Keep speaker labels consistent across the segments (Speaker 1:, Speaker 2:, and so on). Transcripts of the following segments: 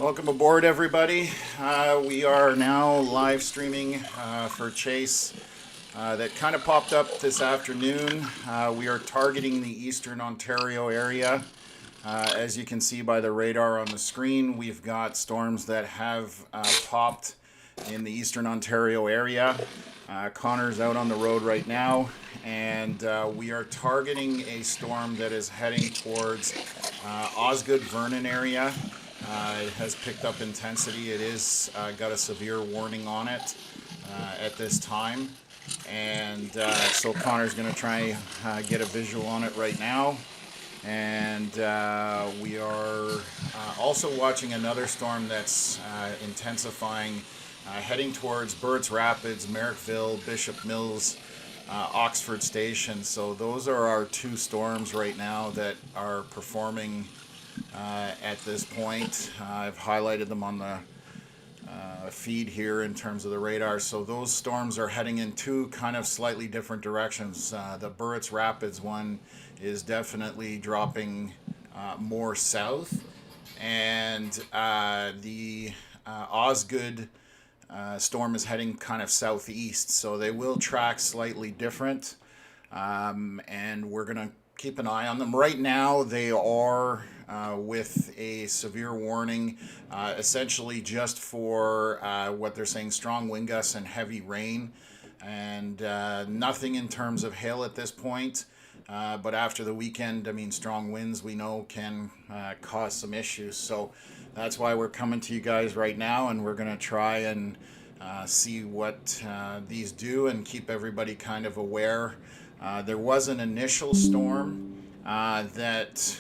Speaker 1: Welcome aboard, everybody. We are now live streaming for Chase that kind of popped up this afternoon. We are targeting the Eastern Ontario area. As you can see by the radar on the screen, we've got storms that have popped in the Eastern Ontario area. Connor's out on the road right now, and we are targeting a storm that is heading towards Osgood-Vernon area. It has picked up intensity. It is got a severe warning on it at this time. And so Connor's going to try get a visual on it right now. And we are also watching another storm that's intensifying, heading towards Burt's Rapids, Merrickville, Bishop Mills, Oxford Station. So those are our two storms right now that are performing at this point. I've highlighted them on the feed here in terms of the radar. So those storms are heading in two kind of slightly different directions. The Burt's Rapids one is definitely dropping more south, and the Osgood storm is heading kind of southeast. So they will track slightly different, and we're going to keep an eye on them. Right now, they are with a severe warning, essentially just for what they're saying, strong wind gusts and heavy rain, and nothing in terms of hail at this point. But after the weekend, I mean, strong winds we know can cause some issues. So that's why we're coming to you guys right now, and we're going to try and see what these do and keep everybody kind of aware. There was an initial storm that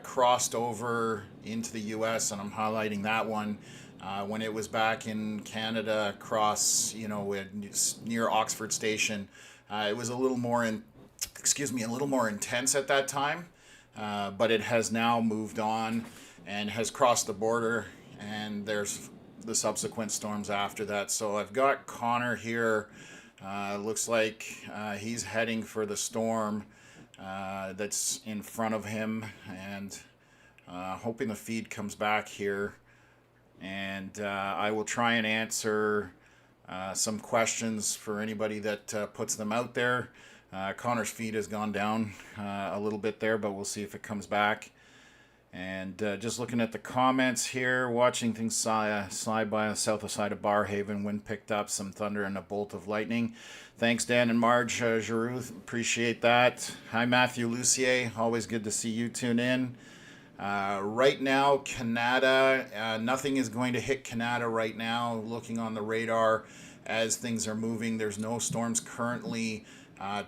Speaker 1: crossed over into the U.S., and I'm highlighting that one when it was back in Canada, across, near Oxford Station. It was a little more intense at that time, but it has now moved on and has crossed the border, and there's the subsequent storms after that. So I've got Connor here. Looks like he's heading for the storm that's in front of him, and hoping the feed comes back here. And I will try and answer some questions for anybody that puts them out there. Connor's feed has gone down a little bit there, but we'll see if it comes back. And just looking at the comments here, watching things slide by on the south side of Barrhaven. Wind picked up, some thunder and a bolt of lightning. Thanks, Dan and Marge Giroux. Appreciate that. Hi, Matthew Lucier. Always good to see you tune in. Right now, Canada, nothing is going to hit Canada right now. Looking on the radar as things are moving, there's no storms currently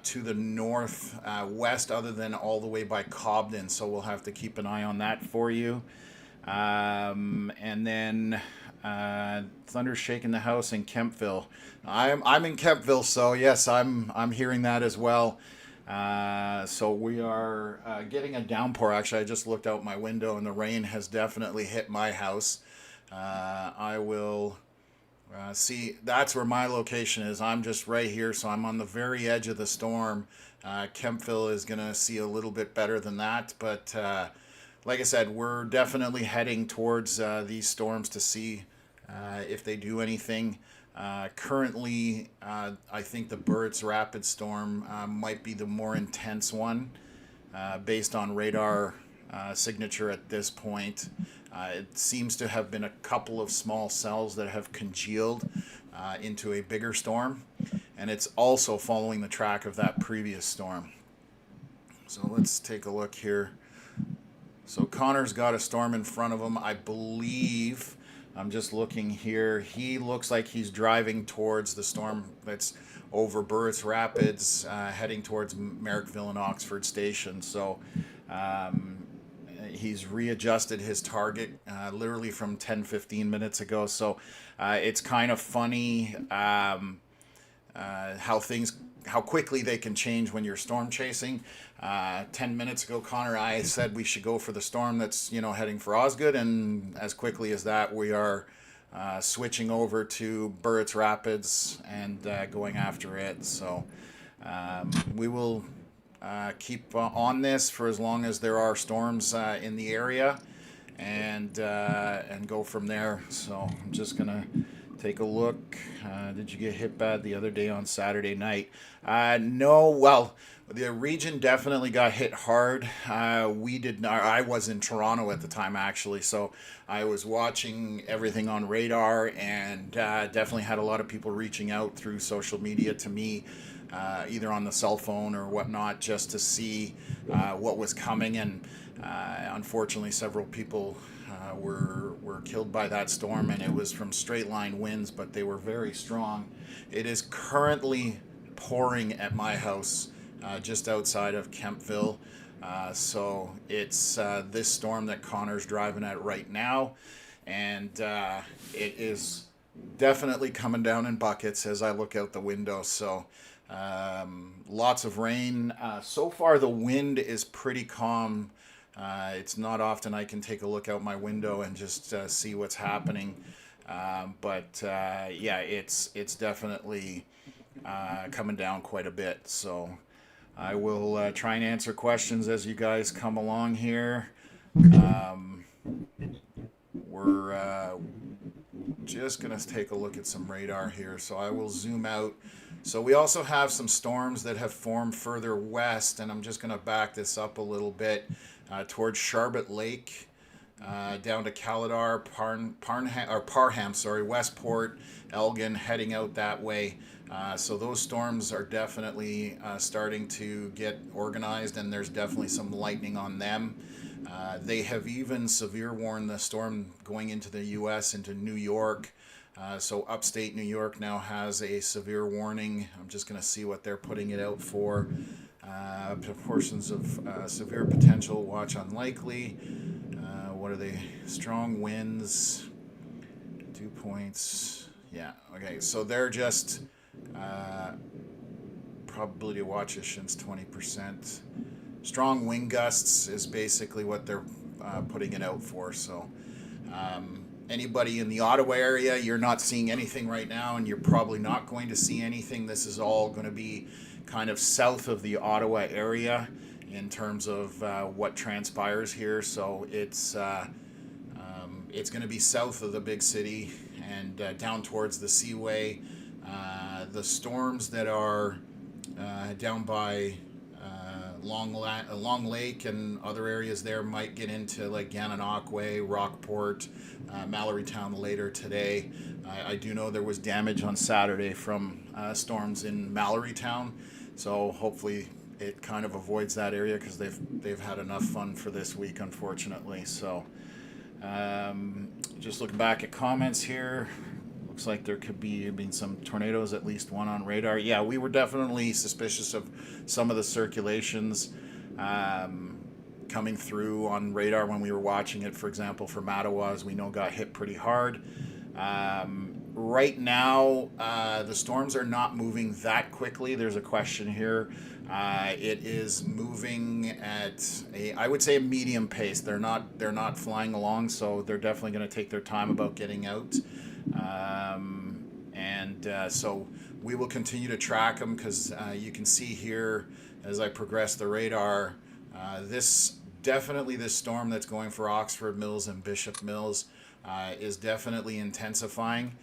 Speaker 1: to the north west, other than all the way by Cobden, so we'll have to keep an eye on that for you. And then thunder shaking the house in Kempville. I'm in Kempville, so yes, I'm hearing that as well. So we are getting a downpour. Actually, I just looked out my window and the rain has definitely hit my house. I will see, that's where my location is. I'm just right here, so I'm on the very edge of the storm. Kempville is going to see a little bit better than that, but like I said, we're definitely heading towards these storms to see if they do anything. Currently, I think the Burt's Rapids storm might be the more intense one based on radar signature at this point. It seems to have been a couple of small cells that have congealed into a bigger storm, and it's also following the track of that previous storm. So let's take a look here. So Connor's got a storm in front of him, I believe. I'm just looking here. He looks like he's driving towards the storm that's over Burt's Rapids, heading towards Merrickville and Oxford Station. So he's readjusted his target literally from 10-15 minutes ago. So it's kind of funny how quickly they can change when you're storm chasing. 10 minutes ago, Connor and I said we should go for the storm that's heading for Osgood, and as quickly as that, we are switching over to Burt's Rapids and going after it. So we will keep on this for as long as there are storms in the area. and go from there. So I'm just gonna take a look. Did you get hit bad the other day on Saturday night? No. Well, the region definitely got hit hard. We did not. I was in Toronto at the time, actually, so I was watching everything on radar, and definitely had a lot of people reaching out through social media to me, either on the cell phone or whatnot, just to see what was coming. And unfortunately, several people were killed by that storm, and it was from straight line winds, but they were very strong. It is currently pouring at my house, just outside of Kempville. So it's this storm that Connor's driving at right now, and it is definitely coming down in buckets as I look out the window. So lots of rain. So far, the wind is pretty calm. It's not often I can take a look out my window and just see what's happening. But yeah, it's definitely coming down quite a bit. So I will try and answer questions as you guys come along here. We're just going to take a look at some radar here. So I will zoom out. So we also have some storms that have formed further west, and I'm just going to back this up a little bit towards Charlotte Lake, down to Caladar, Parham, Westport, Elgin, heading out that way. So those storms are definitely starting to get organized, and there's definitely some lightning on them. They have even severe warned the storm going into the U.S., into New York. So upstate New York now has a severe warning. I'm just going to see what they're putting it out for. Proportions of severe potential, watch unlikely. What are they? Strong winds, 2 points. Yeah, okay, so they're just probability to watch since 20%. Strong wind gusts is basically what they're putting it out for. So anybody in the Ottawa area, you're not seeing anything right now, and you're probably not going to see anything. This is all going to be kind of south of the Ottawa area in terms of what transpires here. So it's going to be south of the big city and down towards the Seaway. The storms that are down by Long Lake and other areas there might get into like Gananoque, Rockport, Mallorytown later today. I do know there was damage on Saturday from storms in Mallorytown, so hopefully it kind of avoids that area because they've had enough fun for this week, unfortunately. So just looking back at comments here. Looks like there could be some tornadoes, at least one on radar. Yeah, we were definitely suspicious of some of the circulations coming through on radar when we were watching it. For example, for Mattawa, we know got hit pretty hard. Right now, the storms are not moving that quickly. There's a question here. It is moving at I would say a medium pace. They're not flying along, so they're definitely going to take their time about getting out. So we will continue to track them because you can see here as I progress the radar, this storm that's going for Oxford Mills and Bishop Mills is definitely intensifying.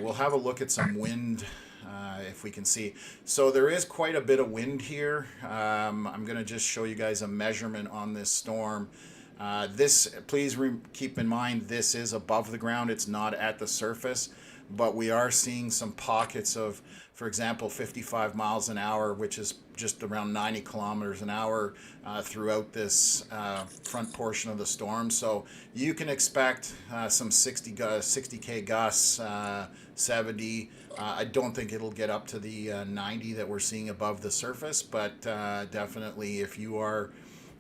Speaker 1: We'll have a look at some wind if we can see. So there is quite a bit of wind here. I'm going to just show you guys a measurement on this storm. Please keep in mind, this is above the ground. It's not at the surface, but we are seeing some pockets of, for example, 55 miles an hour, which is just around 90 kilometers an hour throughout this front portion of the storm. So you can expect some 60K gusts, 70. I don't think it'll get up to the 90 that we're seeing above the surface, but definitely if you are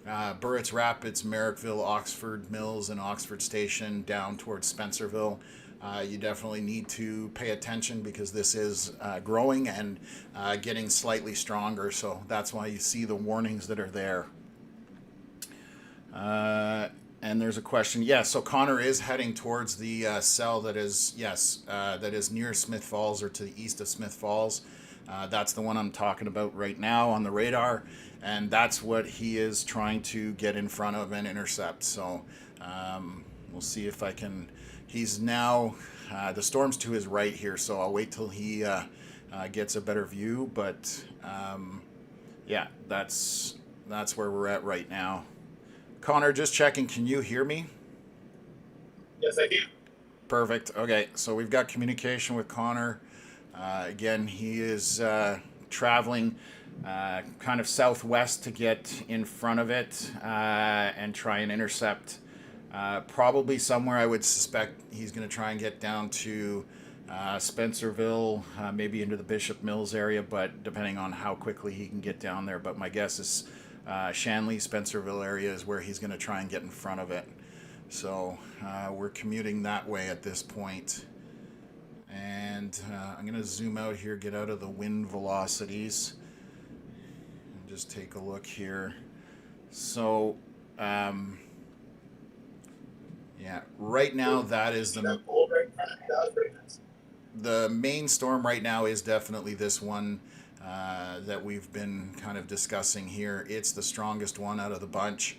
Speaker 1: Burritts Rapids, Merrickville, Oxford Mills, and Oxford Station down towards Spencerville, you definitely need to pay attention because this is growing and getting slightly stronger. So that's why you see the warnings that are there. And there's a question. Yeah, so Connor is heading towards the cell that is, that is near Smith Falls or to the east of Smith Falls. That's the one I'm talking about right now on the radar, and that's what he is trying to get in front of and intercept. So we'll see if I can. He's now the storm's to his right here, so I'll wait till he gets a better view. But yeah, that's where we're at right now. Connor, just checking. Can you hear me?
Speaker 2: Yes, I can.
Speaker 1: Perfect. Okay, so we've got communication with Connor. Again, he is traveling kind of southwest to get in front of it and try and intercept. Probably somewhere I would suspect he's going to try and get down to Spencerville, maybe into the Bishop Mills area, but depending on how quickly he can get down there. But my guess is Shanley, Spencerville area is where he's going to try and get in front of it. So we're commuting that way at this point. And I'm going to zoom out here, get out of the wind velocities, and just take a look here. So, yeah, right now that is the main storm right now is definitely this one that we've been kind of discussing here. It's the strongest one out of the bunch.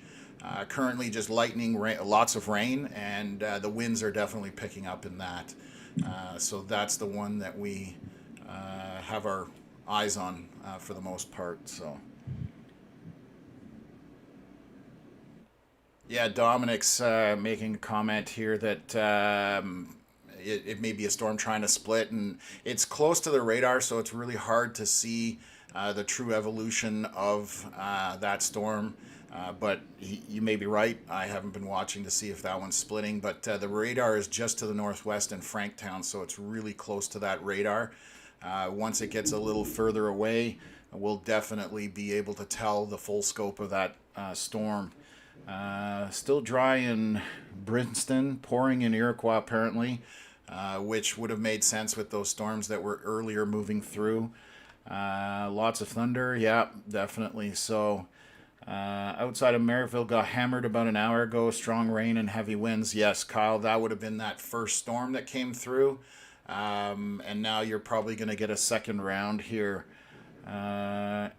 Speaker 1: Currently just lightning, lots of rain, and the winds are definitely picking up in that. So that's the one that we have our eyes on for the most part. So, yeah, Dominic's making a comment here that it may be a storm trying to split, and it's close to the radar, so it's really hard to see the true evolution of that storm. But you may be right. I haven't been watching to see if that one's splitting, but the radar is just to the northwest in Franktown, so it's really close to that radar. Once it gets a little further away, we'll definitely be able to tell the full scope of that storm. Still dry in Princeton, pouring in Iroquois apparently, which would have made sense with those storms that were earlier moving through. Lots of thunder, yeah, definitely. So outside of Merrickville got hammered about an hour ago. Strong rain and heavy winds. Yes, Kyle, that would have been that first storm that came through. And now you're probably going to get a second round here. That's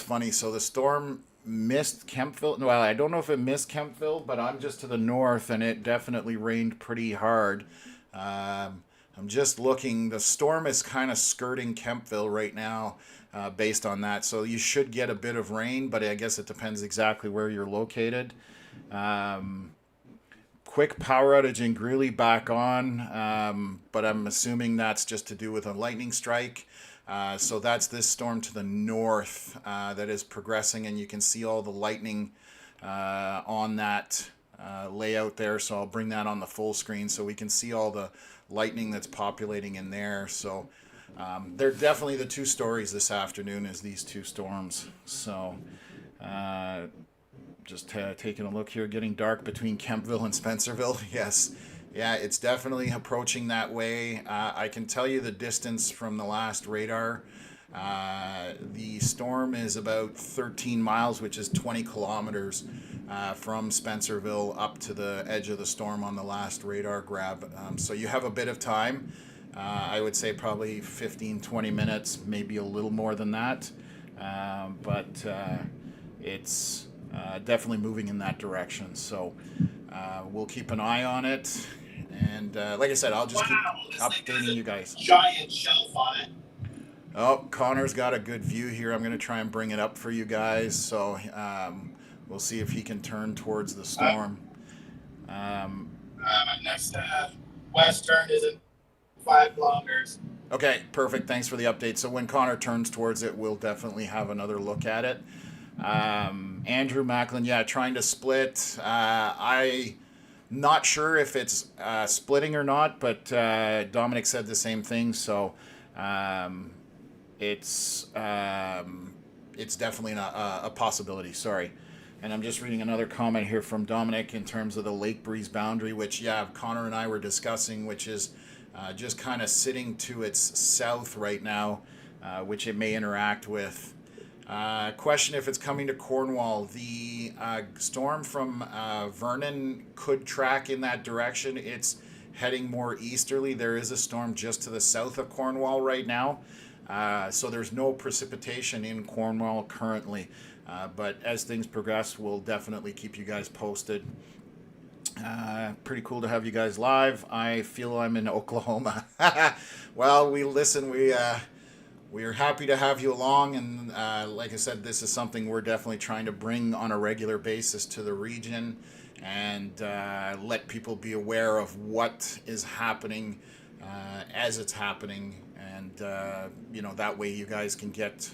Speaker 1: funny. So the storm missed Kempville. Well, I don't know if it missed Kempville, but I'm just to the north, and it definitely rained pretty hard. I'm just looking. The storm is kind of skirting Kempville right now, based on that. So you should get a bit of rain, but I guess it depends exactly where you're located. Quick power outage in Greeley back on, but I'm assuming that's just to do with a lightning strike. So that's this storm to the north that is progressing, and you can see all the lightning on that layout there. So I'll bring that on the full screen so we can see all the lightning that's populating in there. So they're definitely the two stories this afternoon is these two storms. So just taking a look here, getting dark between Kempville and Spencerville. Yes. Yeah, it's definitely approaching that way. I can tell you the distance from the last radar. The storm is about 13 miles, which is 20 kilometers from Spencerville up to the edge of the storm on the last radar grab. So you have a bit of time. I would say probably 15, 20 minutes, maybe a little more than that. But it's definitely moving in that direction. So we'll keep an eye on it. And like I said, I'll just keep updating you guys.
Speaker 2: Giant shelf on it.
Speaker 1: Oh, Connor's got a good view here. I'm going to try and bring it up for you guys. So we'll see if he can turn towards the storm.
Speaker 2: Next western is in 5 kilometers.
Speaker 1: Okay, perfect. Thanks for the update. So when Connor turns towards it, we'll definitely have another look at it. Andrew Macklin, yeah, trying to split. I not sure if it's splitting or not, but Dominic said the same thing. So it's definitely a possibility. Sorry. And I'm just reading another comment here from Dominic in terms of the lake breeze boundary, which, yeah, Connor and I were discussing, which is just kind of sitting to its south right now, which it may interact with. Question if it's coming to Cornwall. The storm from Vernon could track in that direction. It's heading more easterly. There is a storm just to the south of Cornwall right now. So there's no precipitation in Cornwall currently. But as things progress, we'll definitely keep you guys posted. Pretty cool to have you guys live. I feel I'm in Oklahoma. Well, we are happy to have you along, and like I said, this is something we're definitely trying to bring on a regular basis to the region, and let people be aware of what is happening as it's happening, and that way you guys can get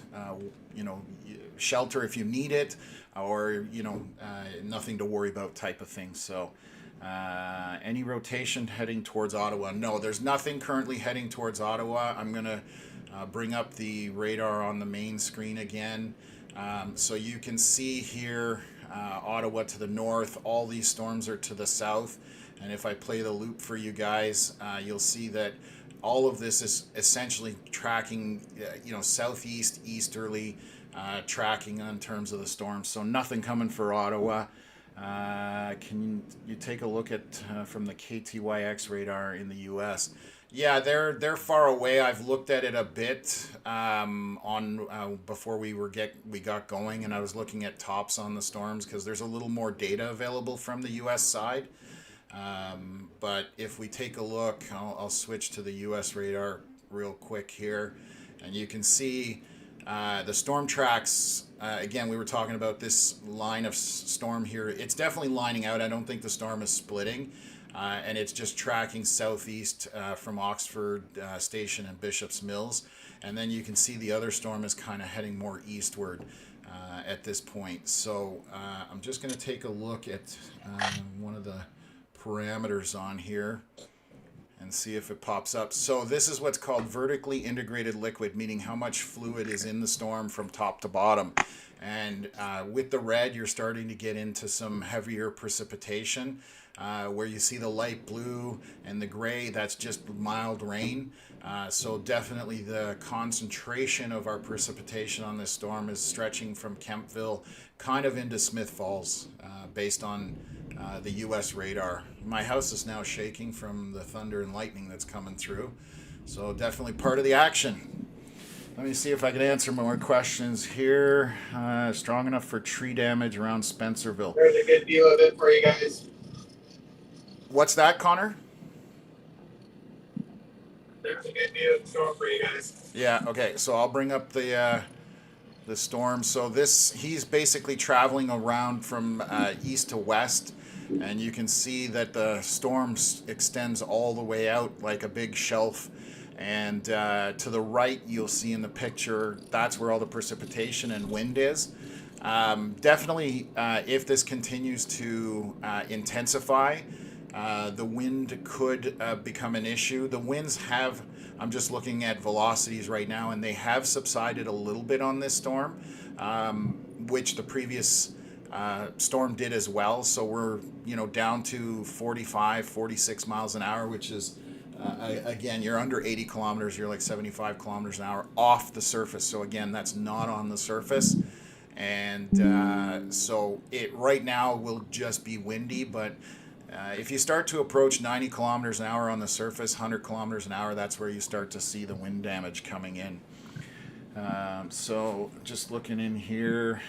Speaker 1: shelter if you need it, or nothing to worry about type of thing. So any rotation heading towards Ottawa? No, there's nothing currently heading towards Ottawa. I'm gonna bring up the radar on the main screen again, so you can see here Ottawa to the north. All these storms are to the south, and if I play the loop for you guys, you'll see that all of this is essentially tracking southeast easterly, tracking in terms of the storm. So nothing coming for Ottawa. Can you take a look at from the KTYX radar in the U.S.? Yeah, they're far away. I've looked at it a bit before we got going, and I was looking at tops on the storms because there's a little more data available from the U.S. side. But if we take a look, I'll switch to the U.S. radar real quick here, and you can see the storm tracks. Again, we were talking about this line of storm here. It's definitely lining out. I don't think the storm is splitting, and it's just tracking southeast from Oxford Station and Bishop's Mills. And then you can see the other storm is kind of heading more eastward at this point. So I'm just going to take a look at one of the parameters on here and see if it pops up. So this is what's called vertically integrated liquid, meaning how much fluid is in the storm from top to bottom. And with the red, you're starting to get into some heavier precipitation, where you see the light blue and the gray, that's just mild rain. So definitely the concentration of our precipitation on this storm is stretching from Kemptville kind of into Smith Falls, based on the U.S. radar. My house is now shaking from the thunder and lightning that's coming through. So definitely part of the action. Let me see if I can answer more questions here. Strong enough for tree damage around Spencerville.
Speaker 2: There's a good deal of it for you guys.
Speaker 1: What's that, Connor?
Speaker 2: There's a good deal of storm for you guys.
Speaker 1: Yeah, okay. So I'll bring up the storm. So he's basically traveling around from east to west, and you can see that the storm extends all the way out like a big shelf. And to the right, you'll see in the picture, that's where all the precipitation and wind is. Definitely, if this continues to intensify, the wind could become an issue. The winds I'm just looking at velocities right now, and they have subsided a little bit on this storm, which the previous storm did as well. So we're down to 45, 46 miles an hour, which is again, you're under 80 kilometers, you're like 75 kilometers an hour off the surface. So again, that's not on the surface. And so it right now will just be windy, but if you start to approach 90 kilometers an hour on the surface, 100 kilometers an hour, that's where you start to see the wind damage coming in. So just looking in here,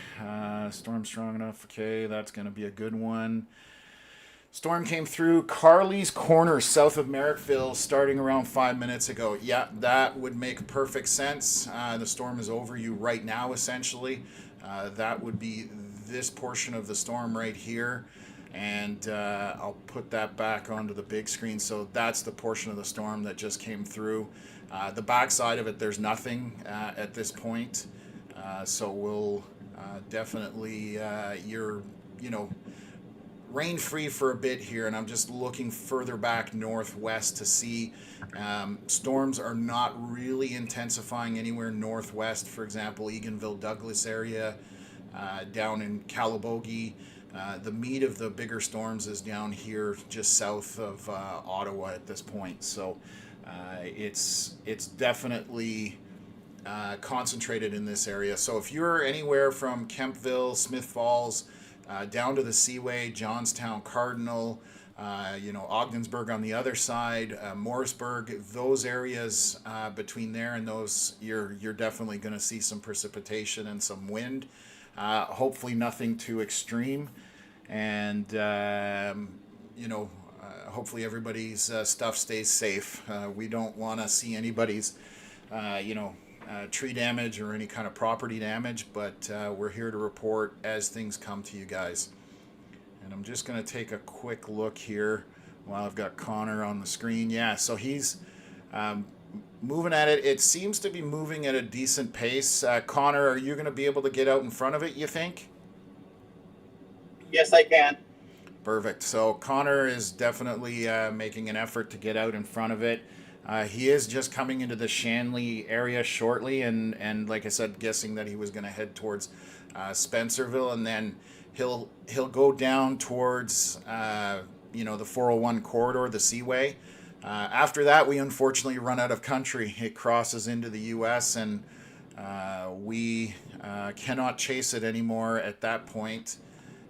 Speaker 1: storm strong enough. Okay, that's going to be a good one. Storm came through Carley's Corner, south of Merrickville, starting around 5 minutes ago. Yeah, that would make perfect sense. The storm is over you right now, essentially. That would be this portion of the storm right here. And I'll put that back onto the big screen. So that's the portion of the storm that just came through. The backside of it, there's nothing at this point. So we'll definitely, you're, rain-free for a bit here, and I'm just looking further back northwest to see storms are not really intensifying anywhere northwest. For example, Eganville, Douglas area, down in Calabogie. The meat of the bigger storms is down here just south of Ottawa at this point. So it's definitely concentrated in this area. So if you're anywhere from Kemptville, Smith Falls, down to the Seaway, Johnstown, Cardinal, Ogdensburg on the other side, Morrisburg, those areas between there and those, you're definitely going to see some precipitation and some wind. Hopefully nothing too extreme, and hopefully everybody's stuff stays safe. We don't want to see anybody's, tree damage or any kind of property damage, but we're here to report as things come to you guys. And I'm just going to take a quick look here while I've got Connor on the screen. Yeah, so he's moving at it. It seems to be moving at a decent pace. Connor, are you going to be able to get out in front of it, you think?
Speaker 2: Yes, I can.
Speaker 1: Perfect. So Connor is definitely making an effort to get out in front of it. He is just coming into the Shanley area shortly, and like I said, guessing that he was going to head towards Spencerville, and then he'll go down towards the 401 corridor, the Seaway. After that, we unfortunately run out of country. It crosses into the U.S., and we cannot chase it anymore at that point,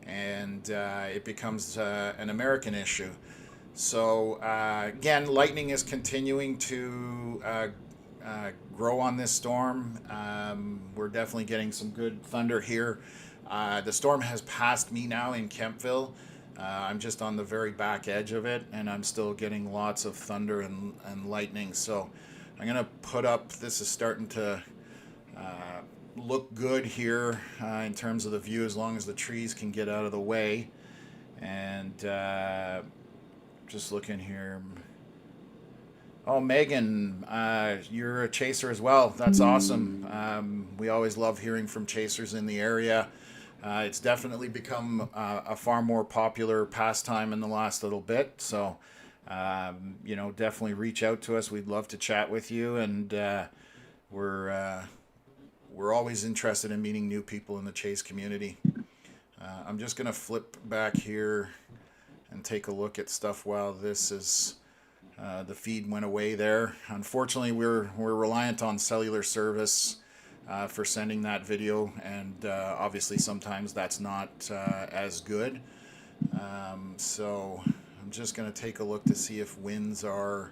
Speaker 1: and it becomes an American issue. So again, lightning is continuing to grow on this storm. We're definitely getting some good thunder here. The storm has passed me now in Kempville. I'm just on the very back edge of it, and I'm still getting lots of thunder and lightning. So I'm going to put up, this is starting to look good here in terms of the view, as long as the trees can get out of the way. And just looking here. Oh, Megan, you're a chaser as well. That's awesome. We always love hearing from chasers in the area. It's definitely become a far more popular pastime in the last little bit. So, definitely reach out to us. We'd love to chat with you, and we're always interested in meeting new people in the chase community. I'm just gonna flip back here and take a look at stuff while this is the feed went away there. Unfortunately, we're reliant on cellular service for sending that video, and obviously sometimes that's not as good. So I'm just going to take a look to see if winds are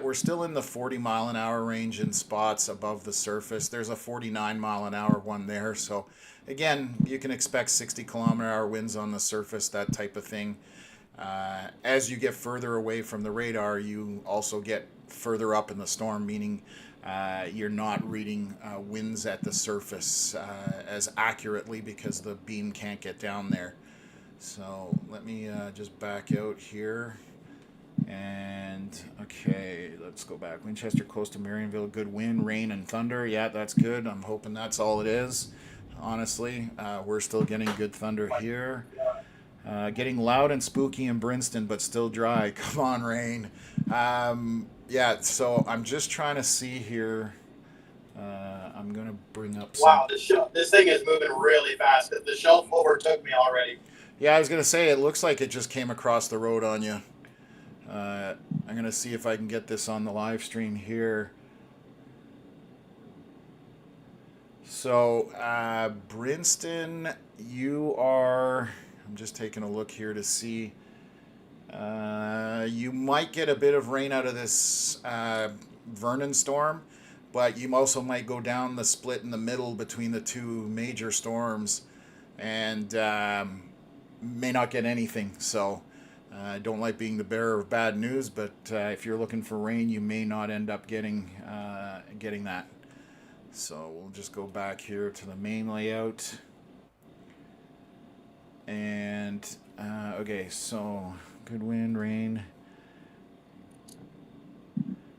Speaker 1: we're still in the 40 mile an hour range in spots above the surface. There's a 49 mile an hour one there, so again, you can expect 60 kilometer hour winds on the surface, that type of thing. As you get further away from the radar, you also get further up in the storm, meaning you're not reading winds at the surface as accurately because the beam can't get down there. So let me just back out here. And okay, let's go back. Winchester close to Marionville, good wind, rain, and thunder. Yeah, that's good. I'm hoping that's all it is. Honestly, we're still getting good thunder here. Getting loud and spooky in Brinston, but still dry. Come on, rain. So I'm just trying to see here. I'm going to bring up some...
Speaker 2: Wow, this thing is moving really fast. The shelf overtook me already.
Speaker 1: Yeah, I was going to say, it looks like it just came across the road on you. I'm going to see if I can get this on the live stream here. So, Brinston, you are... I'm just taking a look here to see. You might get a bit of rain out of this Vernon storm, but you also might go down the split in the middle between the two major storms and may not get anything. So I don't like being the bearer of bad news, but if you're looking for rain, you may not end up getting that. So we'll just go back here to the main layout. And okay, so good wind, rain.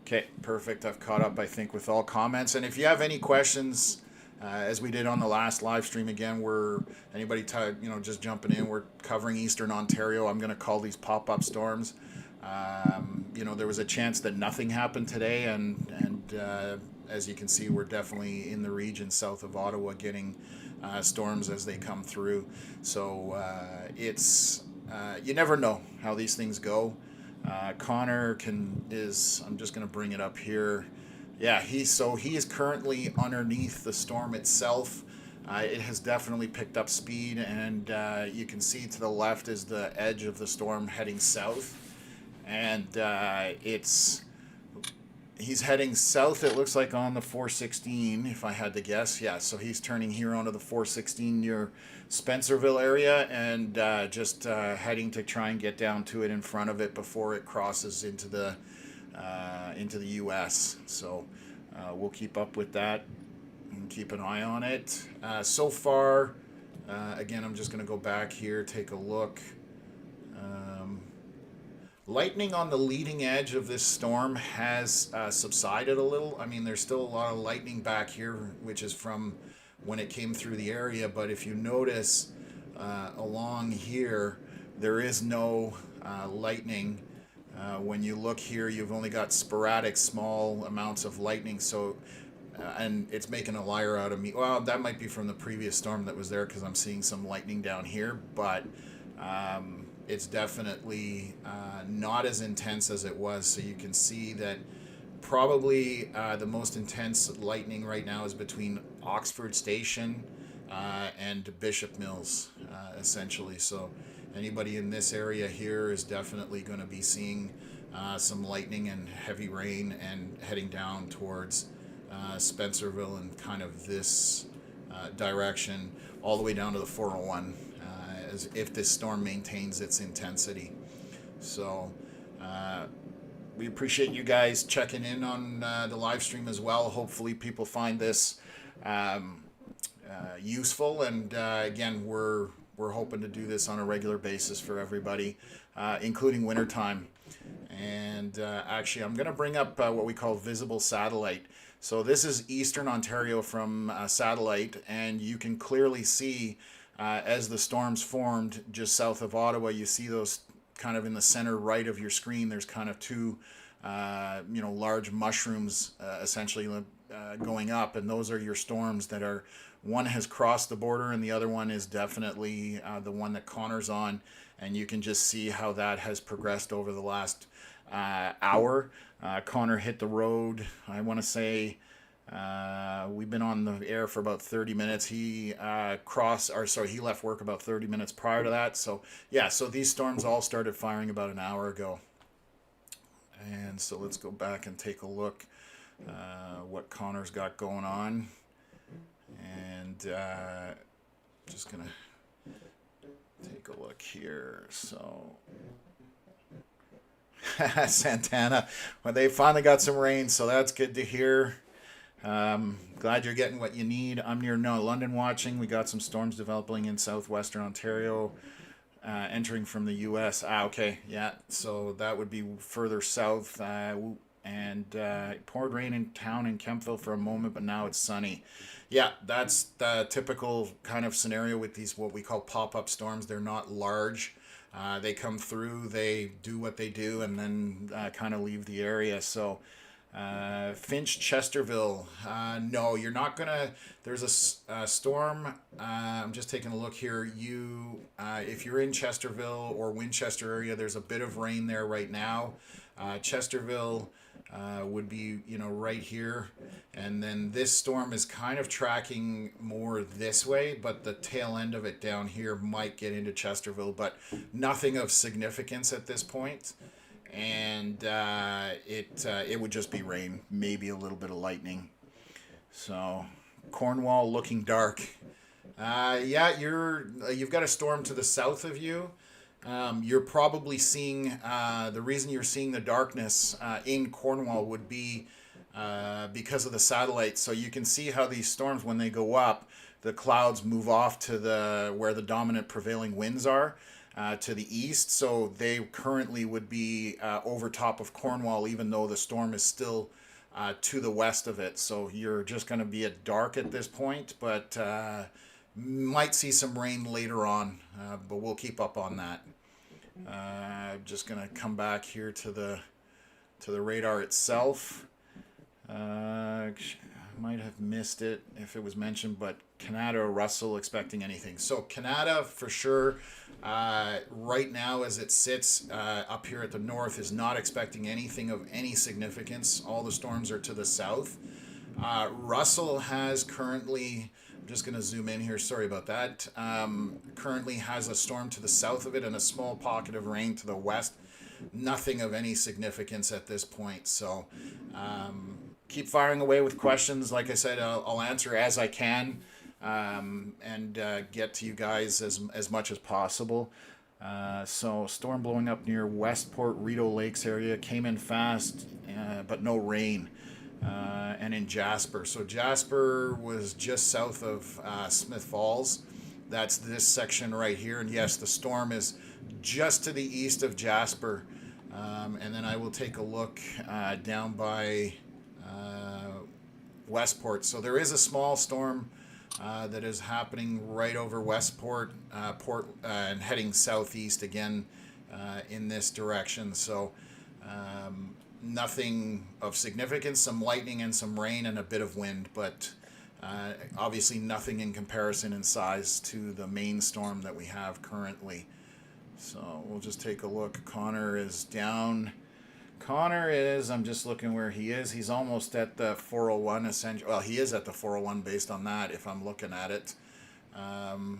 Speaker 1: Okay, perfect. I've caught up, I think, with all comments. And if you have any questions, as we did on the last live stream, again, just jumping in, we're covering Eastern Ontario. I'm going to call these pop-up storms. There was a chance that nothing happened today, and as you can see, we're definitely in the region south of Ottawa getting storms as they come through. So it's you never know how these things go. Connor I'm just going to bring it up here. Yeah, he is currently underneath the storm itself. It has definitely picked up speed, and you can see to the left is the edge of the storm heading south, and he's heading south, it looks like, on the 416, if I had to guess. Yeah, so he's turning here onto the 416 near Spencerville area, and just heading to try and get down to it in front of it before it crosses into the U.S. So we'll keep up with that and keep an eye on it. So far, again, I'm just going to go back here, take a look. Lightning on the leading edge of this storm has subsided a little. I mean, there's still a lot of lightning back here, which is from when it came through the area. But if you notice along here, there is no lightning. When you look here, you've only got sporadic small amounts of lightning. So, and it's making a liar out of me. Well, that might be from the previous storm that was there, because I'm seeing some lightning down here. But it's definitely not as intense as it was. So you can see that probably the most intense lightning right now is between Oxford Station and Bishop Mills, essentially. So anybody in this area here is definitely going to be seeing some lightning and heavy rain, and heading down towards Spencerville and kind of this direction all the way down to the 401, as if this storm maintains its intensity. So we appreciate you guys checking in on the live stream as well. Hopefully people find this useful, and again, we're hoping to do this on a regular basis for everybody, including wintertime. And actually, I'm going to bring up what we call visible satellite. So this is Eastern Ontario from satellite, and you can clearly see as the storms formed just south of Ottawa. You see those kind of in the center right of your screen. There's kind of two large mushrooms essentially going up, and those are your storms that are, one has crossed the border and the other one is definitely the one that Connor's on. And you can just see how that has progressed over the last hour. Connor hit the road, I want to say, we've been on the air for about 30 minutes. He he left work about 30 minutes prior to that. So yeah, so these storms all started firing about an hour ago. And so let's go back and take a look what Connor's got going on. And just gonna take a look here. So Santana, well, they finally got some rain, so that's good to hear. Glad you're getting what you need. I'm near London watching. We got some storms developing in southwestern Ontario, entering from the U.S. Okay, yeah. So that would be further south. And poured rain in town in Kempville for a moment, but now it's sunny. Yeah, that's the typical kind of scenario with these, what we call pop-up storms. They're not large. They come through, they do what they do, and then kind of leave the area. So Finch, Chesterville, no, you're not gonna. There's a storm. I'm just taking a look here. If you're in Chesterville or Winchester area, there's a bit of rain there right now. Chesterville would be right here, and then this storm is kind of tracking more this way, but the tail end of it down here might get into Chesterville, but nothing of significance at this point. And it would just be rain, maybe a little bit of lightning. So Cornwall looking dark. Yeah, you've got a storm to the south of you. You're probably seeing the reason you're seeing the darkness in Cornwall would be because of the satellite. So you can see how these storms, when they go up, the clouds move off to where the dominant prevailing winds are. To the east, so they currently would be over top of Cornwall, even though the storm is still to the west of it. So you're just going to be at dark at this point, but might see some rain later on, but we'll keep up on that. Just going to come back here to the radar itself. I might have missed it if it was mentioned, but Canada or Russell expecting anything. So Canada for sure, right now as it sits up here at the north, is not expecting anything of any significance. All the storms are to the south. Russell has currently, I'm just going to zoom in here, sorry about that, currently has a storm to the south of it and a small pocket of rain to the west. Nothing of any significance at this point. So keep firing away with questions. Like I said, I'll answer as I can, and get to you guys as much as possible. So storm blowing up near Westport, Rideau Lakes area, came in fast, but no rain. And in Jasper. So Jasper was just south of Smith Falls. That's this section right here. And yes, the storm is just to the east of Jasper. And then I will take a look down by Westport. So there is a small storm that is happening right over Westport, and heading southeast again in this direction. So nothing of significance, some lightning and some rain and a bit of wind, but obviously nothing in comparison in size to the main storm that we have currently. So we'll just take a look. Connor is down. Connor is, I'm just looking where he is. He's almost at the 401 essentially. Well, he is at the 401 based on that if I'm looking at it. And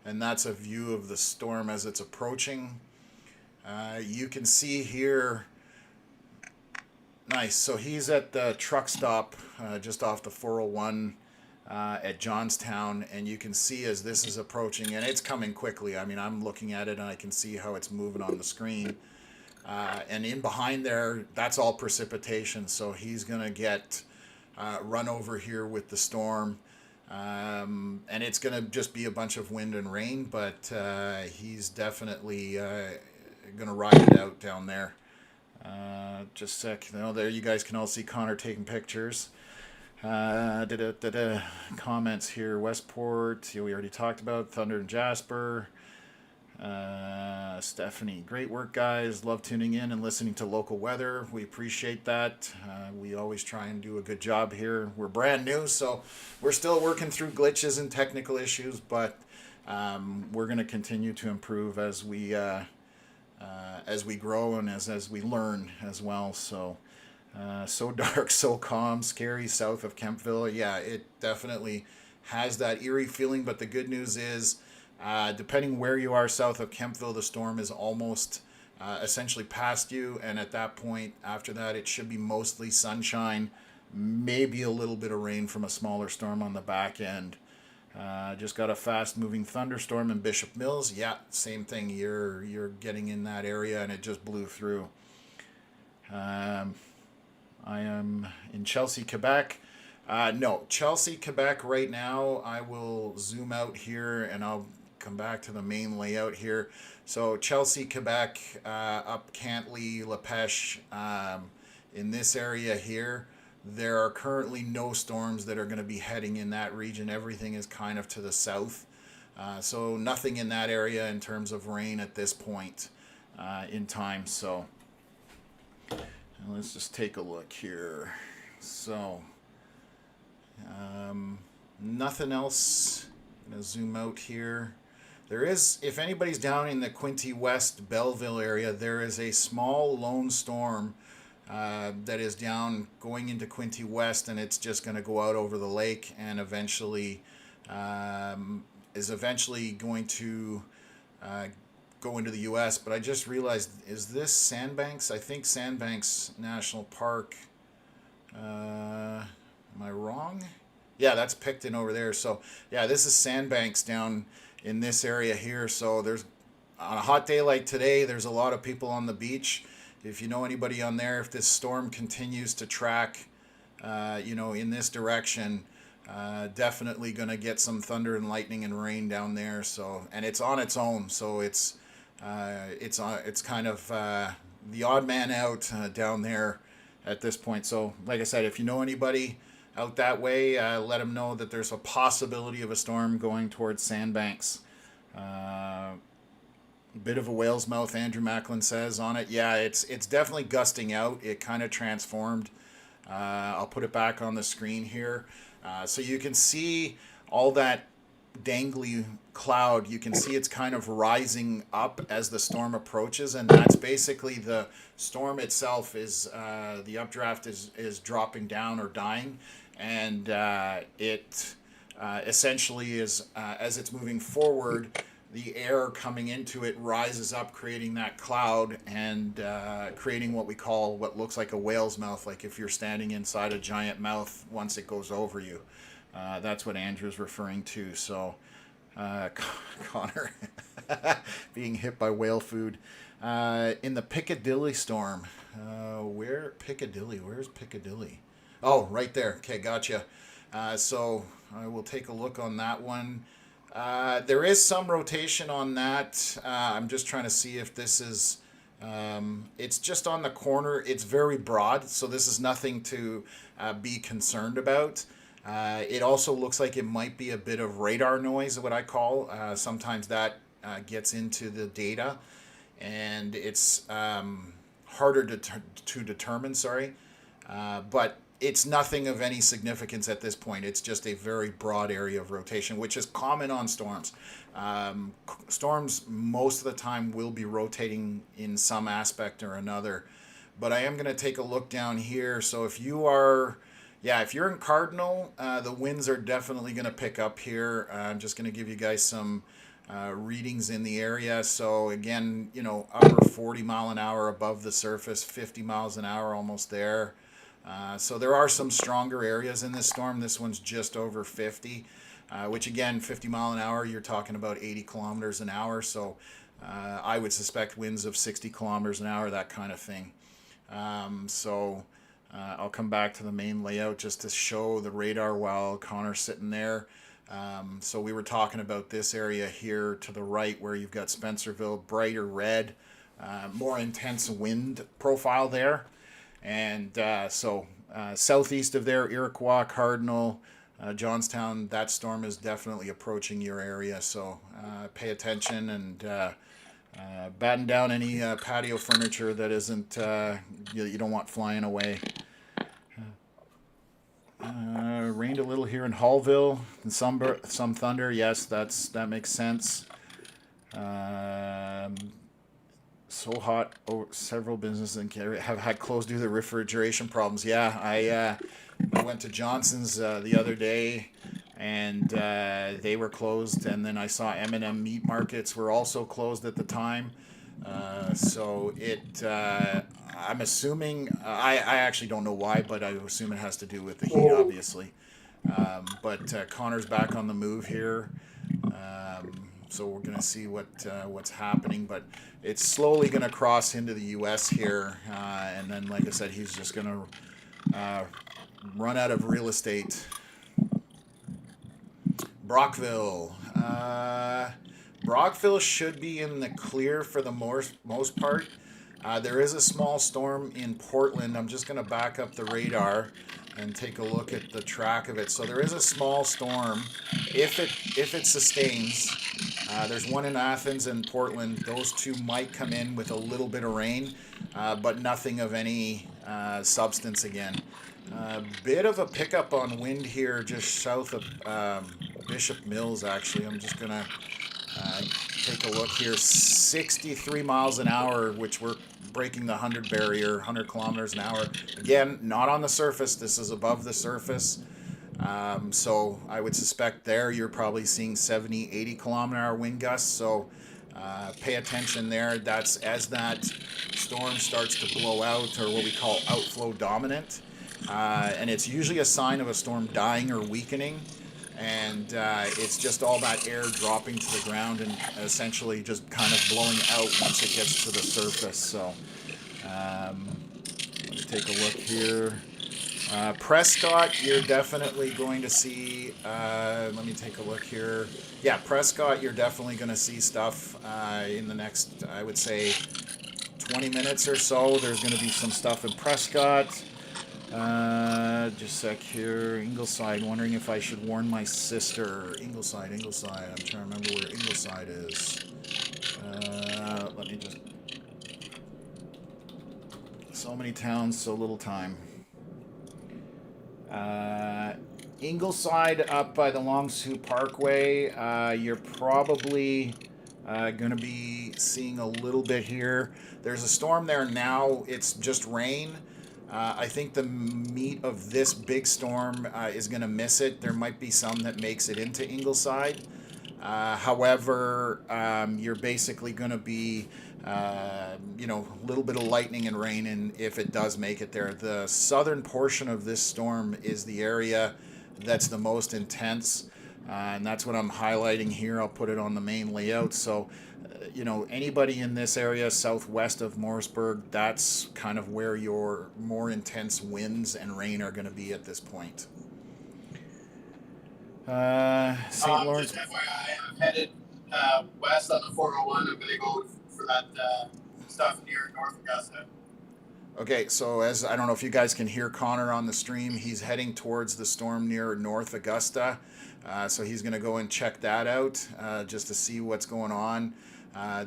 Speaker 1: that's a view of the storm as it's approaching. You can see here. Nice. So he's at the truck stop just off the 401 at Johnstown, and you can see as this is approaching, and it's coming quickly. I mean, I'm looking at it and I can see how it's moving on the screen. And in behind there, that's all precipitation. So he's going to get run over here with the storm. And it's going to just be a bunch of wind and rain, but he's definitely going to ride it out down there. Just a sec. There you guys can all see Connor taking pictures. Comments here. Westport, we already talked about. Thunder and Jasper. Stephanie, great work, guys. Love tuning in and listening to local weather. We appreciate that. We always try and do a good job here. We're brand new, so we're still working through glitches and technical issues, but we're going to continue to improve as we grow and as we learn as well. So so dark, so calm, scary south of Kempville. Yeah, it definitely has that eerie feeling, but the good news is, depending where you are south of Kempville, the storm is almost essentially past you, and at that point, after that, it should be mostly sunshine, maybe a little bit of rain from a smaller storm on the back end. Just got a fast-moving thunderstorm in Bishop Mills. Yeah, same thing. You're getting in that area, and it just blew through. I am in Chelsea, Quebec. No, Chelsea, Quebec right now. I will zoom out here, and I'll come back to the main layout here. So Chelsea, Quebec, up Cantley, La Pêche, in this area here. There are currently no storms that are going to be heading in that region. Everything is kind of to the south. So nothing in that area in terms of rain at this point in time. So let's just take a look here. So nothing else. I'm going to zoom out here. There is, if anybody's down in the Quinte West, Belleville area, there is a small lone storm that is down going into Quinte West, and it's just going to go out over the lake and eventually is eventually going to go into the U.S. But I just realized, is this Sandbanks? I think Sandbanks National Park. Am I wrong? Yeah, that's Picton over there. So yeah, this is Sandbanks down in this area here. So there's, on a hot day like today, there's a lot of people on the beach. If you know anybody on there, if this storm continues to track, in this direction, definitely going to get some thunder and lightning and rain down there. So, and it's on its own. So it's kind of the odd man out down there at this point. So, like I said, if you know anybody out that way, let them know that there's a possibility of a storm going towards Sandbanks. Bit of a whale's mouth, Andrew Macklin says on it. Yeah, it's definitely gusting out. It kind of transformed. I'll put it back on the screen here. So you can see all that dangly cloud. You can see it's kind of rising up as the storm approaches, and that's basically the storm itself is the updraft is dropping down or dying, and it essentially is, as it's moving forward, the air coming into it rises up, creating that cloud and creating what looks like a whale's mouth, like if you're standing inside a giant mouth once it goes over you. That's what Andrew's referring to. So, Connor being hit by whale food. In the Piccadilly storm. Where's Piccadilly? Oh, right there. Okay, gotcha. So I will take a look on that one. There is some rotation on that. I'm just trying to see if this is... it's just on the corner. It's very broad, so this is nothing to be concerned about. It also looks like it might be a bit of radar noise, what I call. Sometimes that gets into the data, and it's harder to determine, but it's nothing of any significance at this point. It's just a very broad area of rotation, which is common on storms. Storms most of the time will be rotating in some aspect or another, but I am going to take a look down here. So if you're in Cardinal, the winds are definitely going to pick up here. I'm just going to give you guys some readings in the area. So again, upper 40 mile an hour above the surface, 50 miles an hour almost there. So there are some stronger areas in this storm. This one's just over 50, which again, 50 mile an hour, you're talking about 80 kilometers an hour. So I would suspect winds of 60 kilometers an hour, that kind of thing. I'll come back to the main layout just to show the radar while Connor's sitting there. So we were talking about this area here to the right where you've got Spencerville, brighter red, more intense wind profile there. And southeast of there, Iroquois, Cardinal, Johnstown, that storm is definitely approaching your area. So pay attention and batten down any patio furniture that isn't you don't want flying away. Rained a little here in Hallville and some thunder. Yes, that makes sense. So hot. Several businesses in Canada have had closed due to the refrigeration problems. Yeah, I went to Johnson's the other day, and they were closed. And then I saw M&M meat markets were also closed at the time. I'm assuming, I actually don't know why, but I assume it has to do with the heat, obviously. But Connor's back on the move here. So we're going to see what's happening, but it's slowly going to cross into the U.S. here, and then, like I said, he's just going to run out of real estate. Brockville. Brockville should be in the clear for the most part. There is a small storm in Portland. I'm just going to back up the radar and take a look at the track of it. So there is a small storm. If it sustains, there's one in Athens and Portland. Those two might come in with a little bit of rain, but nothing of any substance again. Bit of a pickup on wind here just south of Bishop Mills, actually. I'm just going to take a look here. 63 miles an hour, which we're breaking the 100 barrier, 100 kilometers an hour. Again, not on the surface. This is above the surface. So I would suspect there you're probably seeing 70, 80 kilometer hour wind gusts. So pay attention there. That's as that storm starts to blow out, or what we call outflow dominant. And it's usually a sign of a storm dying or weakening. And it's just all that air dropping to the ground and essentially just kind of blowing out once it gets to the surface. So let me take a look here. Prescott, you're definitely going to see, let me take a look here. Yeah, Prescott, you're definitely going to see stuff in the next, I would say, 20 minutes or so. There's going to be some stuff in Prescott. Just a sec here. Ingleside, wondering if I should warn my sister. Ingleside. I'm trying to remember where Ingleside is. Let me just... So many towns, so little time. Ingleside up by the Long Sault Parkway. You're probably going to be seeing a little bit here. There's a storm there now. It's just rain. I think the meat of this big storm is going to miss it. There might be some that makes it into Ingleside. However, you're basically going to be, a little bit of lightning and rain, and if it does make it there, the southern portion of this storm is the area that's the most intense, and that's what I'm highlighting here. I'll put it on the main layout. So, anybody in this area southwest of Morrisburg, that's kind of where your more intense winds and rain are going to be at this point. St. Lawrence.
Speaker 2: Just FYI, I'm headed west on the 401. I'm going to go for that stuff near North Augusta.
Speaker 1: Okay, so as I don't know if you guys can hear Connor on the stream, he's heading towards the storm near North Augusta. So he's going to go and check that out just to see what's going on.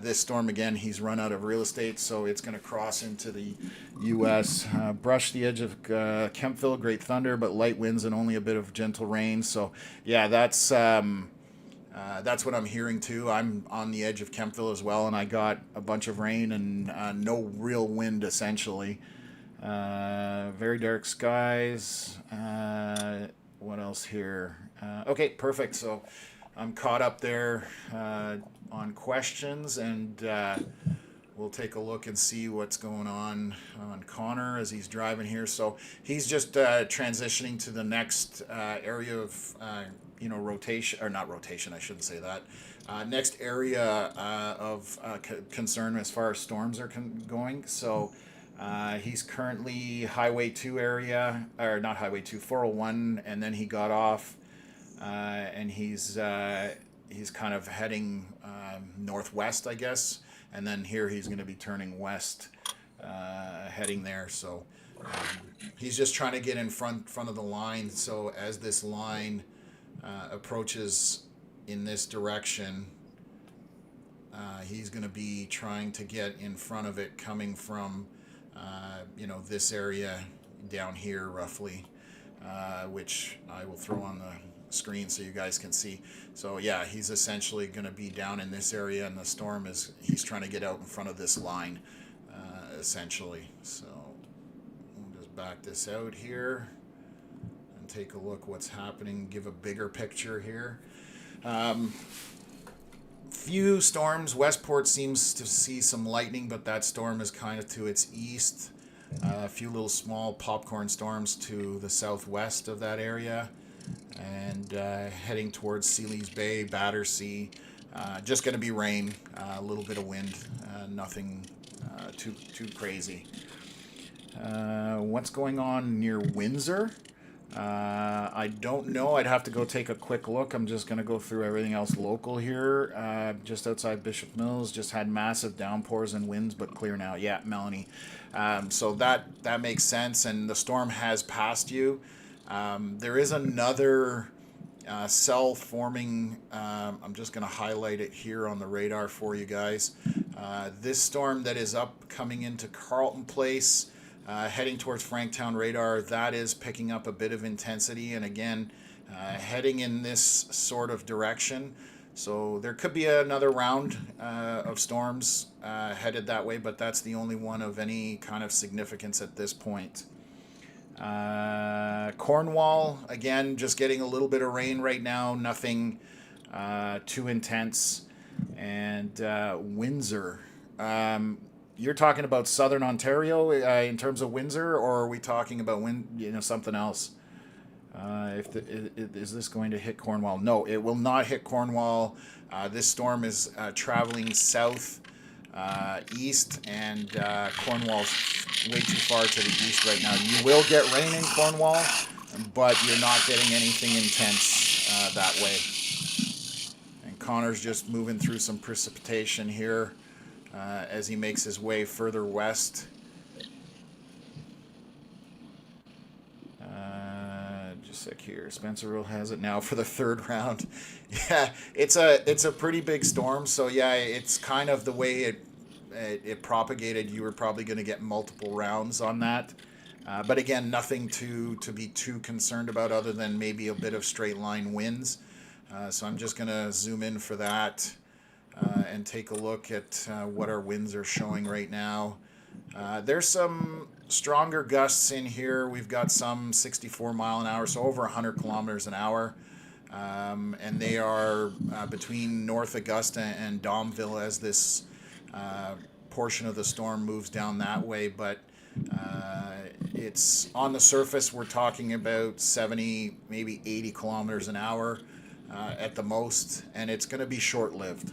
Speaker 1: This storm, again, he's run out of real estate, so it's going to cross into the U.S., brush the edge of Kempville, great thunder, but light winds and only a bit of gentle rain. So, yeah, that's what I'm hearing too. I'm on the edge of Kempville as well, and I got a bunch of rain and no real wind, essentially. Very dark skies. What else here? Okay, perfect. So I'm caught up there on questions, and we'll take a look and see what's going on Connor as he's driving here. So he's just transitioning to the next area of rotation, or not rotation, I shouldn't say that. Next area of concern as far as storms are going. So he's currently Highway 2 area, or not Highway 2, 401, and then he got off, and he's kind of heading northwest, I guess, and then here he's going to be turning west, heading there. So he's just trying to get in front of the line. So as this line approaches in this direction, he's going to be trying to get in front of it, coming from this area down here roughly, which I will throw on the screen so you guys can see. So yeah, he's essentially going to be down in this area, and the storm he's trying to get out in front of this line, essentially. So we'll just back this out here and take a look what's happening, give a bigger picture here. Few storms. Westport seems to see some lightning, but that storm is kind of to its east. A few little small popcorn storms to the southwest of that area, and heading towards Sealy's Bay, Battersea. Just going to be rain, a little bit of wind, nothing too crazy. What's going on near Windsor? I don't know. I'd have to go take a quick look. I'm just going to go through everything else local here. Just outside Bishop Mills, just had massive downpours and winds, but clear now. Yeah, Melanie. So that makes sense, and the storm has passed you. There is another cell forming. I'm just going to highlight it here on the radar for you guys. This storm that is up coming into Carleton Place, heading towards Franktown radar, that is picking up a bit of intensity, and again, heading in this sort of direction. So there could be another round of storms headed that way, but that's the only one of any kind of significance at this point. Cornwall, again, just getting a little bit of rain right now, nothing too intense. And Windsor, you're talking about southern Ontario in terms of Windsor, or are we talking about something else? Is this going to hit Cornwall? No, it will not hit Cornwall. This storm is traveling south east, and Cornwall's way too far to the east right now. You will get rain in Cornwall, but you're not getting anything intense that way. And Connor's just moving through some precipitation here as he makes his way further west. Just a sec here. Spencerville has it now for the third round. Yeah, it's a pretty big storm. So yeah, it's kind of the way it propagated. You were probably going to get multiple rounds on that. But again, nothing to be too concerned about, other than maybe a bit of straight line winds. So I'm just going to zoom in for that and take a look at what our winds are showing right now. There's some stronger gusts in here. We've got some 64 mile an hour, so over 100 kilometers an hour. And they are between North Augusta and Domville as this portion of the storm moves down that way. But it's on the surface, we're talking about 70, maybe 80 kilometers an hour at the most, and it's going to be short-lived.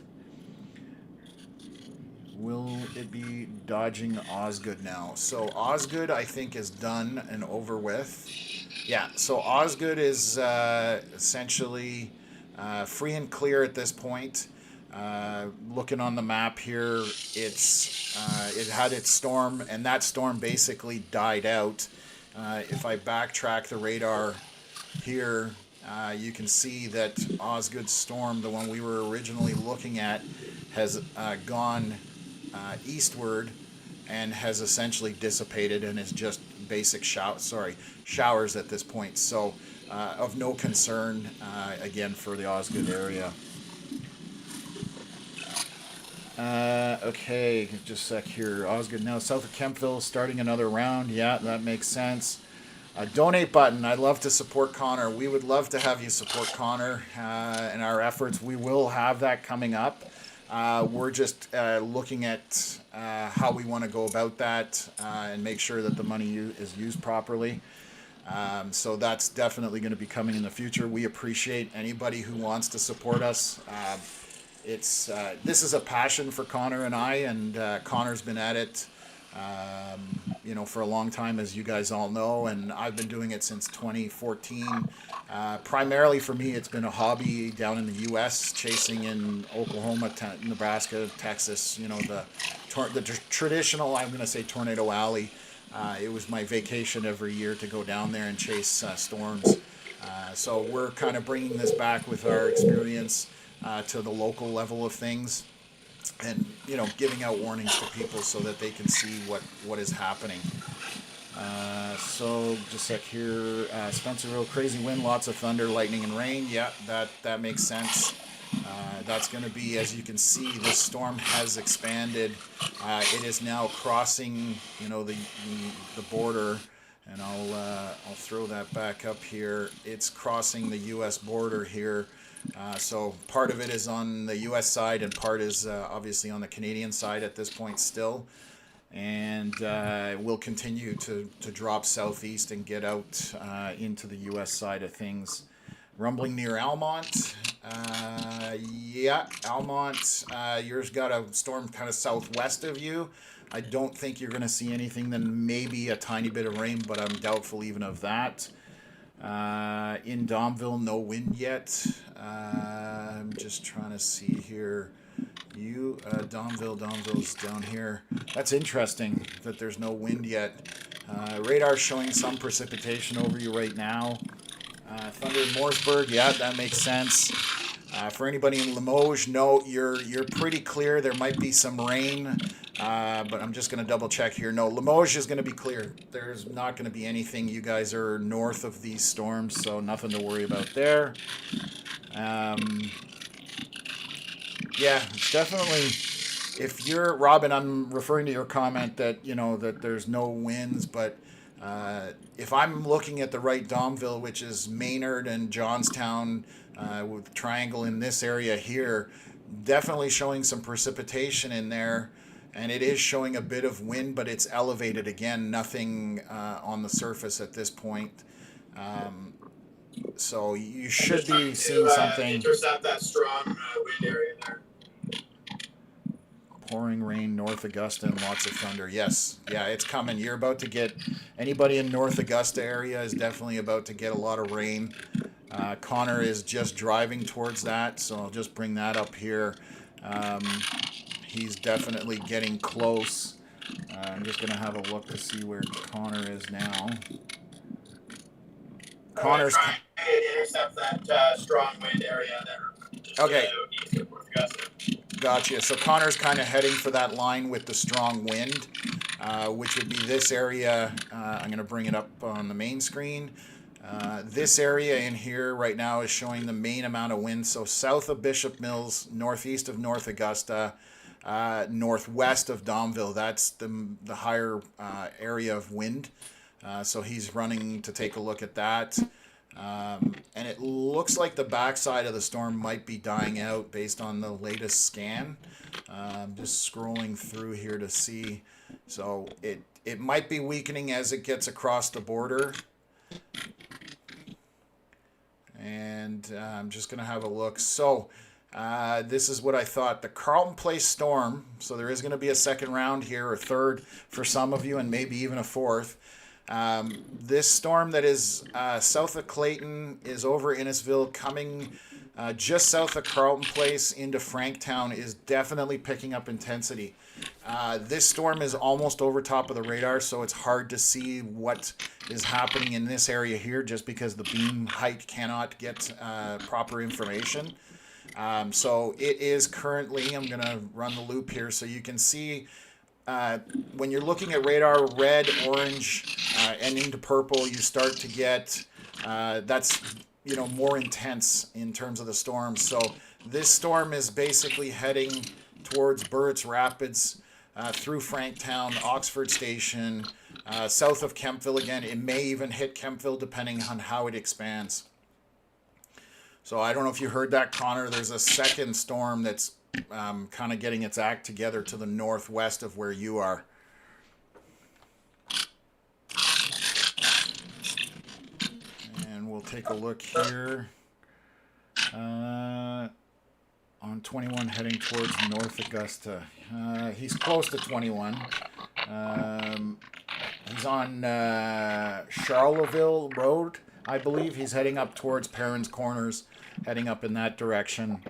Speaker 1: Will it be dodging Osgood now? So Osgood, I think, is done and over with. Yeah, so Osgood is essentially free and clear at this point. Looking on the map here, it had its storm, and that storm basically died out. If I backtrack the radar here, you can see that Osgood's storm, the one we were originally looking at, has gone eastward and has essentially dissipated and is just basic showers at this point. So of no concern again for the Osgood area. Okay, just a sec here. Osgood now south of Kempville, starting another round. Yeah, that makes sense. Donate button. I'd love to support Connor. We would love to have you support Connor in our efforts. We will have that coming up. We're just looking at how we want to go about that and make sure that the money is used properly. So that's definitely going to be coming in the future. We appreciate anybody who wants to support us. This is a passion for Connor and I, and Connor's been at it for a long time, as you guys all know, and I've been doing it since 2014. Primarily for me, it's been a hobby down in the U.S., chasing in Oklahoma, Nebraska, Texas, the traditional, I'm going to say, Tornado Alley. It was my vacation every year to go down there and chase storms. So we're kind of bringing this back with our experience to the local level of things, and giving out warnings to people so that they can see what is happening. So just a sec here. Spencerville, crazy wind, lots of thunder, lightning, and rain. Yeah, that makes sense. That's going to be, as you can see, this storm has expanded. It is now crossing, the border, and I'll throw that back up here. It's crossing the U.S. border here. So part of it is on the U.S. side, and part is obviously on the Canadian side at this point still. And we'll continue to drop southeast and get out into the U.S. side of things. Rumbling near Almont. Almont, yours got a storm kind of southwest of you. I don't think you're going to see anything, then maybe a tiny bit of rain, but I'm doubtful even of that. In Domville, no wind yet. I'm just trying to see here. Domville's down here. That's interesting that there's no wind yet. Radar's showing some precipitation over you right now. Thunder in Mooresburg, yeah, that makes sense. For anybody in Limoges, no, you're pretty clear. There might be some rain, but I'm just going to double check here. No, Limoges is going to be clear. There's not going to be anything. You guys are north of these storms, so nothing to worry about there. Yeah, it's definitely, if you're, Robin, I'm referring to your comment that, that there's no winds, but if I'm looking at the right Domville, which is Maynard and Johnstown, with triangle in this area here, definitely showing some precipitation in there, and it is showing a bit of wind, but it's elevated again, nothing on the surface at this point. So you should be seeing something.
Speaker 2: Intercept that strong wind area there.
Speaker 1: Pouring rain, North Augusta, and lots of thunder. Yes, yeah, it's coming. You're about to get, anybody in North Augusta area is definitely about to get a lot of rain. Connor is just driving towards that, so I'll just bring that up here. He's definitely getting close. I'm just going to have a look to see where Connor is now. Connor's
Speaker 2: trying to intercept that strong wind area there.
Speaker 1: Okay.
Speaker 2: East of North Augusta.
Speaker 1: Gotcha. So Connor's kind of heading for that line with the strong wind, which would be this area. I'm going to bring it up on the main screen. This area in here right now is showing the main amount of wind. So south of Bishop Mills, northeast of North Augusta, northwest of Domville. That's the higher area of wind. So he's running to take a look at that. And it looks like the backside of the storm might be dying out based on the latest scan. Just scrolling through here to see. So it might be weakening as it gets across the border. And I'm just going to have a look. So this is what I thought. The Carleton Place storm, so there is going to be a second round here, or third for some of you, and maybe even a fourth. This storm that is south of Clayton is over Innisville, coming just south of Carleton Place into Franktown, is definitely picking up intensity. This storm is almost over top of the radar, so it's hard to see what is happening in this area here just because the beam height cannot get proper information. So it is currently, I'm going to run the loop here so you can see when you're looking at radar, red, orange, and into purple, you start to get, that's, more intense in terms of the storm. So this storm is basically heading towards Burritts Rapids, through Franktown, Oxford Station, south of Kempville again. It may even hit Kempville depending on how it expands. So I don't know if you heard that, Connor. There's a second storm that's kind of getting its act together to the northwest of where you are. And we'll take a look here. On 21 heading towards North Augusta. He's close to 21. He's on Charleville Road, I believe. He's heading up towards Perrins Corners, heading up in that direction.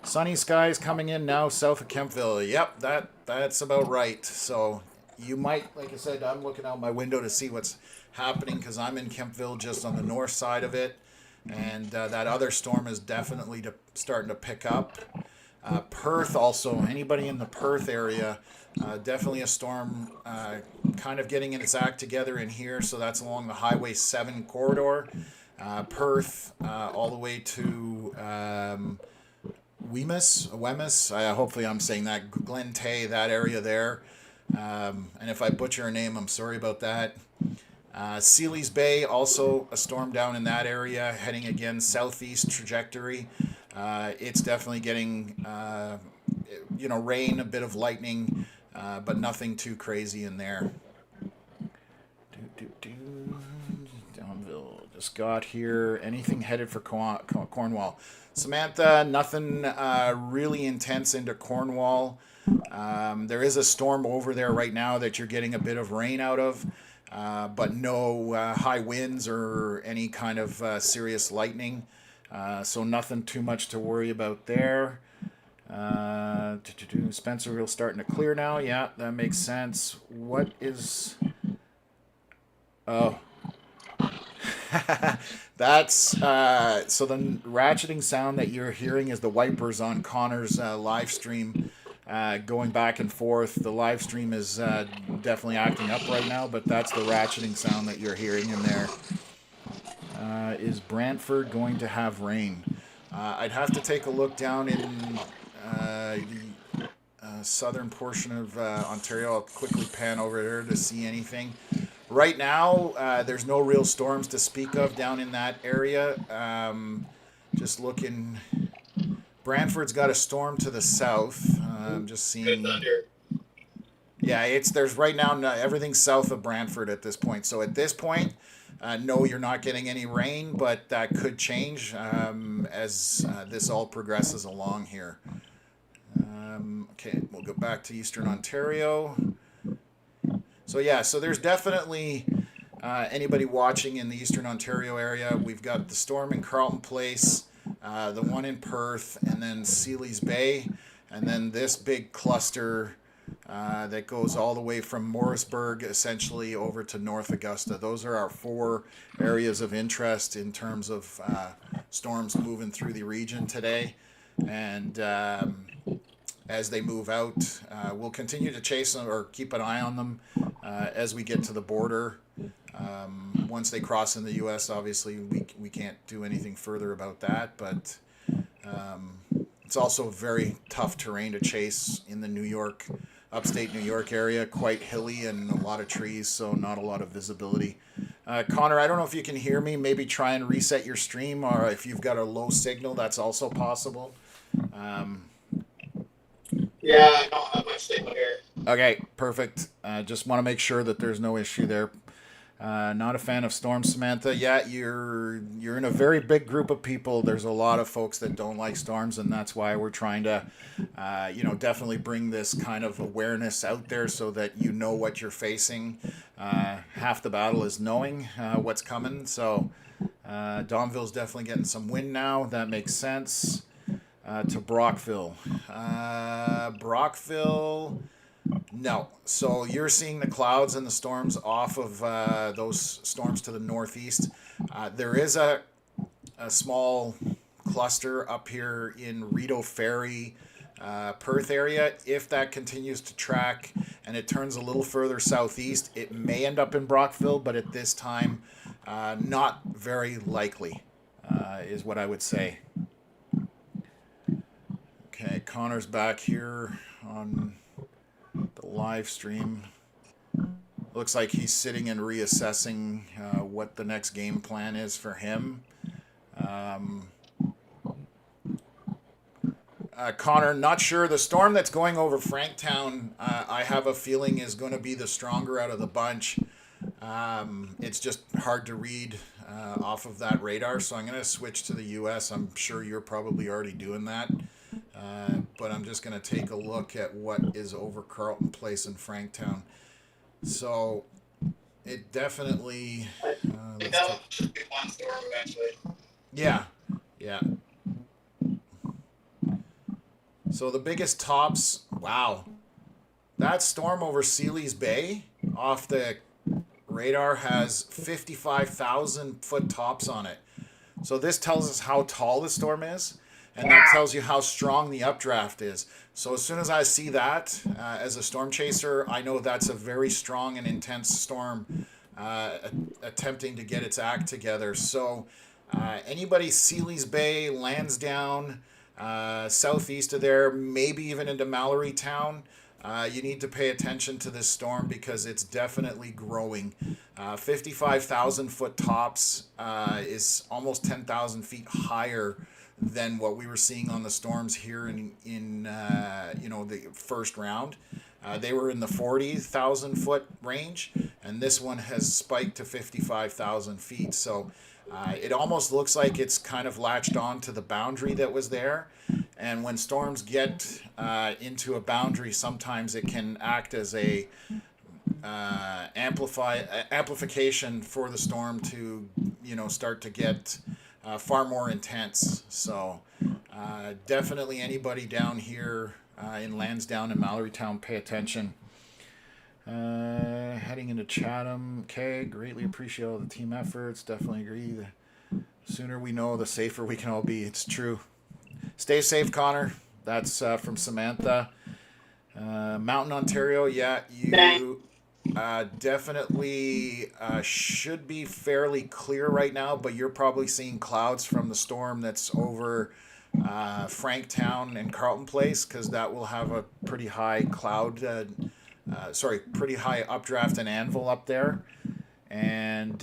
Speaker 1: Sunny skies coming in now south of Kempville. Yep, that's about right. So you might, like I said, I'm looking out my window to see what's happening because I'm in Kempville just on the north side of it. And that other storm is definitely starting to pick up. Perth also, anybody in the Perth area, definitely a storm kind of getting its act together in here. So that's along the Highway 7 corridor. Perth all the way to Wemyss. Hopefully I'm saying that. Glen Tay, that area there. And if I butcher a name, I'm sorry about that. Sealy's Bay, also a storm down in that area, heading again southeast trajectory. It's definitely getting, rain, a bit of lightning, but nothing too crazy in there. Downville just got here. Anything headed for Cornwall? Samantha, nothing really intense into Cornwall. There is a storm over there right now that you're getting a bit of rain out of. But no high winds or any kind of serious lightning. So nothing too much to worry about there. Spencerville starting to clear now. Yeah, that makes sense. What is... Oh. That's... so the ratcheting sound that you're hearing is the wipers on Connor's live stream. Going back and forth. The live stream is definitely acting up right now, but that's the ratcheting sound that you're hearing in there. Is Brantford going to have rain? I'd have to take a look down in the southern portion of Ontario. I'll quickly pan over there to see anything. Right now, there's no real storms to speak of down in that area. Just looking... Brantford's got a storm to the south. I'm just seeing. Yeah, there's right now everything's south of Brantford at this point. So at this point, no, you're not getting any rain, but that could change as this all progresses along here. Okay, we'll go back to Eastern Ontario. So yeah, so there's definitely anybody watching in the Eastern Ontario area. We've got the storm in Carleton Place. The one in Perth, and then Sealy's Bay, and then this big cluster that goes all the way from Morrisburg essentially over to North Augusta. Those are our 4 areas of interest in terms of storms moving through the region today. And as they move out, we'll continue to chase them or keep an eye on them as we get to the border. Once they cross in the U.S., obviously we can't do anything further about that, but It's also very tough terrain to chase in the upstate New York area, quite hilly and a lot of trees, so not a lot of visibility. Connor, I don't know if you can hear me. Maybe try and reset your stream, or if you've got a low signal, that's also possible.
Speaker 2: Yeah, I don't have much signal here.
Speaker 1: Okay, perfect. Just want to make sure that there's no issue there. Not a fan of storms, Samantha. Yeah, you're in a very big group of people. There's a lot of folks that don't like storms, and that's why we're trying to, definitely bring this kind of awareness out there so that you know what you're facing. Half the battle is knowing what's coming. So Domville's definitely getting some wind now. That makes sense. To Brockville. Brockville... No. So you're seeing the clouds and the storms off of those storms to the northeast. There is a small cluster up here in Rideau Ferry, Perth area. If that continues to track and it turns a little further southeast, it may end up in Brockville, but at this time, not very likely, is what I would say. Okay, Connor's back here on the live stream. Looks like he's sitting and reassessing what the next game plan is for him. Connor, not sure. The storm that's going over Franktown, I have a feeling is going to be the stronger out of the bunch. It's just hard to read off of that radar, so I'm going to switch to the US. I'm sure you're probably already doing that. But I'm just going to take a look at what is over Carleton Place in Franktown. So it definitely...
Speaker 2: should be one storm eventually.
Speaker 1: Yeah. So the biggest tops... Wow. That storm over Sealy's Bay off the radar has 55,000 foot tops on it. So this tells us how tall the storm is. And that tells you how strong the updraft is. So as soon as I see that as a storm chaser, I know that's a very strong and intense storm attempting to get its act together. So anybody Sealy's Bay, Lansdowne, southeast of there, maybe even into Mallory Town, you need to pay attention to this storm because it's definitely growing. 55,000 foot tops is almost 10,000 feet higher than what we were seeing on the storms here in the first round. They were in the 40,000 foot range, and this one has spiked to 55,000 feet. So it almost looks like it's kind of latched on to the boundary that was there. And when storms get into a boundary, sometimes it can act as a amplification for the storm to start to get far more intense. So definitely anybody down here in Lansdowne and Mallorytown, pay attention. Heading into Chatham. Okay, greatly appreciate all the team efforts. Definitely agree. The sooner we know, the safer we can all be. It's true. Stay safe, Connor. That's from Samantha. Mountain Ontario, yeah, you definitely should be fairly clear right now, but you're probably seeing clouds from the storm that's over Franktown and Carleton Place, because that will have a pretty high pretty high updraft and anvil up there. And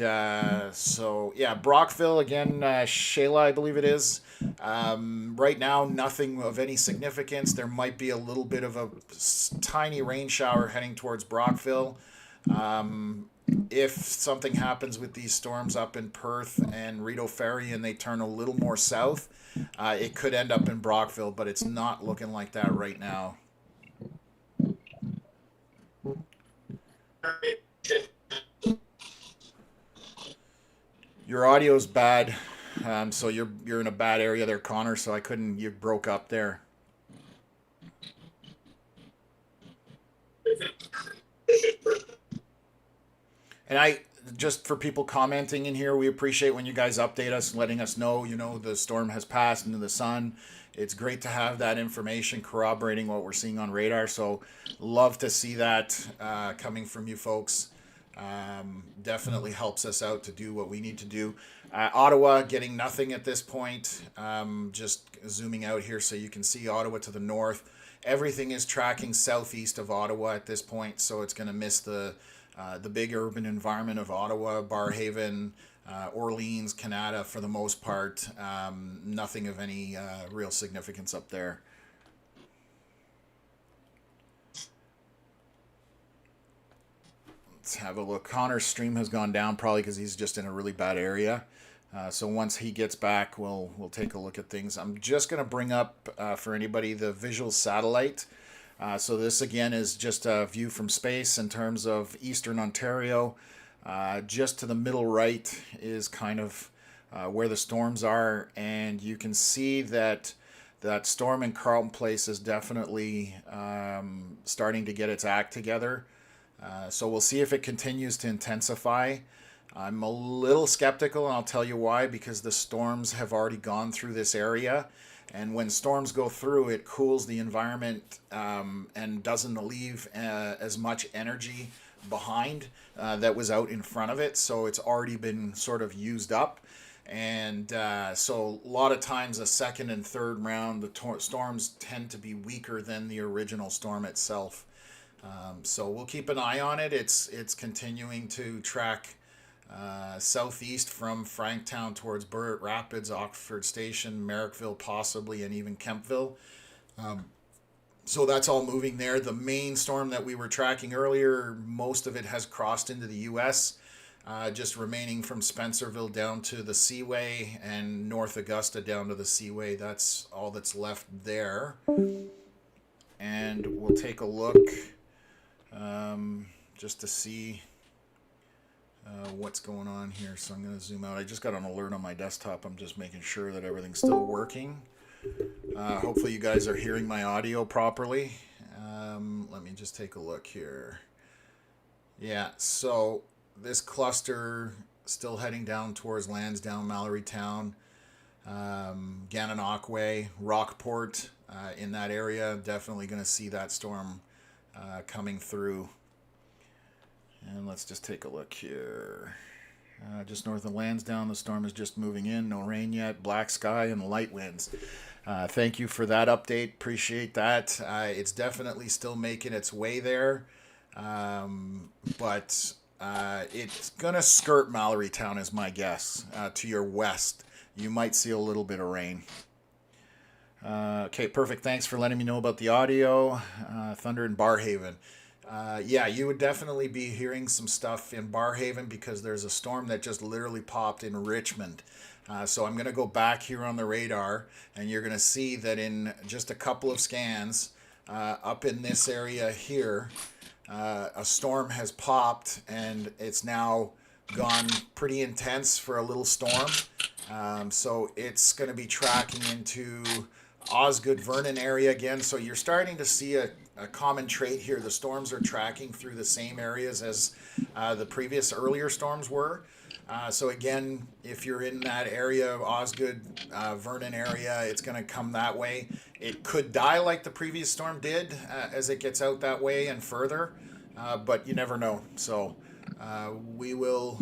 Speaker 1: so, yeah, Brockville, again, Shayla, I believe it is. Right now, nothing of any significance. There might be a little bit of a tiny rain shower heading towards Brockville. If something happens with these storms up in Perth and Rideau Ferry and they turn a little more south, it could end up in Brockville, but it's not looking like that right now. Your audio's bad, so you're in a bad area there, Connor. So you broke up there. And just for people commenting in here, we appreciate when you guys update us, letting us know, the storm has passed into the sun. It's great to have that information corroborating what we're seeing on radar. So love to see that coming from you folks. definitely helps us out to do what we need to do. Ottawa getting nothing at this point. Just zooming out here so you can see Ottawa to the north. Everything is tracking southeast of Ottawa at this point, so it's going to miss the big urban environment of Ottawa, Barrhaven, Orleans, Canada for the most part. Nothing of any real significance up there. Let's have a look. Connor's stream has gone down probably because he's just in a really bad area. So once he gets back, we'll take a look at things. I'm just going to bring up for anybody the visual satellite. So this again is just a view from space in terms of Eastern Ontario. Just to the middle right is kind of where the storms are, and you can see that that storm in Carleton Place is definitely starting to get its act together. So we'll see if it continues to intensify. I'm a little skeptical, and I'll tell you why, because the storms have already gone through this area. And when storms go through, it cools the environment and doesn't leave as much energy behind that was out in front of it. So it's already been sort of used up. And so a lot of times the second and third round, the storms tend to be weaker than the original storm itself. So we'll keep an eye on it. It's continuing to track southeast from Franktown towards Burritt Rapids, Oxford Station, Merrickville possibly, and even Kempville. So that's all moving there. The main storm that we were tracking earlier, most of it has crossed into the U.S., just remaining from Spencerville down to the Seaway and North Augusta down to the Seaway. That's all that's left there. And we'll take a look just to see what's going on here. So I'm going to zoom out. I just got an alert on my desktop. I'm just making sure that everything's still working. Hopefully you guys are hearing my audio properly. Let me just take a look here. Yeah, so this cluster still heading down towards Lansdowne, Mallorytown, Gananoque, Rockport, in that area. Definitely going to see that storm coming through. And let's just take a look here. Just north of Lansdowne, the storm is just moving in. No rain yet. Black sky and light winds. Thank you for that update. Appreciate that. It's definitely still making its way there. But it's going to skirt Mallorytown is my guess. To your west, you might see a little bit of rain. Okay, perfect. Thanks for letting me know about the audio. Thunder in Barrhaven. Yeah, you would definitely be hearing some stuff in Barrhaven because there's a storm that just literally popped in Richmond. So I'm going to go back here on the radar, and you're going to see that in just a couple of scans up in this area here, a storm has popped, and it's now gone pretty intense for a little storm. So it's going to be tracking into Osgood Vernon area again. So you're starting to see a common trait here. The storms are tracking through the same areas as the previous earlier storms were. So again, if you're in that area, Osgood, Vernon area, it's going to come that way. It could die like the previous storm did as it gets out that way and further, but you never know. So we will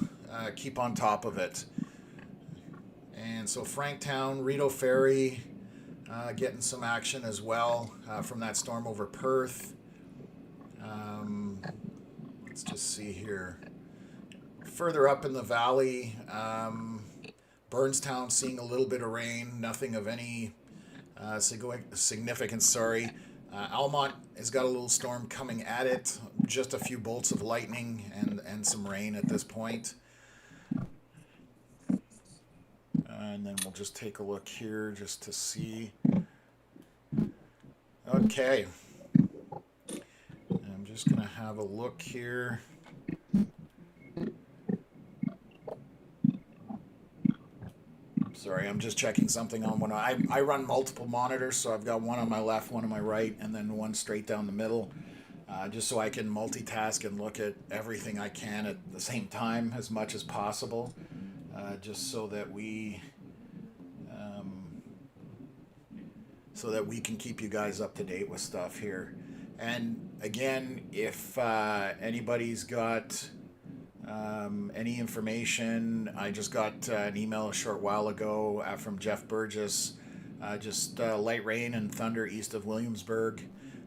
Speaker 1: keep on top of it. And so Franktown, Rideau Ferry, getting some action as well from that storm over Perth. Let's just see here. Further up in the valley, Burnstown seeing a little bit of rain, nothing of any significance, sorry. Almont has got a little storm coming at it, just a few bolts of lightning and some rain at this point. And then we'll just take a look here just to see. Okay. I'm just going to have a look here. Sorry, I'm just checking something on one. I run multiple monitors, so I've got one on my left, one on my right, and then one straight down the middle, just so I can multitask and look at everything I can at the same time as much as possible, just so that we can keep you guys up to date with stuff here. And again, if anybody's got any information. I just got an email a short while ago from Jeff Burgess. Just light rain and thunder east of Williamsburg.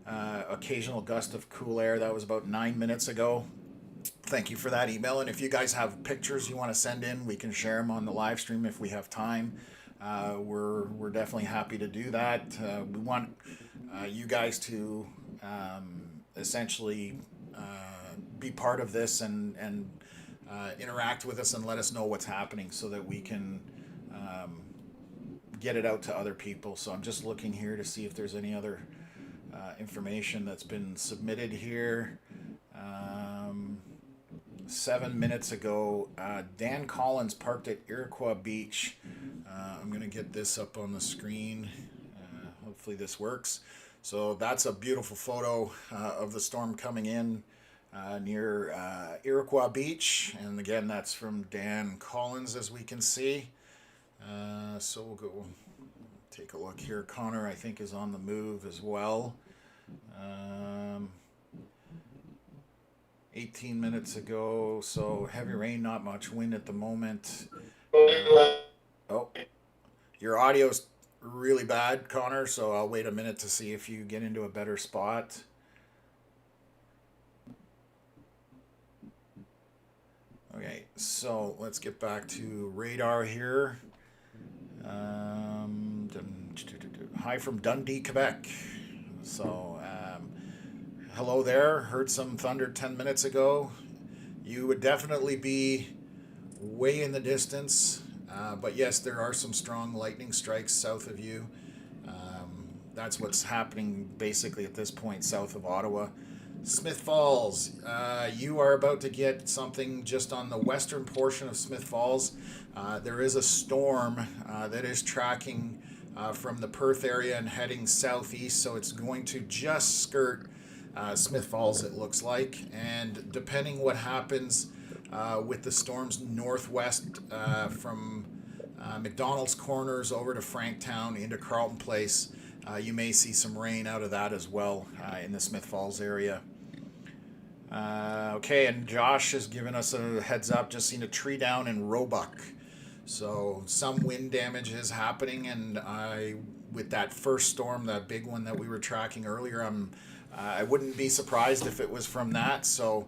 Speaker 1: Occasional gust of cool air. That was about 9 minutes ago. Thank you for that email. And if you guys have pictures you want to send in, we can share them on the live stream if we have time. We're definitely happy to do that. We want you guys to essentially be part of this and interact with us and let us know what's happening so that we can get it out to other people. So I'm just looking here to see if there's any other information that's been submitted here. 7 minutes ago, Dan Collins parked at Iroquois Beach. I'm going to get this up on the screen. Hopefully this works. So that's a beautiful photo of the storm coming in near Iroquois Beach. And again, that's from Dan Collins, as we can see. So we'll go take a look here. Connor, I think, is on the move as well. 18 minutes ago, so heavy rain, not much wind at the moment. Oh, your audio's really bad, Connor, so I'll wait a minute to see if you get into a better spot. Okay, so let's get back to radar here. Hi from Dundee, Quebec. So, hello there. Heard some thunder 10 minutes ago. You would definitely be way in the distance. But yes, there are some strong lightning strikes south of you. That's what's happening basically at this point south of Ottawa. Smith Falls, you are about to get something just on the western portion of Smith Falls. There is a storm that is tracking from the Perth area and heading southeast, so it's going to just skirt Smith Falls, it looks like. And depending what happens with the storms northwest from McDonald's Corners over to Franktown into Carleton Place, you may see some rain out of that as well in the Smith Falls area. Okay, and Josh has given us a heads up, just seen a tree down in Roebuck. So some wind damage is happening, and with that first storm, that big one that we were tracking earlier, I wouldn't be surprised if it was from that. So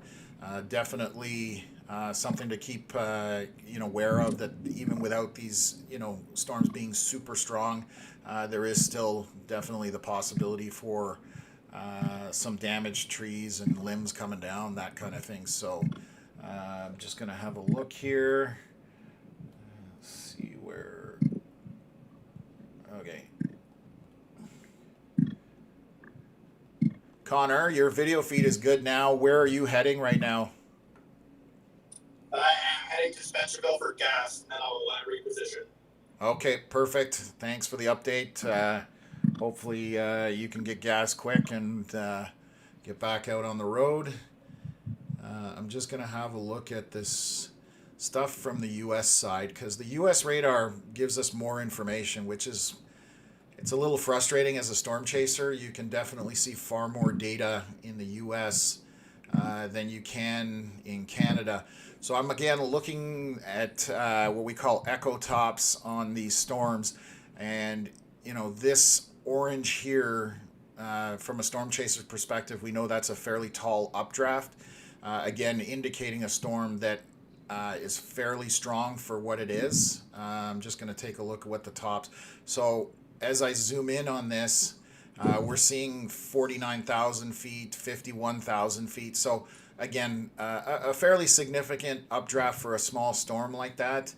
Speaker 1: definitely something to keep aware of, that even without these storms being super strong, there is still definitely the possibility for some damaged trees and limbs coming down, that kind of thing. So I'm just going to have a look here. Let's see where. Okay. Connor, your video feed is good now. Where are you heading right now?
Speaker 2: I am heading to Spencerville for gas, and I'll reposition.
Speaker 1: Okay, perfect. Thanks for the update. Hopefully you can get gas quick and get back out on the road. I'm just going to have a look at this stuff from the U.S. side, because the U.S. radar gives us more information, which is, it's a little frustrating as a storm chaser. You can definitely see far more data in the U.S. Than you can in Canada. So I'm again looking at what we call echo tops on these storms, and this orange here, from a storm chaser's perspective, we know that's a fairly tall updraft, again indicating a storm that is fairly strong for what it is. I'm just going to take a look at what the tops. So as I zoom in on this, we're seeing 49,000 feet, 51,000 feet. So again, a fairly significant updraft for a small storm like that.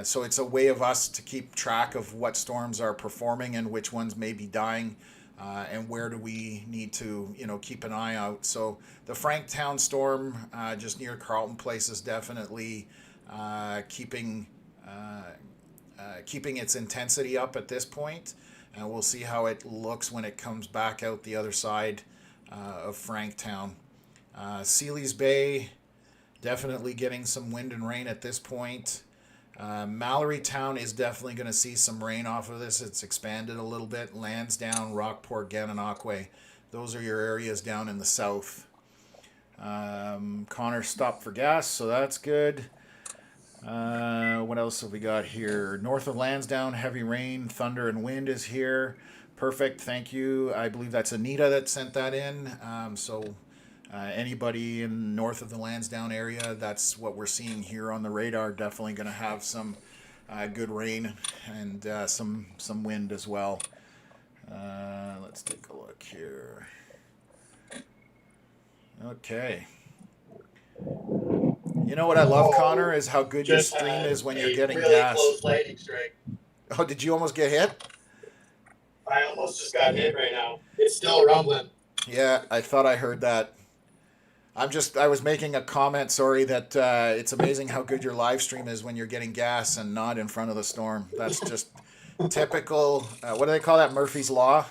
Speaker 1: So it's a way of us to keep track of what storms are performing and which ones may be dying, and where do we need to keep an eye out. So the Franktown storm just near Carleton Place is definitely keeping its intensity up at this point. And we'll see how it looks when it comes back out the other side of Franktown. Sealy's Bay, definitely getting some wind and rain at this point. Mallory Town is definitely going to see some rain off of this. It's expanded a little bit. Lansdowne, Rockport, Gananoque, those are your areas down in the south. Connor stopped for gas, so that's good. What else have we got here? North of Lansdowne, heavy rain, thunder, and wind is here. Perfect, thank you. I believe that's Anita that sent that in. Anybody in north of the Lansdowne area, that's what we're seeing here on the radar. Definitely going to have some good rain and some wind as well. Let's take a look here. Okay. You know what I love, Connor, is how good your stream is when you're getting
Speaker 2: really
Speaker 1: gas.
Speaker 2: Close lightning strike.
Speaker 1: Oh, did you almost get hit?
Speaker 2: I almost just got hit right now. It's still rumbling.
Speaker 1: Yeah, I thought I heard that. I was making a comment, sorry, that it's amazing how good your live stream is when you're getting gas and not in front of the storm. That's just typical, what do they call that, Murphy's Law?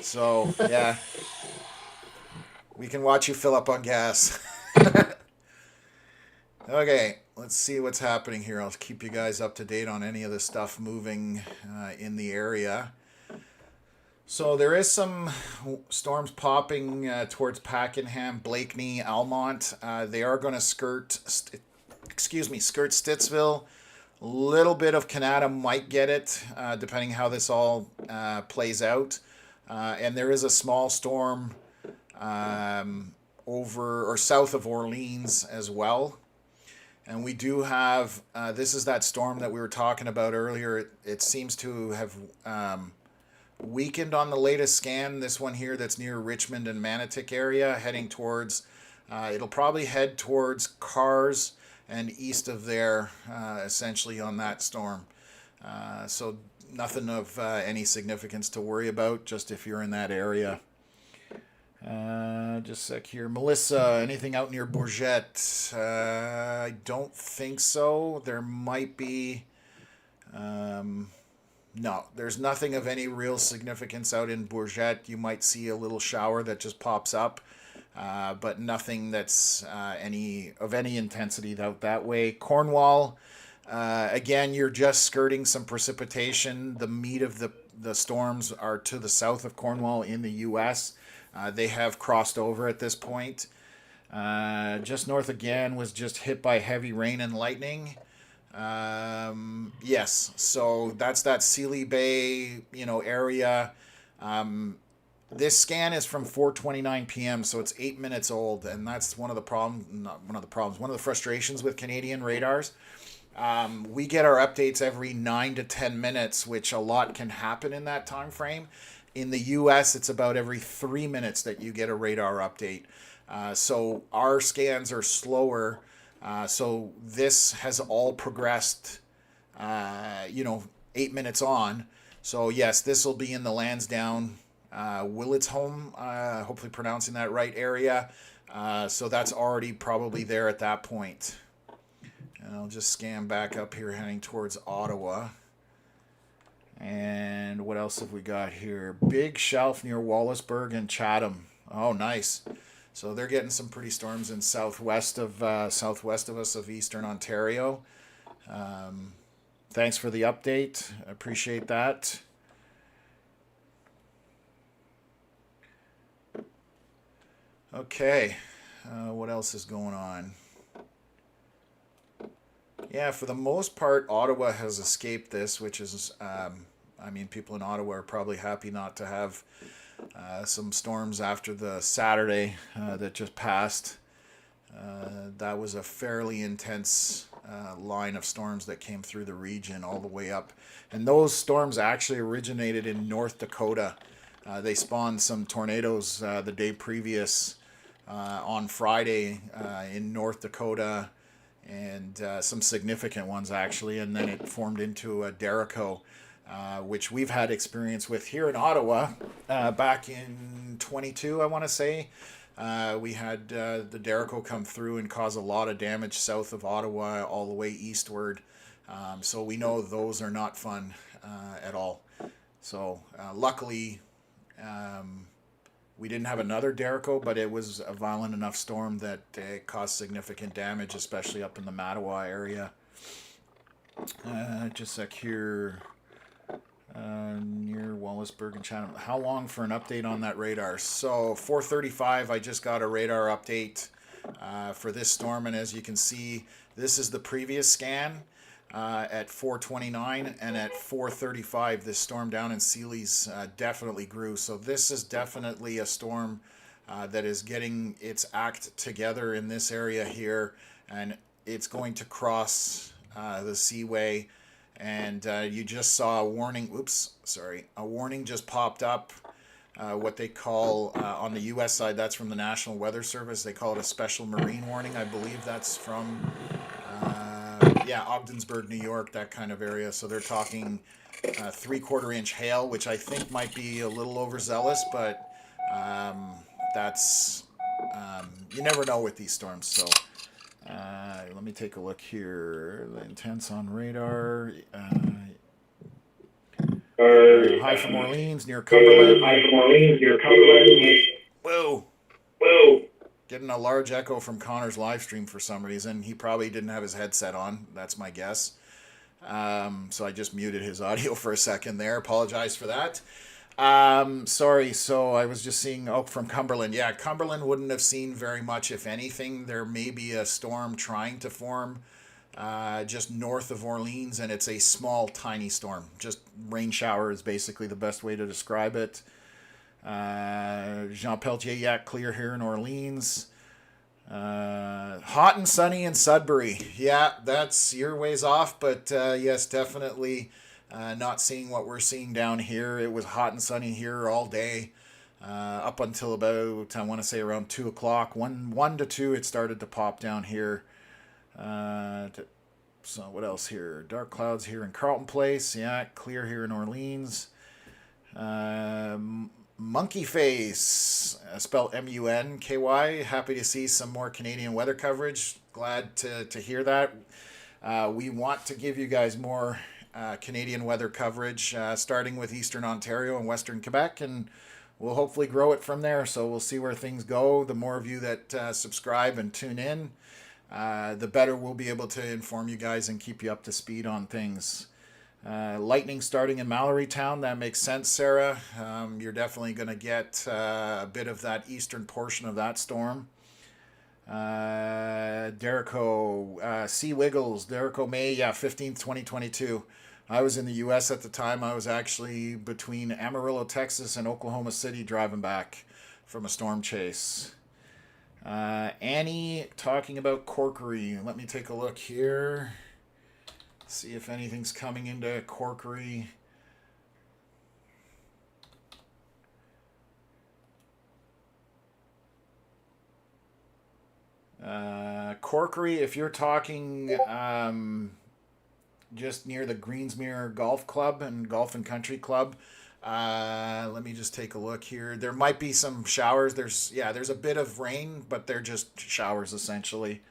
Speaker 1: So, yeah. We can watch you fill up on gas. Okay, let's see what's happening here. I'll keep you guys up to date on any of the stuff moving in the area. So there is some storms popping towards Pakenham, Blakeney, Almont. They are going to skirt Stittsville. A little bit of Canada might get it, depending how this all plays out. And there is a small storm over or south of Orleans as well. And we do have, this is that storm that we were talking about earlier. It seems to have weakened on the latest scan. This one here that's near Richmond and Manotick area, heading towards, it'll probably head towards Cars and east of there, essentially on that storm. So nothing of any significance to worry about, just if you're in that area. Just a sec here. Melissa, anything out near Bourget? I don't think so. There might be. No, there's nothing of any real significance out in Bourget. You might see a little shower that just pops up, but nothing that's any intensity out that way. Cornwall, again, you're just skirting some precipitation. The meat of the storms are to the south of Cornwall in the U.S. They have crossed over at this point. Just north again was just hit by heavy rain and lightning. Yes, so that's that Sealy Bay, area. This scan is from 4:29 p.m., so it's 8 minutes old, and that's one of the frustrations with Canadian radars. We get our updates every 9 to 10 minutes, which a lot can happen in that time frame. In the U.S., it's about every 3 minutes that you get a radar update. So our scans are slower. So this has all progressed, 8 minutes on. So yes, this will be in the Lansdowne, Willits home, hopefully pronouncing that right, area. So that's already probably there at that point. And I'll just scan back up here heading towards Ottawa. And what else have we got here? Big shelf near Wallaceburg and Chatham. Oh, nice. So they're getting some pretty storms in southwest of us of Eastern Ontario. Thanks for the update. I appreciate that. Okay. What else is going on? Yeah, for the most part, Ottawa has escaped this, which is, people in Ottawa are probably happy not to have some storms after the Saturday that just passed. That was a fairly intense line of storms that came through the region all the way up. And those storms actually originated in North Dakota. They spawned some tornadoes the day previous on Friday in North Dakota, and some significant ones actually, and then it formed into a derecho, which we've had experience with here in Ottawa back in 22, I want to say. We had the derecho come through and cause a lot of damage south of Ottawa all the way eastward. So we know those are not fun at all. So luckily, we didn't have another derecho, but it was a violent enough storm that it caused significant damage, especially up in the Mattawa area. Just a sec here. near Wallaceburg and Chatham. How long for an update on that radar? So 4:35, I just got a radar update for this storm, and as you can see, this is the previous scan at 4:29, and at 4:35, this storm down in Sealy's definitely grew. So this is definitely a storm that is getting its act together in this area here, and it's going to cross the seaway. And you just saw a warning. Oops, sorry. A warning just popped up. What they call on the U.S. side, that's from the National Weather Service. They call it a special marine warning. I believe that's from, Ogdensburg, New York, that kind of area. So they're talking 3/4 inch hail, which I think might be a little overzealous, but that's you never know with these storms. So. Let me take a look here. The intense on radar. High from Orleans near Cumberland. Whoa. Getting a large echo from Connor's live stream for some reason. He probably didn't have his headset on. That's my guess. So I just muted his audio for a second there. Apologize for that. Sorry, so I was just seeing, from Cumberland. Yeah, Cumberland wouldn't have seen very much, if anything. There may be a storm trying to form just north of Orleans, and it's a small, tiny storm. Just rain shower is basically the best way to describe it. Jean Peltier, yeah, clear here in Orleans. Hot and sunny in Sudbury. Yeah, that's your ways off, but yes, definitely... not seeing what we're seeing down here. It was hot and sunny here all day, up until about, I want to say around 2 o'clock. 1 to 2, it started to pop down here. So what else here? Dark clouds here in Carleton Place. Yeah, clear here in Orleans. Monkey Face, spelled M-U-N-K-Y. Happy to see some more Canadian weather coverage. Glad to hear that. We want to give you guys more Canadian weather coverage, starting with Eastern Ontario and Western Quebec, and we'll hopefully grow it from there. So we'll see where things go. The more of you that subscribe and tune in, the better we'll be able to inform you guys and keep you up to speed on things. Lightning starting in Mallorytown, that makes sense, Sarah. You're definitely going to get a bit of that eastern portion of that storm. Derico, Sea Wiggles, Derico May, 15th, 2022. I was in the U.S. at the time. I was actually between Amarillo, Texas and Oklahoma City driving back from a storm chase. Annie talking about Corkery. Let me take a look here. See if anything's coming into Corkery. Corkery, if you're talking just near the Greensmere Golf Club and Golf and Country Club, let me just take a look here. There might be some showers. There's a bit of rain, but they're just showers essentially.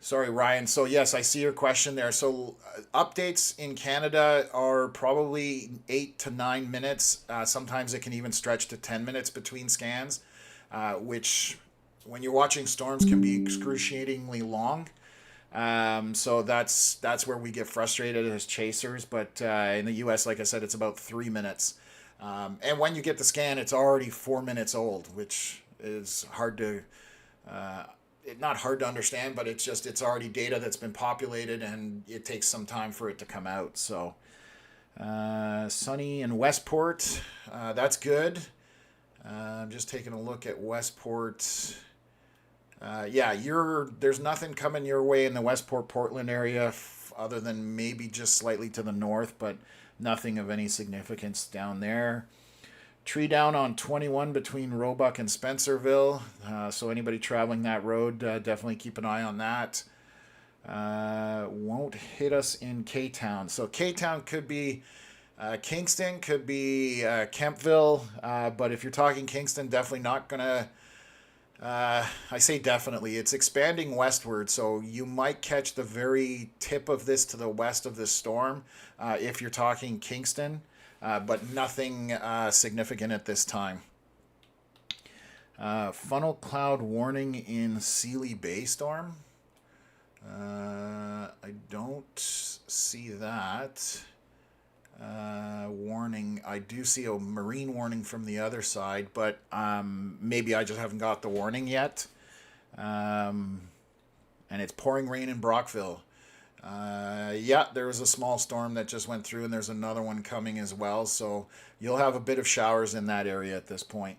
Speaker 1: Sorry, Ryan. So yes, I see your question there. So updates in Canada are probably 8 to 9 minutes. Sometimes it can even stretch to 10 minutes between scans, which when you're watching storms can be excruciatingly long. So that's where we get frustrated as chasers. But in the U.S., like I said, it's about 3 minutes. And when you get the scan, it's already 4 minutes old, which is hard to... not hard to understand, but it's already data that's been populated, and it takes some time for it to come out. So sunny in Westport, that's good. I'm just taking a look at Westport. There's nothing coming your way in the Westport Portland area other than maybe just slightly to the north, but nothing of any significance down there. Tree down on 21 between Roebuck and Spencerville. So anybody traveling that road, definitely keep an eye on that. Won't hit us in K-Town. So K-Town could be Kingston, could be Kempville. But if you're talking Kingston, definitely not going to... I say definitely. It's expanding westward, so you might catch the very tip of this to the west of this storm if you're talking Kingston. But nothing significant at this time. Funnel cloud warning in Sealy Bay storm. I don't see that warning. I do see a marine warning from the other side, but maybe I just haven't got the warning yet. And it's pouring rain in Brockville. Yeah, there was a small storm that just went through, and there's another one coming as well. So you'll have a bit of showers in that area at this point.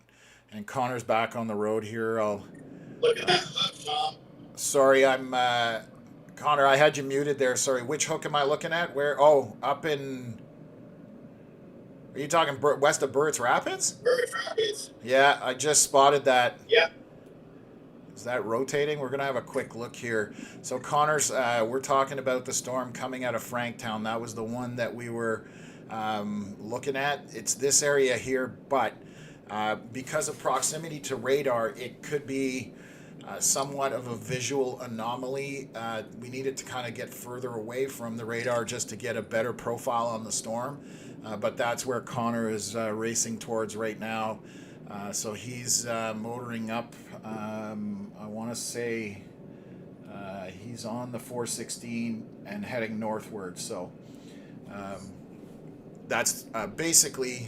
Speaker 1: And Connor's back on the road here.
Speaker 2: Look at that hook, Tom.
Speaker 1: Sorry, I'm Connor. I had you muted there. Sorry, which hook am I looking at? Where? Oh, up in. Are you talking west of Burt's Rapids?
Speaker 2: Burt's Rapids.
Speaker 1: Yeah, I just spotted that.
Speaker 2: Yep.
Speaker 1: Is that rotating? We're going to have a quick look here. So Connor's, we're talking about the storm coming out of Franktown. That was the one that we were looking at. It's this area here, but because of proximity to radar, it could be somewhat of a visual anomaly. We needed to kind of get further away from the radar just to get a better profile on the storm. But that's where Connor is racing towards right now. So he's motoring up. I want to say he's on the 416 and heading northward. So that's basically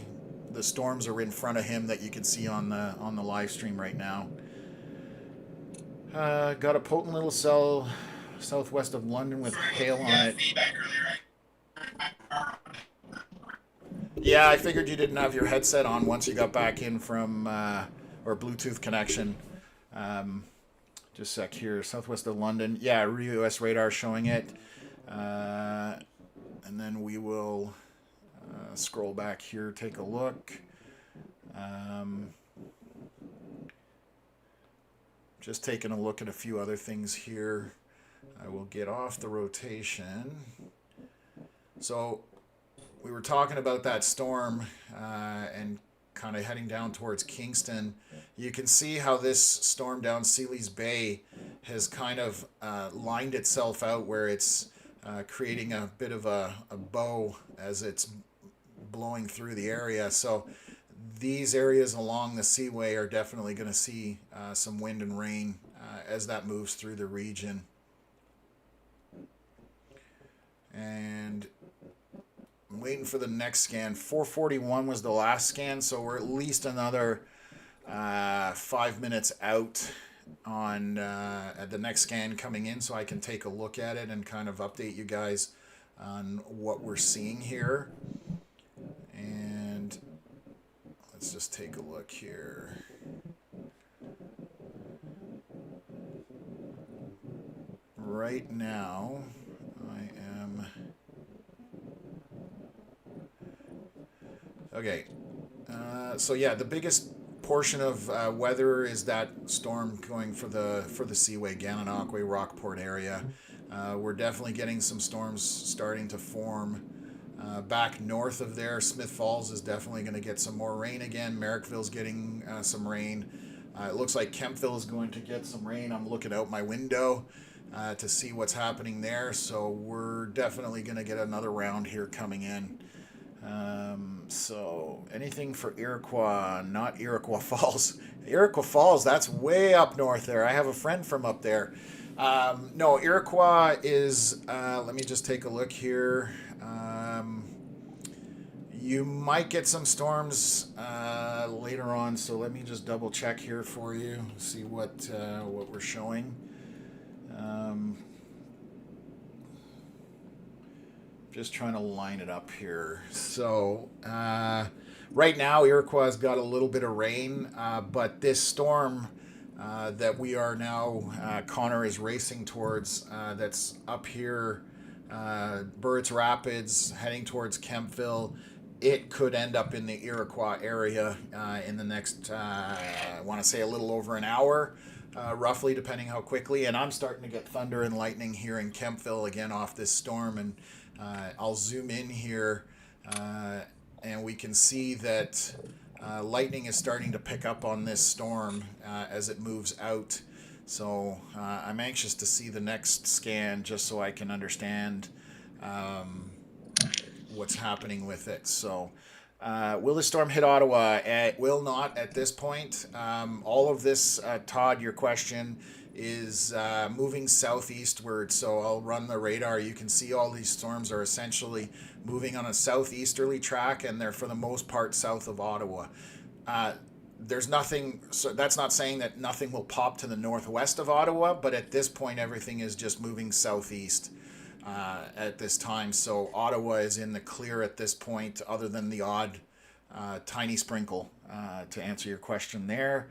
Speaker 1: the storms are in front of him that you can see on the live stream right now. Got a potent little cell southwest of London with hail on it. Yeah, I figured you didn't have your headset on once you got back in from or Bluetooth connection. Just a sec here, southwest of London. Yeah, US radar showing it. And then we will scroll back here, take a look. Just taking a look at a few other things here. I will get off the rotation. So we were talking about that storm and kind of heading down towards Kingston. You can see how this storm down Sealy's Bay has kind of lined itself out where it's creating a bit of a bow as it's blowing through the area. So these areas along the seaway are definitely going to see some wind and rain as that moves through the region. And I'm waiting for the next scan. 441 was the last scan, so we're at least another 5 minutes out on at the next scan coming in, so I can take a look at it and kind of update you guys on what we're seeing here. And let's just take a look here. Right now, I am... Okay, so yeah, the biggest portion of weather is that storm going for the Seaway, Gananoque, Rockport area. We're definitely getting some storms starting to form back north of there. Smith Falls is definitely going to get some more rain again. Merrickville's getting some rain. It looks like Kempville is going to get some rain. I'm looking out my window to see what's happening there. So we're definitely going to get another round here coming in. So anything for Iroquois, not Iroquois Falls. Iroquois Falls, that's way up north there. I have a friend from up there. No, Iroquois is, let me just take a look here. You might get some storms later on, so let me just double check here for you, see what we're showing. Just trying to line it up here. So right now Iroquois got a little bit of rain, but this storm that we are now, Connor is racing towards, that's up here, Burt's Rapids, heading towards Kempville. It could end up in the Iroquois area in the next, I want to say a little over an hour, roughly, depending how quickly. And I'm starting to get thunder and lightning here in Kempville again off this storm. And I'll zoom in here and we can see that lightning is starting to pick up on this storm as it moves out. So I'm anxious to see the next scan just so I can understand what's happening with it. So will the storm hit Ottawa? It will not at this point. All of this, Todd, your question is moving southeastward. So I'll run the radar. You can see all these storms are essentially moving on a southeasterly track, and they're for the most part south of Ottawa. There's nothing, so that's not saying that nothing will pop to the northwest of Ottawa, but at this point everything is just moving southeast at this time. So Ottawa is in the clear at this point, other than the odd tiny sprinkle, to answer your question there.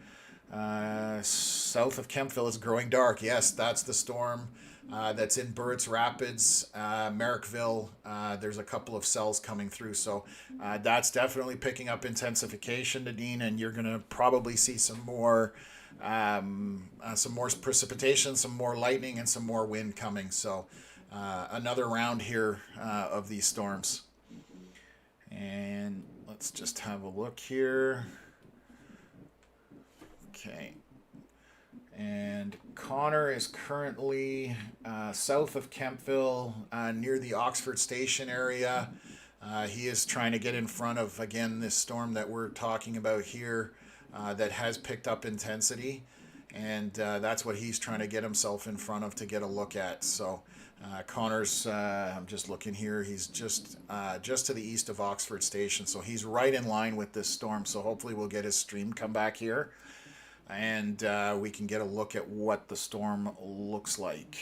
Speaker 1: South of Kemptville is growing dark. Yes, that's the storm that's in Burritts Rapids, Merrickville. There's a couple of cells coming through, so that's definitely picking up intensification, Nadine, and you're going to probably see some more precipitation, some more lightning, and some more wind coming. So another round here of these storms. And let's just have a look here. Okay. And Connor is currently south of Kemptville, near the Oxford Station area. He is trying to get in front of, again, this storm that we're talking about here that has picked up intensity. And that's what he's trying to get himself in front of to get a look at. So Connor's, I'm just looking here, he's just to the east of Oxford Station. So he's right in line with this storm. So hopefully we'll get his stream come back here, and we can get a look at what the storm looks like.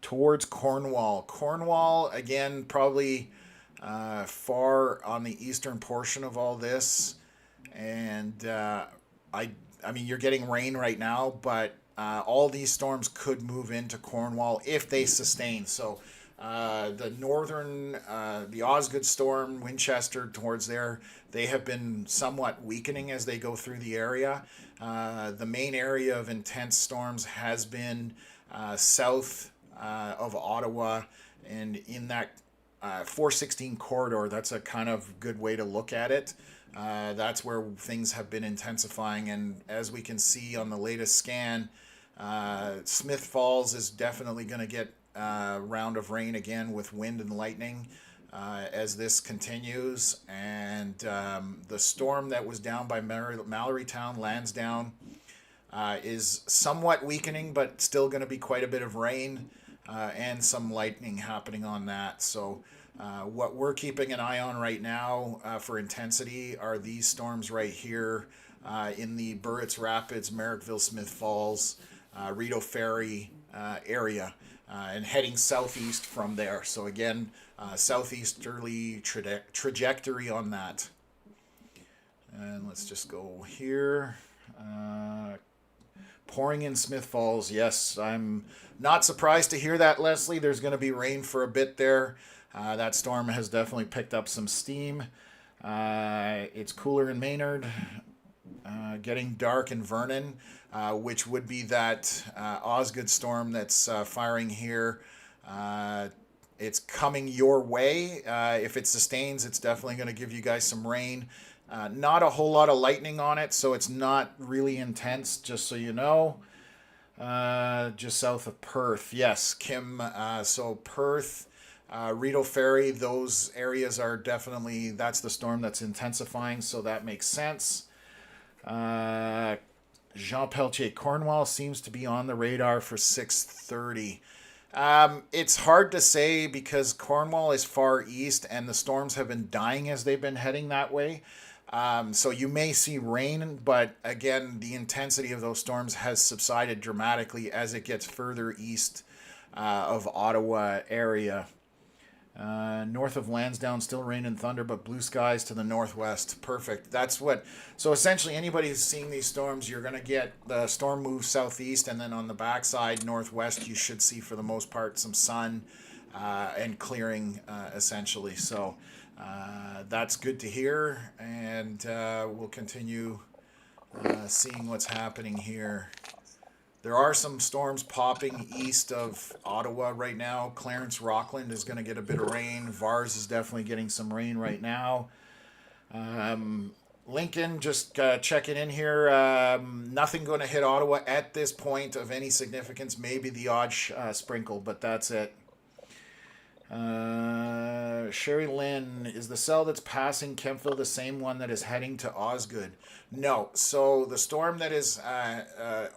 Speaker 1: Towards Cornwall. Cornwall, again, probably far on the eastern portion of all this. And I mean, you're getting rain right now, but all these storms could move into Cornwall if they sustain. So the northern, the Osgood storm, Winchester towards there, they have been somewhat weakening as they go through the area. The main area of intense storms has been south of Ottawa, and in that 416 corridor. That's a kind of good way to look at it. That's where things have been intensifying, and as we can see on the latest scan, Smith Falls is definitely going to get a round of rain again with wind and lightning as this continues. And the storm that was down by Mallorytown, Lansdowne, is somewhat weakening, but still going to be quite a bit of rain and some lightning happening on that. So what we're keeping an eye on right now for intensity are these storms right here in the Burritts Rapids, Merrickville, Smith Falls, Rideau Ferry area, and heading southeast from there. So again, southeasterly trajectory on that. And let's just go here. Pouring in Smith Falls. Yes, I'm not surprised to hear that, Leslie. There's going to be rain for a bit there. That storm has definitely picked up some steam. It's cooler in Maynard, getting dark in Vernon, which would be that Osgood storm that's firing here. It's coming your way. If it sustains, it's definitely going to give you guys some rain. Not a whole lot of lightning on it, so it's not really intense, just so you know. Just south of Perth. Yes, Kim. So Perth, Rideau Ferry, those areas are definitely, that's the storm that's intensifying, so that makes sense. Jean Pelletier, Cornwall seems to be on the radar for 6:30. It's hard to say because Cornwall is far east and the storms have been dying as they've been heading that way. So you may see rain, but again, the intensity of those storms has subsided dramatically as it gets further east of Ottawa area. North of Lansdowne, still rain and thunder, but blue skies to the northwest. Perfect. That's what, so essentially anybody who's seeing these storms, you're going to get the storm move southeast, and then on the backside, northwest, you should see for the most part some sun and clearing essentially. So that's good to hear, and we'll continue seeing what's happening here. There are some storms popping east of Ottawa right now. Clarence Rockland is going to get a bit of rain. Vars is definitely getting some rain right now. Lincoln, just checking in here. Nothing going to hit Ottawa at this point of any significance. Maybe the odd sprinkle, but that's it. Sherry Lynn, is the cell that's passing Kempville the same one that is heading to Osgood? No. So the storm that is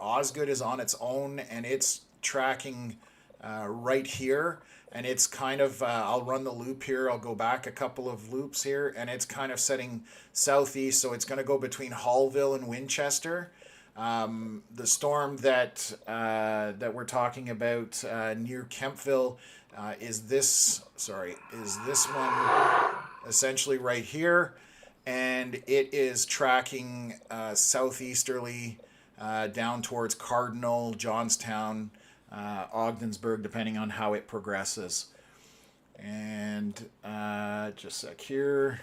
Speaker 1: Osgood is on its own, and it's tracking right here. And it's kind of, I'll run the loop here. I'll go back a couple of loops here, and it's kind of setting southeast. So it's going to go between Hallville and Winchester. The storm that we're talking about near Kempville is this one essentially right here, and it is tracking southeasterly down towards Cardinal, Johnstown, Ogdensburg, depending on how it progresses. And just a sec here.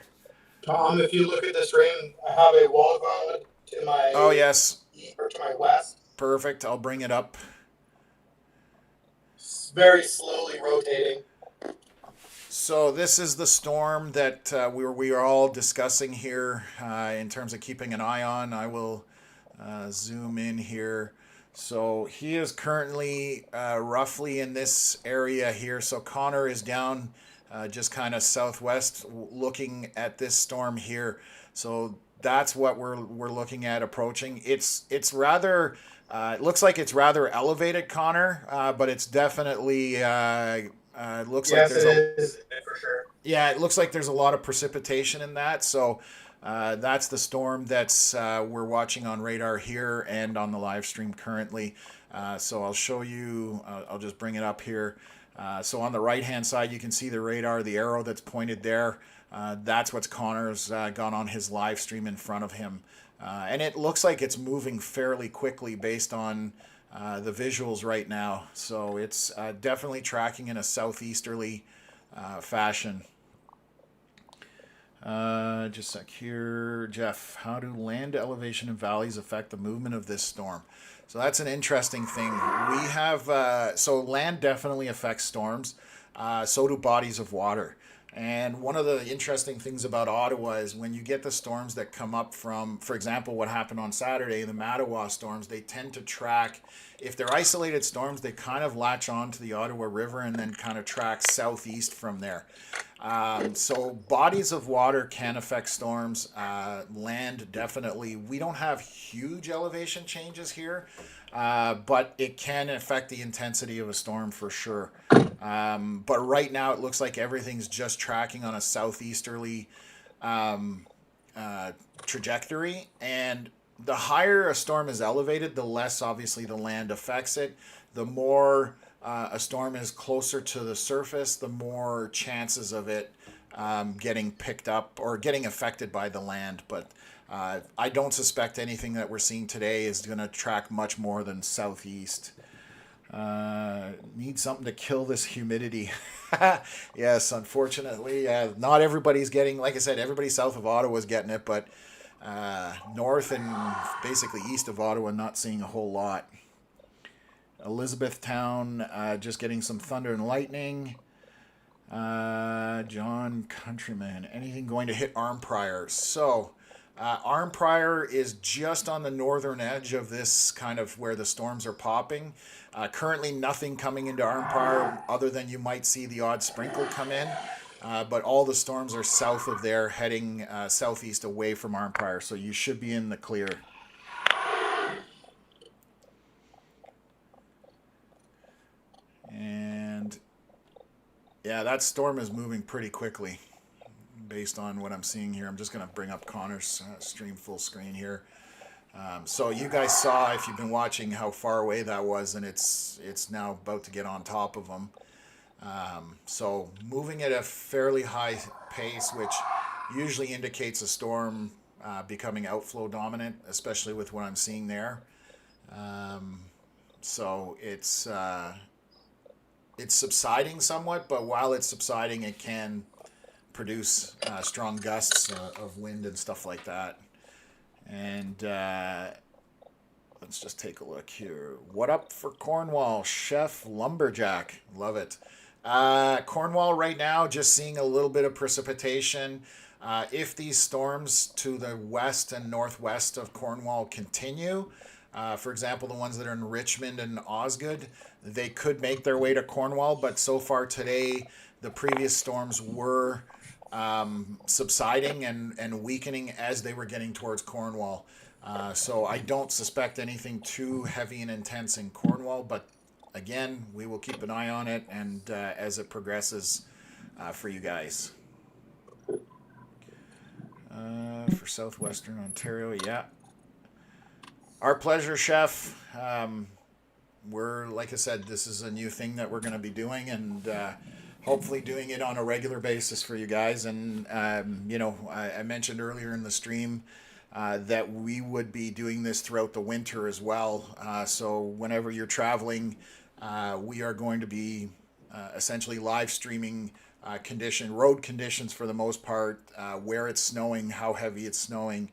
Speaker 2: Tom, if you look at this ring, I have a wall cloud to my
Speaker 1: Oh yes,
Speaker 2: or to my west.
Speaker 1: perfect. I'll bring it up.
Speaker 2: It's very slowly rotating.
Speaker 1: So this is the storm that we are all discussing here in terms of keeping an eye on. I will zoom in here. So he is currently roughly in this area here. So Connor is down just kind of southwest looking at this storm here. So that's what we're looking at approaching. It's rather it looks like it's rather elevated, Connor, but it's definitely it looks like there's
Speaker 2: it is for sure.
Speaker 1: yeah, it looks like there's a lot of precipitation in that. So that's the storm that's we're watching on radar here and on the live stream currently. So I'll show you. I'll just bring it up here. So on the right hand side, you can see the radar, the arrow that's pointed there. That's what Connor's got on his live stream in front of him. And it looks like it's moving fairly quickly based on the visuals right now. So it's definitely tracking in a southeasterly fashion. Just a sec here. Jeff, how do land elevation and valleys affect the movement of this storm? So that's an interesting thing. We have, so land definitely affects storms. So do bodies of water. And one of the interesting things about Ottawa is when you get the storms that come up from, for example, what happened on Saturday, the Mattawa storms, they tend to track, if they're isolated storms, they kind of latch on to the Ottawa River and then kind of track southeast from there. So bodies of water can affect storms. Land definitely. We don't have huge elevation changes here, but it can affect the intensity of a storm for sure. But right now it looks like everything's just tracking on a southeasterly trajectory. And the higher a storm is elevated, the less obviously the land affects it. The more a storm is closer to the surface, the more chances of it getting picked up or getting affected by the land. But I don't suspect anything that we're seeing today is going to track much more than southeast. Need something to kill this humidity. Yes, unfortunately, not everybody's getting, like I said, everybody south of Ottawa is getting it, but north and basically east of Ottawa not seeing a whole lot. Elizabethtown just getting some thunder and lightning. John Countryman, anything going to hit Armprior? So Armprior is just on the northern edge of this kind of where the storms are popping. Currently nothing coming into Armprior other than you might see the odd sprinkle come in. But all the storms are south of there, heading southeast away from Armprior. So you should be in the clear. And yeah, that storm is moving pretty quickly based on what I'm seeing here. I'm just going to bring up Connor's stream full screen here. So you guys saw, if you've been watching, how far away that was, and it's now about to get on top of them. So moving at a fairly high pace, which usually indicates a storm becoming outflow dominant, especially with what I'm seeing there. So it's subsiding somewhat, but while it's subsiding, it can produce strong gusts of wind and stuff like that. And let's just take a look here. What up for Cornwall? Chef Lumberjack. Love it. Cornwall right now, just seeing a little bit of precipitation. If these storms to the west and northwest of Cornwall continue, for example, the ones that are in Richmond and Osgood, they could make their way to Cornwall, but so far today, the previous storms were subsiding and weakening as they were getting towards Cornwall. So I don't suspect anything too heavy and intense in Cornwall, but again, we will keep an eye on it and as it progresses for you guys. For southwestern Ontario, yeah. Our pleasure, Chef. We're, like I said, this is a new thing that we're going to be doing, and hopefully doing it on a regular basis for you guys. And, I mentioned earlier in the stream that we would be doing this throughout the winter as well. So whenever you're traveling, we are going to be essentially live streaming road conditions for the most part, where it's snowing, how heavy it's snowing.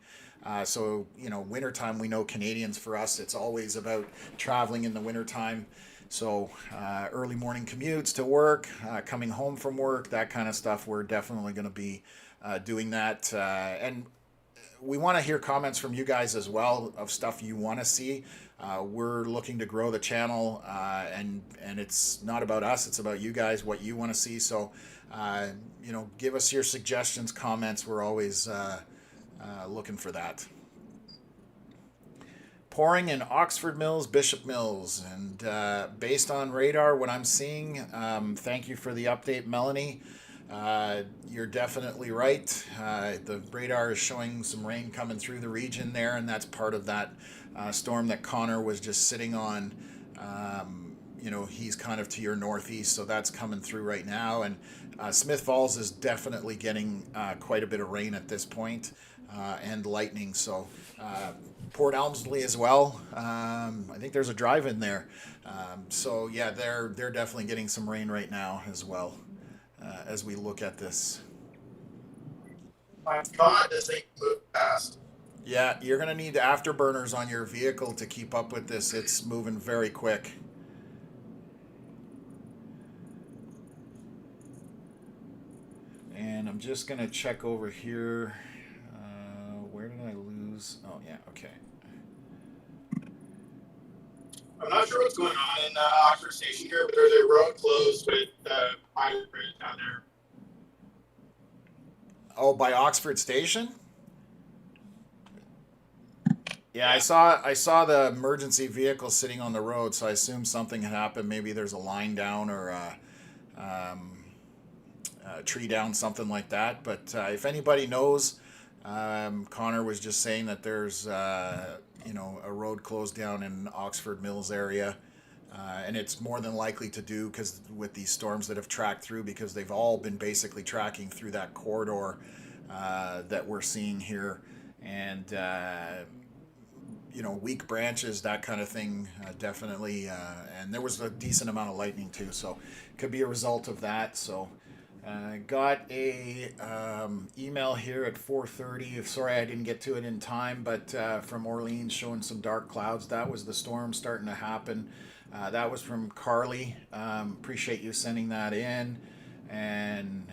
Speaker 1: So, wintertime, we know Canadians, for us, it's always about traveling in the wintertime. So early morning commutes to work, coming home from work, that kind of stuff, we're definitely going to be doing that. And we want to hear comments from you guys as well of stuff you want to see. We're looking to grow the channel, and it's not about us, it's about you guys, what you want to see. So, give us your suggestions, comments. We're always looking for that. Pouring in Oxford Mills, Bishop Mills, and based on radar, what I'm seeing, thank you for the update, Melanie. You're definitely right. The radar is showing some rain coming through the region there, and that's part of that storm that Connor was just sitting on. He's kind of to your northeast, so that's coming through right now. And Smith Falls is definitely getting quite a bit of rain at this point, and lightning. So Port Elmsley as well. I think there's a drive-in there. So yeah, they're definitely getting some rain right now as well. As we look at this.
Speaker 2: My God, this thing moved fast.
Speaker 1: Yeah, you're going to need afterburners on your vehicle to keep up with this. It's moving very quick. And I'm just going to check over here. Where did I lose? Oh, yeah, okay.
Speaker 2: I'm not sure what's going on in Oxford Station here, but there's a road closed with iron bridge down there.
Speaker 1: Oh, by Oxford Station? Yeah, I saw the emergency vehicle sitting on the road, so I assumed something had happened. Maybe there's a line down or a tree down, something like that. But if anybody knows, Connor was just saying that there's a road closed down in Oxford Mills area, and it's more than likely to do because with these storms that have tracked through, because they've all been basically tracking through that corridor that we're seeing here, and weak branches, that kind of thing, definitely. And there was a decent amount of lightning too, so could be a result of that. So got a email here at 4:30. Sorry I didn't get to it in time, but from Orleans, showing some dark clouds. That was the storm starting to happen. That was from Carly. Appreciate you sending that in. And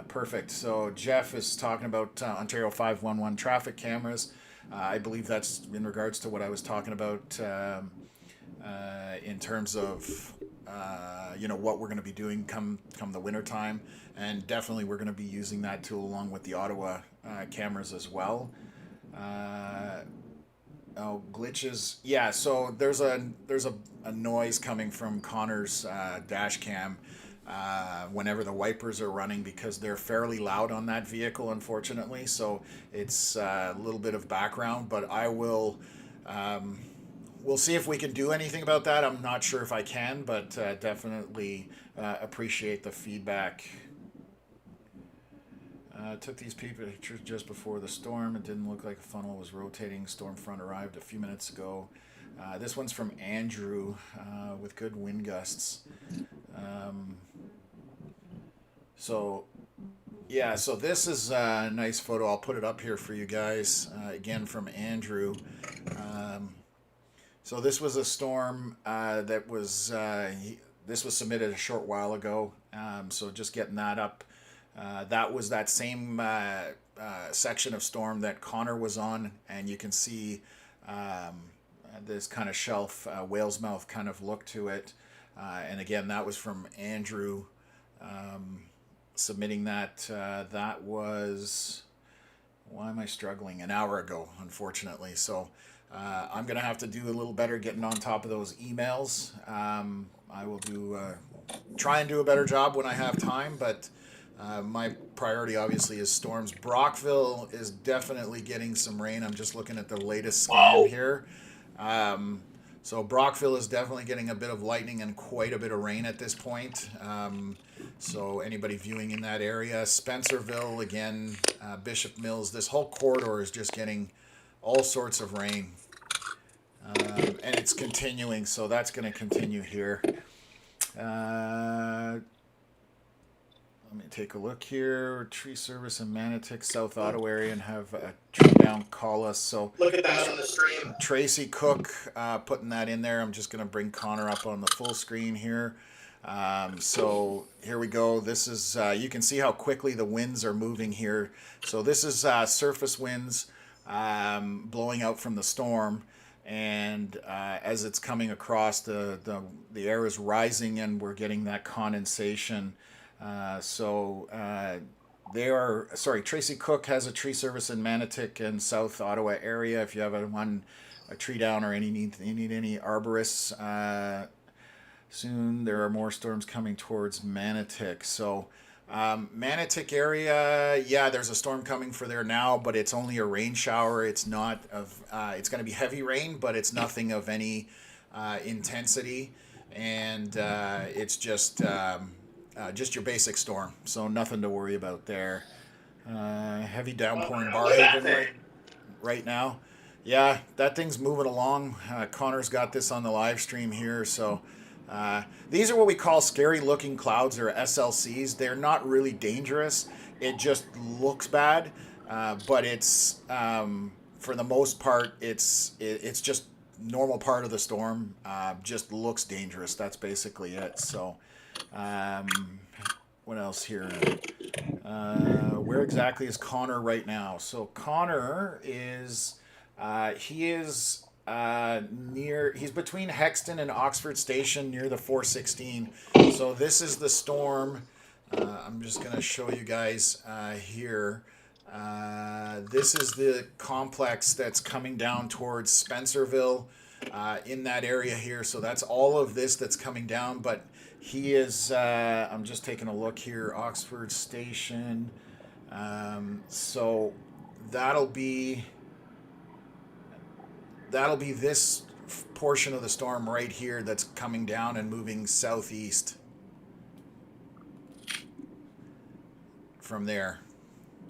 Speaker 1: perfect. So Jeff is talking about Ontario 511 traffic cameras. I believe that's in regards to what I was talking about in terms of what we're going to be doing come the winter time, and definitely we're going to be using that tool along with the Ottawa cameras as well. Glitches. Yeah, so there's a noise coming from Connor's dash cam whenever the wipers are running, because they're fairly loud on that vehicle, unfortunately. So it's a little bit of background, but I will we'll see if we can do anything about that. I'm not sure if I can, but definitely appreciate the feedback. Took these pictures just before the storm. It didn't look like a funnel was rotating. Storm front arrived a few minutes ago. This one's from Andrew with good wind gusts. So this is a nice photo. I'll put it up here for you guys. Again, from Andrew. So this was a storm that was, this was submitted a short while ago. So just getting that up. That was that same section of storm that Connor was on, and you can see this kind of shelf, whale's mouth kind of look to it. And again, that was from Andrew submitting that. That was, why am I struggling? An hour ago, unfortunately. So I'm going to have to do a little better getting on top of those emails. I will try and do a better job when I have time, but my priority obviously is storms. Brockville is definitely getting some rain. I'm just looking at the latest scan here. So Brockville is definitely getting a bit of lightning and quite a bit of rain at this point. So anybody viewing in that area, Spencerville again, Bishop Mills, this whole corridor is just getting all sorts of rain. And it's continuing, so that's going to continue here. Let me take a look here. Tree service in Manotick, South Ottawa area, and have a tree down call us. So
Speaker 2: Look at that on the stream.
Speaker 1: Tracy Cook putting that in there. I'm just going to bring Connor up on the full screen here. So here we go. This is, you can see how quickly the winds are moving here. So this is surface winds blowing out from the storm. And as it's coming across, the air is rising and we're getting that condensation. Tracy Cook has a tree service in Manotick and South Ottawa area. If you have a tree down or need any arborists, soon there are more storms coming towards Manotick. So Manotick area, yeah, there's a storm coming for there now, but it's only a rain shower. It's not of, it's going to be heavy rain, but it's nothing of any intensity, and it's just your basic storm, so nothing to worry about there. Heavy downpour in Barhaven right now. Yeah, that thing's moving along. Connor's got this on the live stream here, so these are what we call scary looking clouds, or SLCs. They're not really dangerous. It just looks bad, but it's for the most part it's just normal part of the storm. Just looks dangerous. That's basically it. So what else here? Where exactly is Connor right now? So Connor is he's between Hexton and Oxford Station near the 416. So this is the storm. I'm just going to show you guys here. This is the complex that's coming down towards Spencerville in that area here. So that's all of this that's coming down, but he is, I'm just taking a look here, Oxford Station. So that'll be this portion of the storm right here that's coming down and moving southeast from there.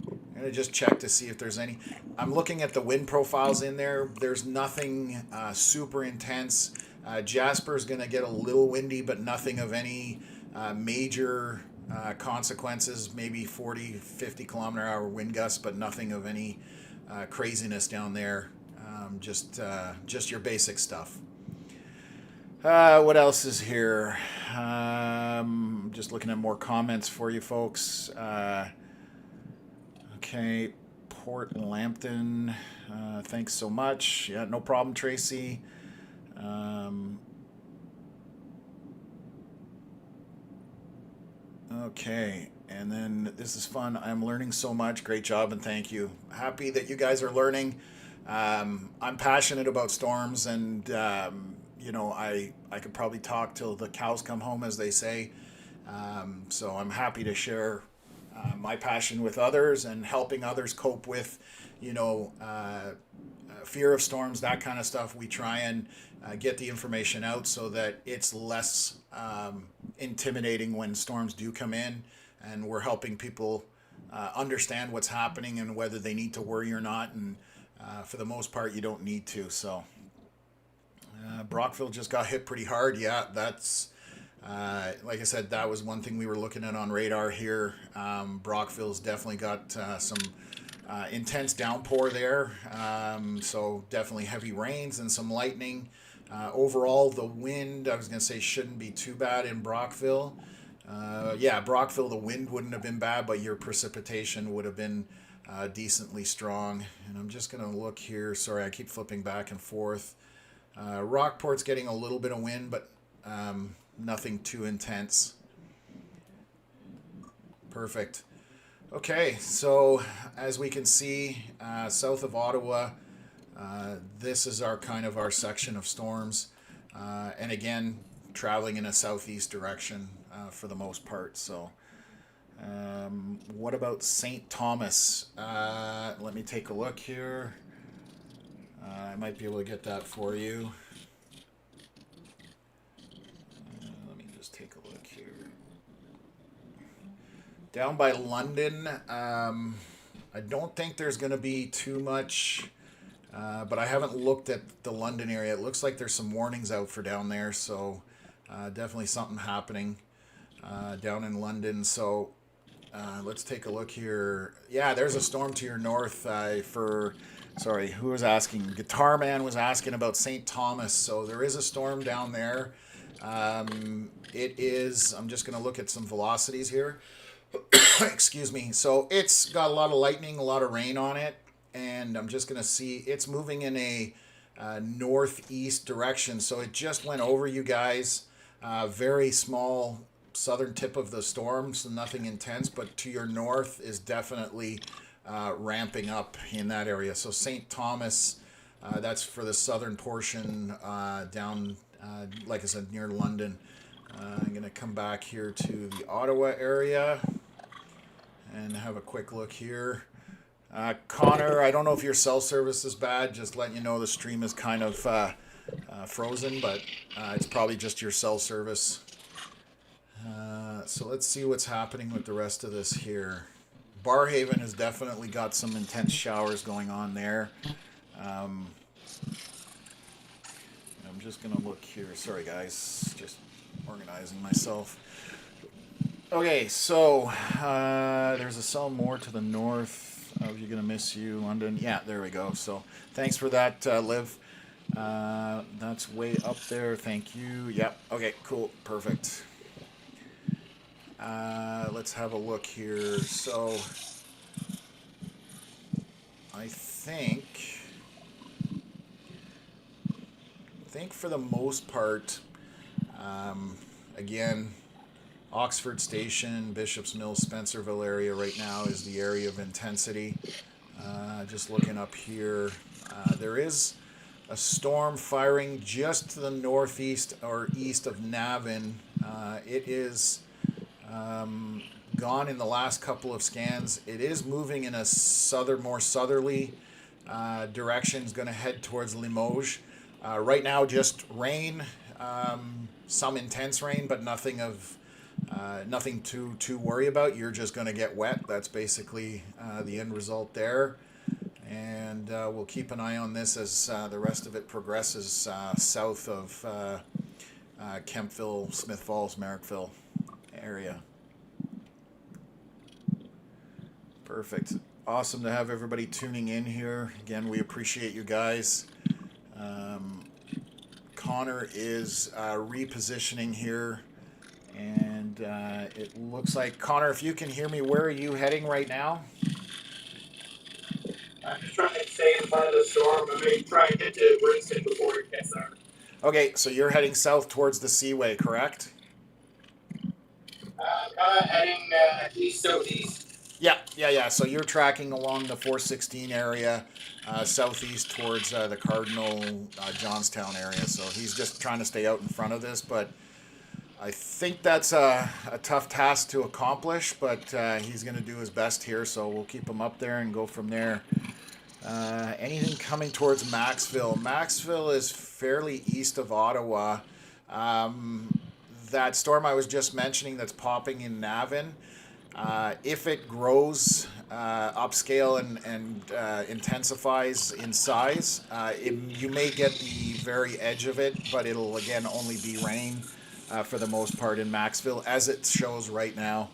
Speaker 1: I'm going to just check to see if there's any. I'm looking at the wind profiles in there. There's nothing super intense. Jasper's going to get a little windy, but nothing of any major consequences. Maybe 40, 50 kilometer hour wind gusts, but nothing of any craziness down there. Just your basic stuff. What else is here? Just looking at more comments for you folks. Okay, Port Lambton. Thanks so much. Yeah, no problem, Tracy. Okay, and then this is fun. I'm learning so much. Great job and thank you. Happy that you guys are learning. I'm passionate about storms, and you know, I could probably talk till the cows come home, as they say. So I'm happy to share my passion with others and helping others cope with, you know, fear of storms, that kind of stuff. We try and get the information out so that it's less intimidating when storms do come in, and we're helping people understand what's happening and whether they need to worry or not. And for the most part, you don't need to. So Brockville just got hit pretty hard. Yeah, that's like I said, that was one thing we were looking at on radar here. Brockville's definitely got some intense downpour there. So definitely heavy rains and some lightning. Overall, the wind, I was going to say, shouldn't be too bad in Brockville. Yeah, Brockville, the wind wouldn't have been bad, but your precipitation would have been decently strong. And I'm just going to look here. Sorry, I keep flipping back and forth. Rockport's getting a little bit of wind, but nothing too intense. Perfect. Okay, so as we can see, south of Ottawa, this is our kind of our section of storms, and again, traveling in a southeast direction for the most part. So, what about St. Thomas? Let me take a look here. I might be able to get that for you. Let me just take a look here. Down by London, I don't think there's going to be too much, but I haven't looked at the London area. It looks like there's some warnings out for down there, so definitely something happening down in London. So let's take a look here. Yeah, there's a storm to your north sorry, who was asking? Guitar Man was asking about St. Thomas. So there is a storm down there. It is, I'm just going to look at some velocities here. Excuse me. So it's got a lot of lightning, a lot of rain on it. And I'm just going to see, it's moving in a northeast direction. So it just went over you guys. Very small southern tip of the storm, so nothing intense. But to your north is definitely ramping up in that area. So St. Thomas, that's for the southern portion down, like I said, near London. I'm going to come back here to the Ottawa area and have a quick look here. Connor, I don't know if your cell service is bad. Just letting you know the stream is kind of frozen, but it's probably just your cell service. So let's see what's happening with the rest of this here. Barhaven has definitely got some intense showers going on there. I'm just going to look here. Sorry, guys. Just organizing myself. Okay, so there's a cell more to the north. Oh, you're going to miss you, London. Yeah, there we go. So thanks for that, Liv. That's way up there. Thank you. Yep. Okay, cool. Perfect. Let's have a look here. So I think for the most part, again, Oxford Station, Bishop's Mills, Spencerville area right now is the area of intensity. Just looking up here, there is a storm firing just to the northeast or east of Navan. It is gone in the last couple of scans. It is moving in a more southerly direction. It's going to head towards Limoges. Right now, just rain, some intense rain, but nothing to worry about. You're just going to get wet. That's basically the end result there. And we'll keep an eye on this as the rest of it progresses south of Kempville, Smith Falls, Merrickville area. Perfect. Awesome to have everybody tuning in here. Again, we appreciate you guys. Connor is repositioning here, and it looks like, Connor, if you can hear me, where are you heading right now?
Speaker 2: I'm just trying to stay in front of the storm. I'm going to try and get to Winston before it gets there.
Speaker 1: Okay, so you're heading south towards the Seaway, correct?
Speaker 2: Heading east southeast.
Speaker 1: Yeah. So you're tracking along the 416 area, southeast towards the Cardinal Johnstown area. So he's just trying to stay out in front of this, but I think that's a tough task to accomplish, but he's going to do his best here, so we'll keep him up there and go from there. Anything coming towards Maxville? Maxville is fairly east of Ottawa. That storm I was just mentioning that's popping in Navan, if it grows upscale and intensifies in size, you may get the very edge of it, but it'll again only be rain for the most part in Maxville, as it shows right now.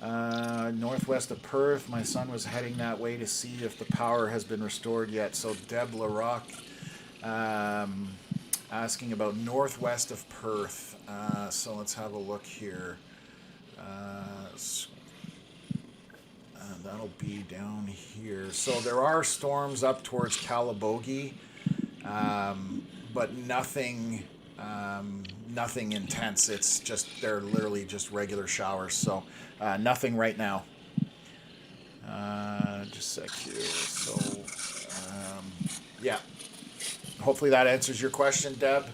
Speaker 1: Northwest of Perth, my son was heading that way to see if the power has been restored yet. So Deb LaRock asking about northwest of Perth. So let's have a look here. That'll be down here. So there are storms up towards Calabogie, but nothing nothing intense. It's just, they're literally just regular showers. So nothing right now. Just a sec here. So yeah, hopefully that answers your question, Deb.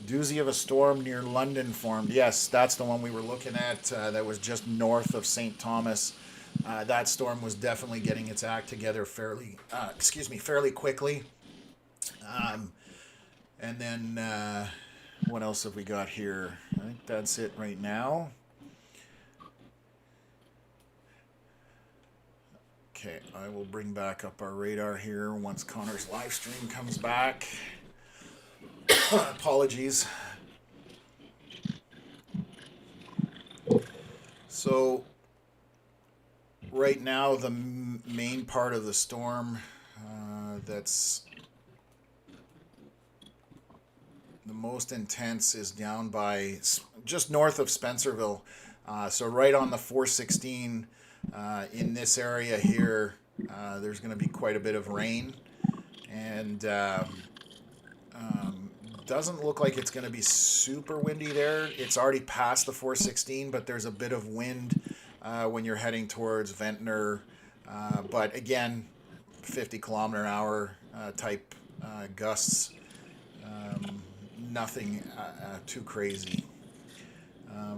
Speaker 1: Doozy of a storm near London formed. Yes, that's the one we were looking at. That was just north of St. Thomas. That storm was definitely getting its act together fairly quickly. And then what else have we got here? I think that's it right now. Okay, I will bring back up our radar here once Connor's live stream comes back. Apologies. So right now the main part of the storm that's the most intense is down by just north of Spencerville. So right on the 416 in this area here, there's going to be quite a bit of rain, and doesn't look like it's going to be super windy there. It's already past the 416, but there's a bit of wind when you're heading towards Ventnor. But again, 50 kilometer an hour type gusts. Nothing too crazy.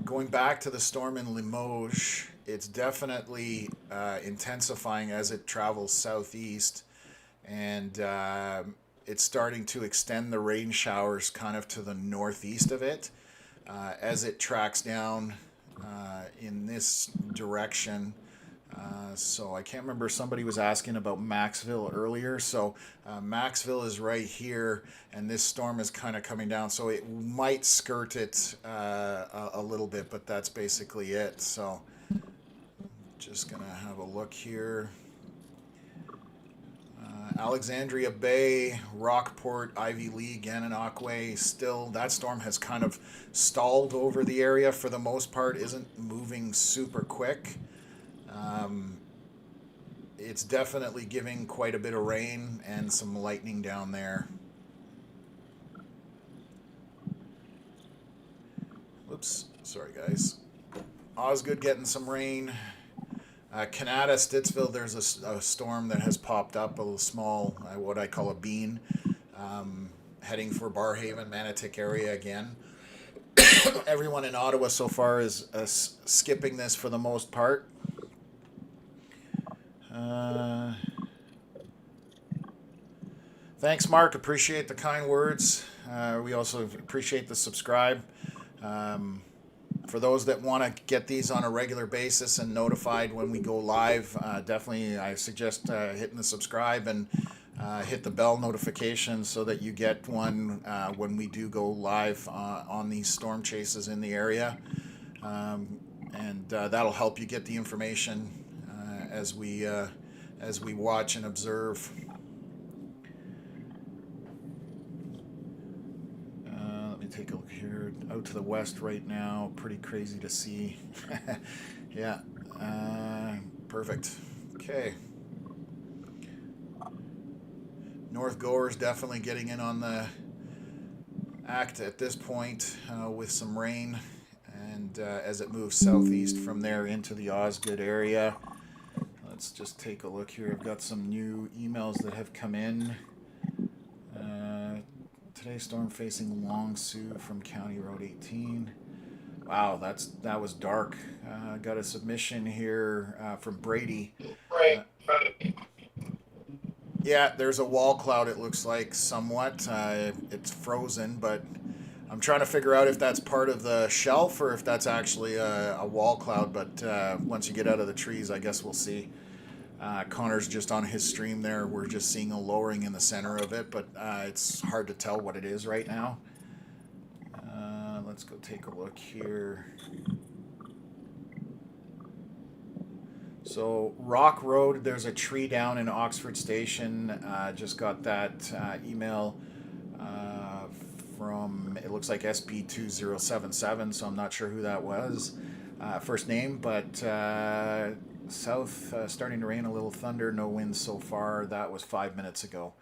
Speaker 1: Going back to the storm in Limoges, it's definitely intensifying as it travels southeast, and it's starting to extend the rain showers kind of to the northeast of it as it tracks down in this direction. So I can't remember, somebody was asking about Maxville earlier. So Maxville is right here, and this storm is kind of coming down. So it might skirt it a little bit, but that's basically it. So just going to have a look here. Alexandria Bay, Rockport, Ivy League, Gananoque, still, that storm has kind of stalled over the area for the most part, isn't moving super quick. It's definitely giving quite a bit of rain and some lightning down there. Whoops, sorry guys. Osgood getting some rain. Canada, Stittsville, there's a storm that has popped up, a little small, what I call a bean, heading for Barhaven, Manotick area again. Everyone in Ottawa so far is skipping this for the most part. Thanks, Mark. Appreciate the kind words. We also appreciate the subscribe. For those that want to get these on a regular basis and notified when we go live, definitely I suggest hitting the subscribe and hit the bell notification so that you get one when we do go live on these storm chases in the area. And that'll help you get the information as we watch and observe. Take a look here. Out to the west right now, pretty crazy to see. Yeah, perfect. Okay. North Goers definitely getting in on the act at this point with some rain, and as it moves southeast from there into the Osgood area. Let's just take a look here. I've got some new emails that have come in. Today's storm facing Long Sault from County Road 18. Wow, that was dark. Got a submission here from Brady. Yeah, there's a wall cloud, it looks like, somewhat. It's frozen, but I'm trying to figure out if that's part of the shelf or if that's actually a wall cloud. But once you get out of the trees, I guess we'll see. Connor's just on his stream there. We're just seeing a lowering in the center of it, but it's hard to tell what it is right now. Let's go take a look here. So Rock Road, there's a tree down in Oxford Station. Just got that email from, it looks like SB2077, so I'm not sure who that was. First name, but south starting to rain, a little thunder, no wind so far. That was 5 minutes ago.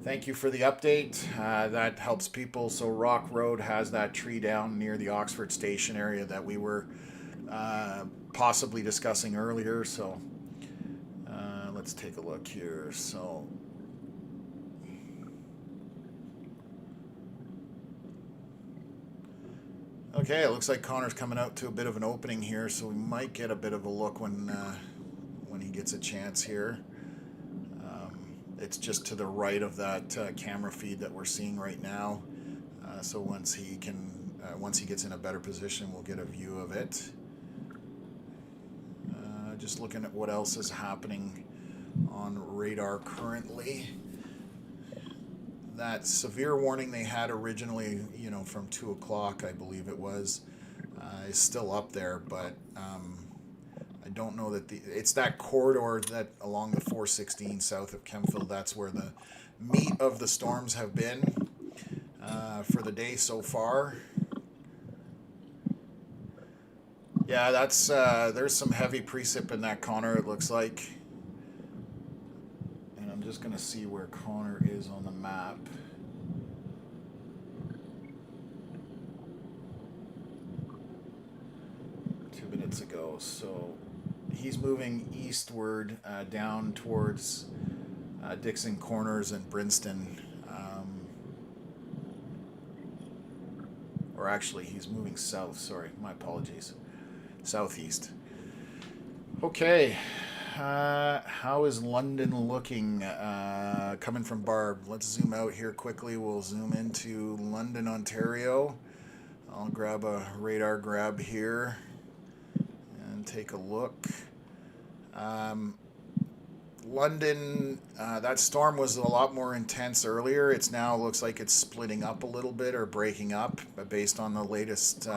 Speaker 1: Thank you for the update. That helps people. So Rock Road has that tree down near the Oxford Station area that we were possibly discussing earlier. So let's take a look here. So okay, it looks like Connor's coming out to a bit of an opening here, so we might get a bit of a look when he gets a chance here. It's just to the right of that camera feed that we're seeing right now. So once he gets in a better position, we'll get a view of it. Just looking at what else is happening on radar currently. That severe warning they had originally, from 2 o'clock, I believe it was, is still up there, but I don't know that it's that corridor that along the 416 south of Kempville. That's where the meat of the storms have been for the day so far. Yeah, that's there's some heavy precip in that, Connor, it looks like. And I'm just going to see where Connor is on the map. Minutes ago, so he's moving eastward down towards Dixon Corners and Brinston, or actually he's moving south, sorry, my apologies, southeast. Okay, how is London looking? Coming from Barb, let's zoom out here quickly. We'll zoom into London, Ontario. I'll grab a radar grab here and take a look. London, that storm was a lot more intense earlier. It's now looks like it's splitting up a little bit or breaking up based on the latest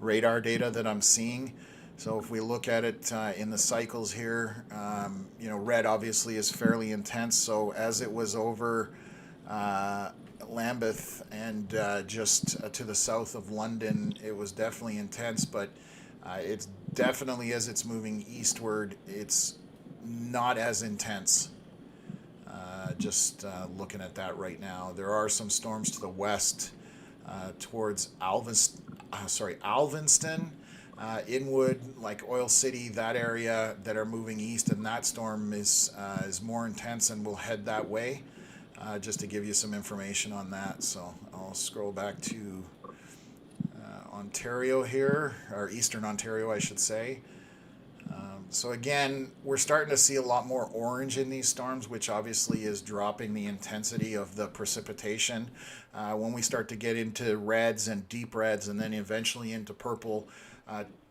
Speaker 1: radar data that I'm seeing. So if we look at it in the cycles here, red obviously is fairly intense. So as it was over Lambeth and just to the south of London, it was definitely intense, but it's definitely, as it's moving eastward, it's not as intense. Just looking at that right now, there are some storms to the west towards Alvinston, Inwood, like Oil City, that area that are moving east, and that storm is more intense and will head that way. Just to give you some information on that, so I'll scroll back to Ontario here, or Eastern Ontario, I should say. So again, we're starting to see a lot more orange in these storms, which obviously is dropping the intensity of the precipitation. When we start to get into reds and deep reds and then eventually into purple,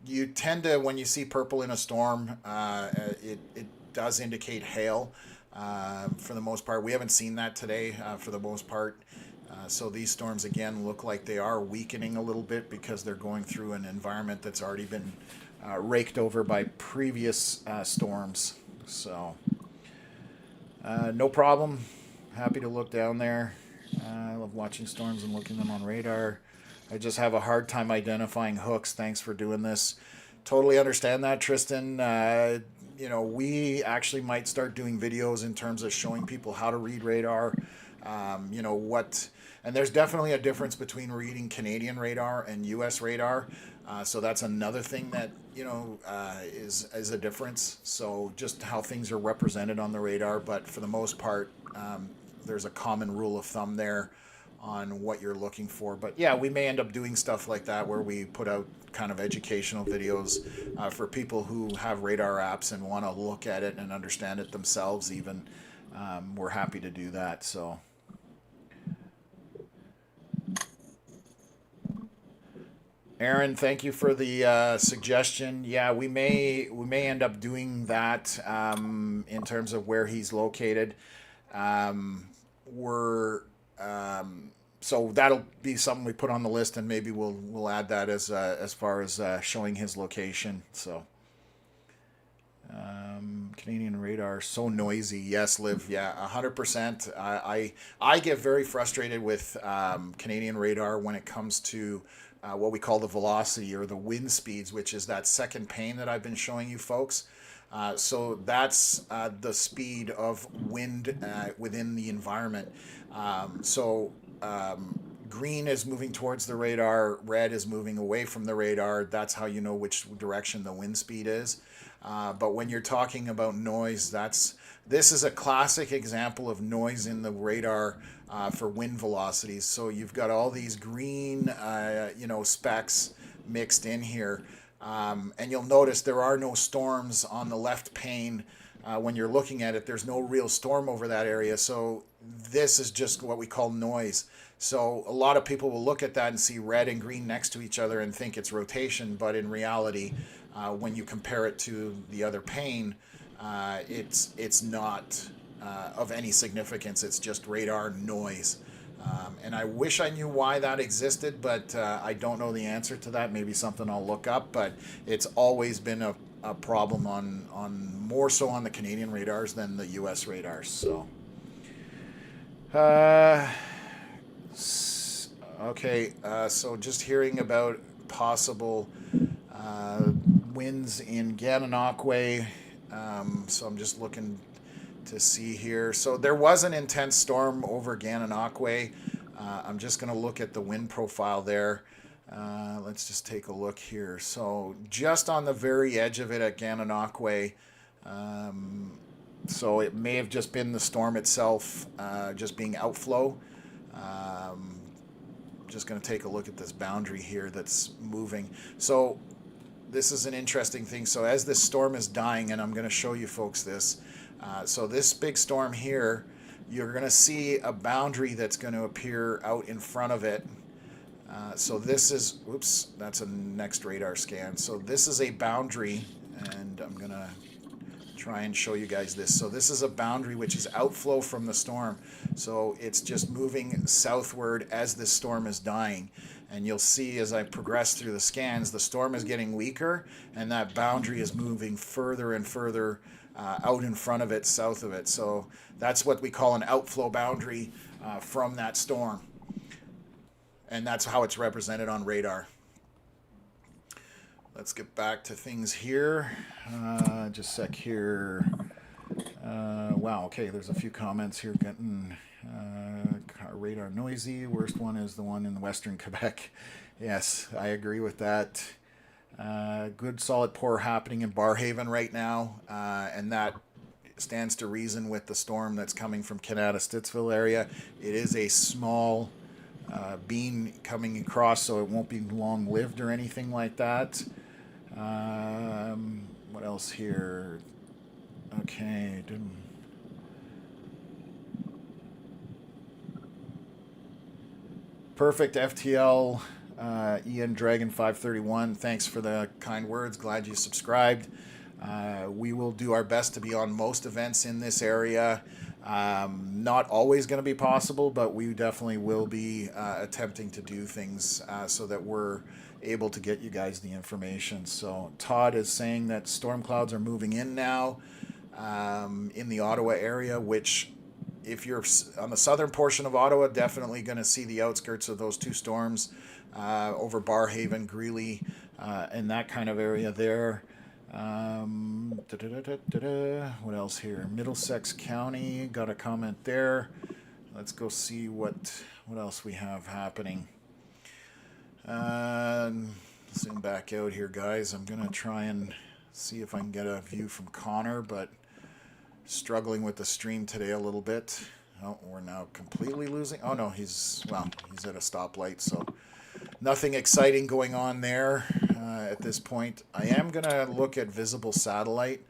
Speaker 1: you tend to, when you see purple in a storm, it does indicate hail for the most part. We haven't seen that today for the most part. So these storms again look like they are weakening a little bit because they're going through an environment that's already been raked over by previous storms. So no problem. Happy to look down there. I love watching storms and looking them on radar. I just have a hard time identifying hooks. Thanks for doing this. Totally understand that, Tristan. We actually might start doing videos in terms of showing people how to read radar. And there's definitely a difference between reading Canadian radar and U.S. radar. So that's another thing that, is a difference. So just how things are represented on the radar. But for the most part, there's a common rule of thumb there on what you're looking for. But yeah, we may end up doing stuff like that where we put out kind of educational videos for people who have radar apps and want to look at it and understand it themselves even. We're happy to do that. So Aaron, thank you for the suggestion. Yeah, we may end up doing that in terms of where he's located. So that'll be something we put on the list, and maybe we'll add that as far as showing his location. So Canadian radar so noisy. Yes, Liv. Yeah, 100%. I get very frustrated with Canadian radar when it comes to what we call the velocity or the wind speeds, which is that second pane that I've been showing you folks. So that's the speed of wind within the environment. Green is moving towards the radar, red is moving away from the radar. That's how you know which direction the wind speed is. But when you're talking about noise, this is a classic example of noise in the radar for wind velocities. So you've got all these green, specks mixed in here. And you'll notice there are no storms on the left pane. When you're looking at it, there's no real storm over that area. So this is just what we call noise. So a lot of people will look at that and see red and green next to each other and think it's rotation. But in reality, when you compare it to the other pane, it's not of any significance. It's just radar noise. And I wish I knew why that existed, but I don't know the answer to that. Maybe something I'll look up, but it's always been a problem on more so on the Canadian radars than the US radars. So, okay, so just hearing about possible winds in Gananoque. So I'm just looking to see here. So there was an intense storm over Gananoque. I'm just going to look at the wind profile there. Let's just take a look here. So just on the very edge of it at Gananoque. So it may have just been the storm itself just being outflow. Just going to take a look at this boundary here that's moving. So this is an interesting thing. So as this storm is dying, and I'm going to show you folks this. So this big storm here, you're going to see a boundary that's going to appear out in front of it. So this is, oops, that's a next radar scan. So this is a boundary, and I'm going to try and show you guys this. So this is a boundary which is outflow from the storm. So it's just moving southward as this storm is dying. And you'll see as I progress through the scans, the storm is getting weaker, and that boundary is moving further and further out in front of it, south of it. So that's what we call an outflow boundary from that storm. And that's how it's represented on radar. Let's get back to things here. Just a sec here. Wow, okay, there's a few comments here getting radar noisy. Worst one is the one in western Quebec. Yes, I agree with that. Good solid pour happening in Barrhaven right now, and that stands to reason with the storm that's coming from Canada-Stittsville area. It is a small beam coming across, so it won't be long-lived or anything like that. What else here? Okay. Perfect FTL. Ian Dragon 531, thanks for the kind words. Glad you subscribed. We will do our best to be on most events in this area. Not always going to be possible, but we definitely will be attempting to do things so that we're able to get you guys the information. So Todd is saying that storm clouds are moving in now in the Ottawa area, which if you're on the southern portion of Ottawa, definitely going to see the outskirts of those two storms over Barrhaven, Greeley, and that kind of area there. What else here? Middlesex County, got a comment there. Let's go see what else we have happening. Zoom back out here, guys. I'm going to try and see if I can get a view from Connor, but struggling with the stream today a little bit. Oh, we're now completely losing. Oh no, he's at a stoplight, so nothing exciting going on there at this point. I am going to look at visible satellite.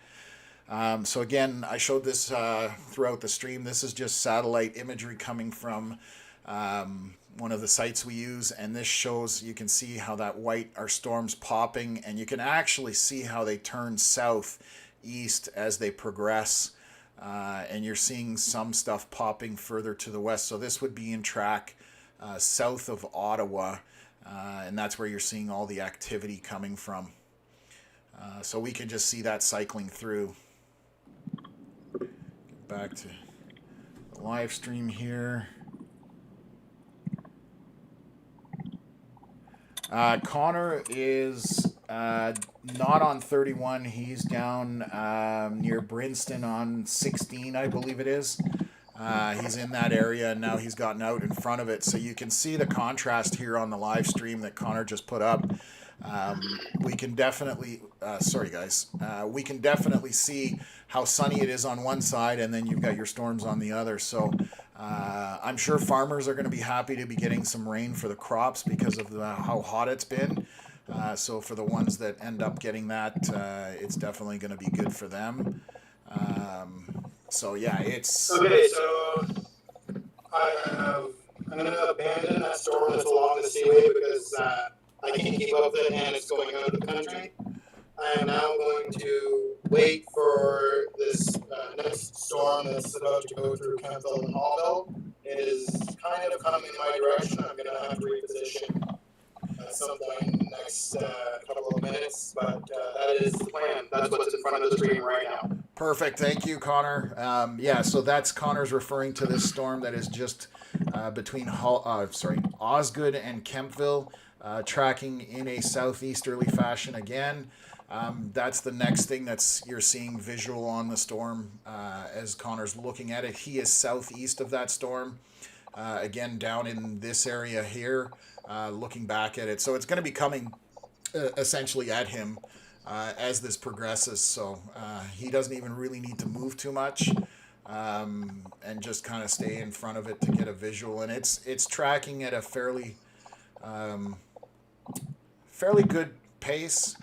Speaker 1: So again, I showed this throughout the stream. This is just satellite imagery coming from one of the sites we use, and this shows, you can see how that white are storms popping, and you can actually see how they turn south east as they progress, and you're seeing some stuff popping further to the west. So this would be in track south of Ottawa, and that's where you're seeing all the activity coming from. So we can just see that cycling through. Get back to the live stream here. Connor is Not on 31. He's down near Brinston on 16, I believe it is. He's in that area, and now he's gotten out in front of it. So you can see the contrast here on the live stream that Connor just put up. We can definitely, sorry guys, we can definitely see how sunny it is on one side, and then you've got your storms on the other. So I'm sure farmers are going to be happy to be getting some rain for the crops because of how hot it's been. So for the ones that end up getting that, it's definitely going to be good for them. So yeah, it's...
Speaker 2: Okay, so I'm going to abandon that storm that's along the seaway because I can't keep up with it and it's going out of the country. I am now going to wait for this next storm that's about to go through Kempville and Hallville. It is kind of coming in my direction. I'm going to have to reposition at some point in the next couple of minutes, but that is the plan. That's what's in front of the screen right now.
Speaker 1: Perfect. Thank you, Connor. Yeah, so that's Connor's referring to this storm that is just between Osgood and Kempville, tracking in a southeasterly fashion again. That's the next thing that's you're seeing visual on the storm as Connor's looking at it. He is southeast of that storm, again down in this area here, looking back at it. So it's going to be coming essentially at him as this progresses. So he doesn't even really need to move too much, and just kind of stay in front of it to get a visual. And it's tracking at a fairly good pace.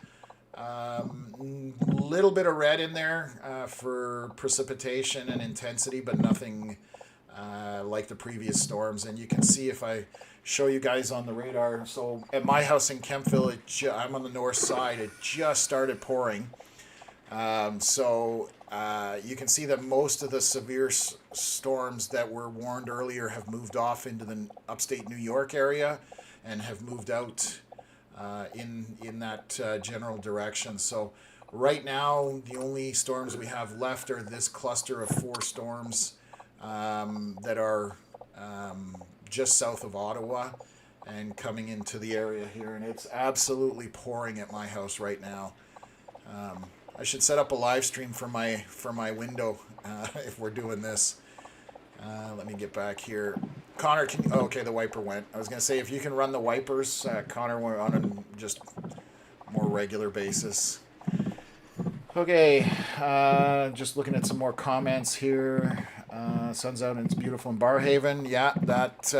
Speaker 1: Little bit of red in there for precipitation and intensity, but nothing like the previous storms. And you can see if I show you guys on the radar. So at my house in Kempville, I'm on the north side. It just started pouring. So you can see that most of the severe storms that were warned earlier have moved off into the upstate New York area and have moved out in that general direction. So right now, the only storms we have left are this cluster of 4 storms that are just south of Ottawa and coming into the area here. And it's absolutely pouring at my house right now. I should set up a live stream for my window if we're doing this. Let me get back here. Connor, can you... Oh, okay, the wiper went. I was going to say, if you can run the wipers, Connor, on a just more regular basis. Okay, just looking at some more comments here. Sun's out and it's beautiful in Barrhaven. Yeah, that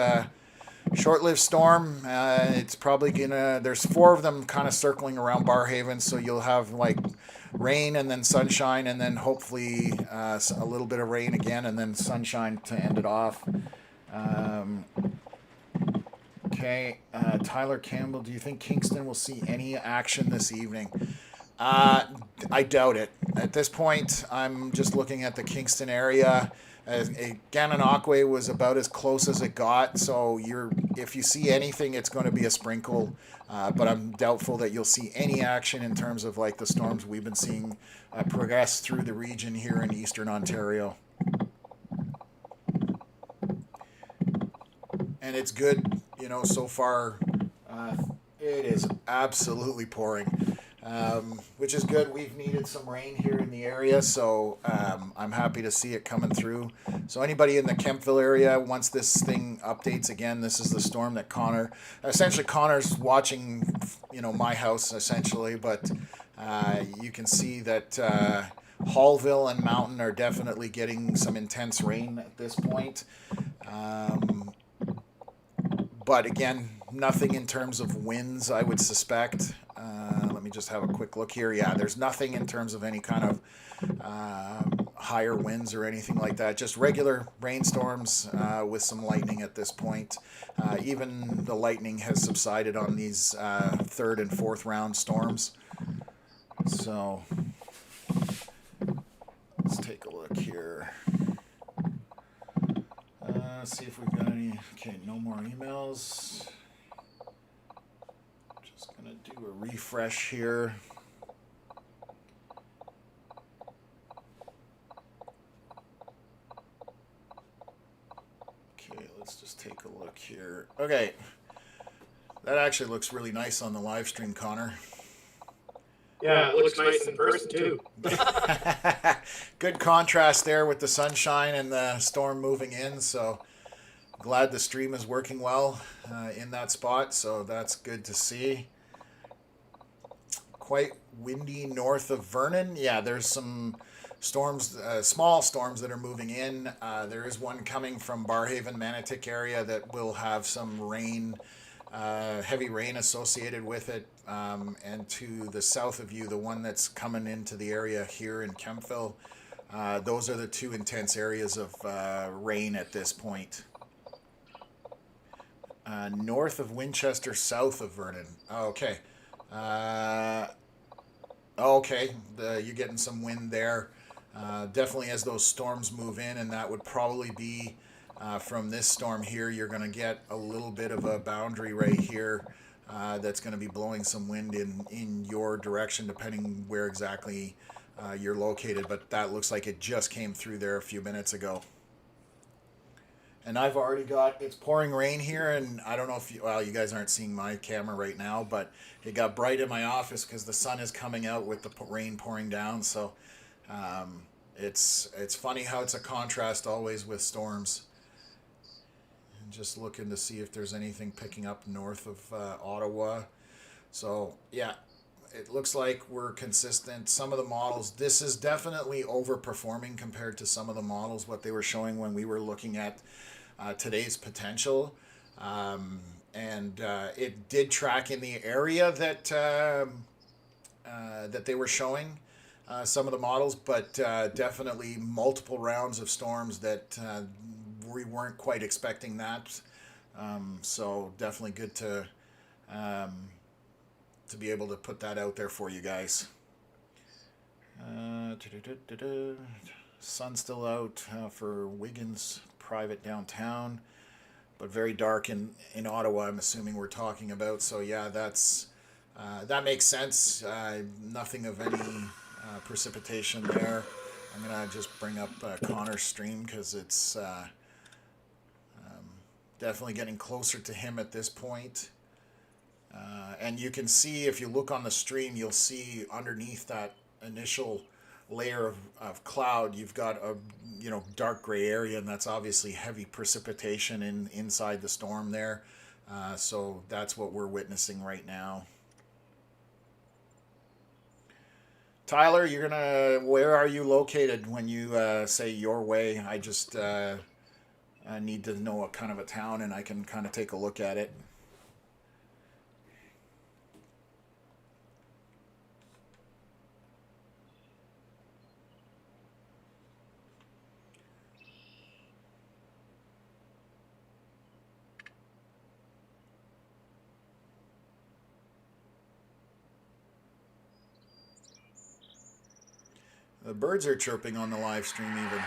Speaker 1: short-lived storm, it's probably gonna... There's 4 of them kind of circling around Barrhaven, so you'll have like rain and then sunshine and then hopefully a little bit of rain again and then sunshine to end it off. Okay, Tyler Campbell, do you think Kingston will see any action this evening? I doubt it. At this point, I'm just looking at the Kingston area. Gananoque was about as close as it got, so if you see anything, it's going to be a sprinkle, but I'm doubtful that you'll see any action in terms of like the storms we've been seeing progress through the region here in eastern Ontario. And it's good, so far it is absolutely pouring, which is good. We've needed some rain here in the area, so I'm happy to see it coming through. So anybody in the Kempville area, once this thing updates again, this is the storm that Connor's watching, my house essentially, but you can see that Hallville and Mountain are definitely getting some intense rain at this point. But again, nothing in terms of winds, I would suspect. Let me just have a quick look here. Yeah, there's nothing in terms of any kind of higher winds or anything like that. Just regular rainstorms with some lightning at this point. Even the lightning has subsided on these 3rd and 4th round storms. So let's take a look here. See if we've got any. Okay, no more emails. Just gonna do a refresh here. Okay, let's just take a look here. Okay, that actually looks really nice on the live stream, Connor.
Speaker 2: Yeah, it looks nice in person too.
Speaker 1: Good contrast there with the sunshine and the storm moving in. So glad the stream is working well in that spot. So that's good to see. Quite windy north of Vernon. Yeah, there's some storms, small storms that are moving in. There is one coming from Barhaven, Manotick area that will have some rain, heavy rain associated with it. And to the south of you, the one that's coming into the area here in Kempville, those are the two intense areas of rain at this point. North of Winchester, south of Vernon. Okay. Okay, you're getting some wind there. Definitely as those storms move in, and that would probably be from this storm here, you're going to get a little bit of a boundary right here that's going to be blowing some wind in your direction, depending where exactly you're located. But that looks like it just came through there a few minutes ago. And I've already got, it's pouring rain here, and I don't know if you guys aren't seeing my camera right now, but it got bright in my office because the sun is coming out with the rain pouring down. So it's funny how it's a contrast always with storms. And just looking to see if there's anything picking up north of Ottawa. So yeah, it looks like we're consistent. Some of the models, this is definitely overperforming compared to some of the models, what they were showing when we were looking at today's potential. And it did track in the area that that they were showing some of the models, but definitely multiple rounds of storms that we weren't quite expecting that. So definitely good to be able to put that out there for you guys. Sun's still out for Wiggins private downtown, but very dark in Ottawa, I'm assuming we're talking about. So yeah, that's that makes sense. Nothing of any precipitation there. I'm gonna just bring up Connor's stream because it's definitely getting closer to him at this point. And you can see, if you look on the stream, you'll see underneath that initial layer of cloud, you've got a dark gray area, and that's obviously heavy precipitation inside the storm there. So that's what we're witnessing right now. Tyler, where are you located when you say your way? I just I need to know a kind of a town, and I can kind of take a look at it. The birds are chirping on the live stream even.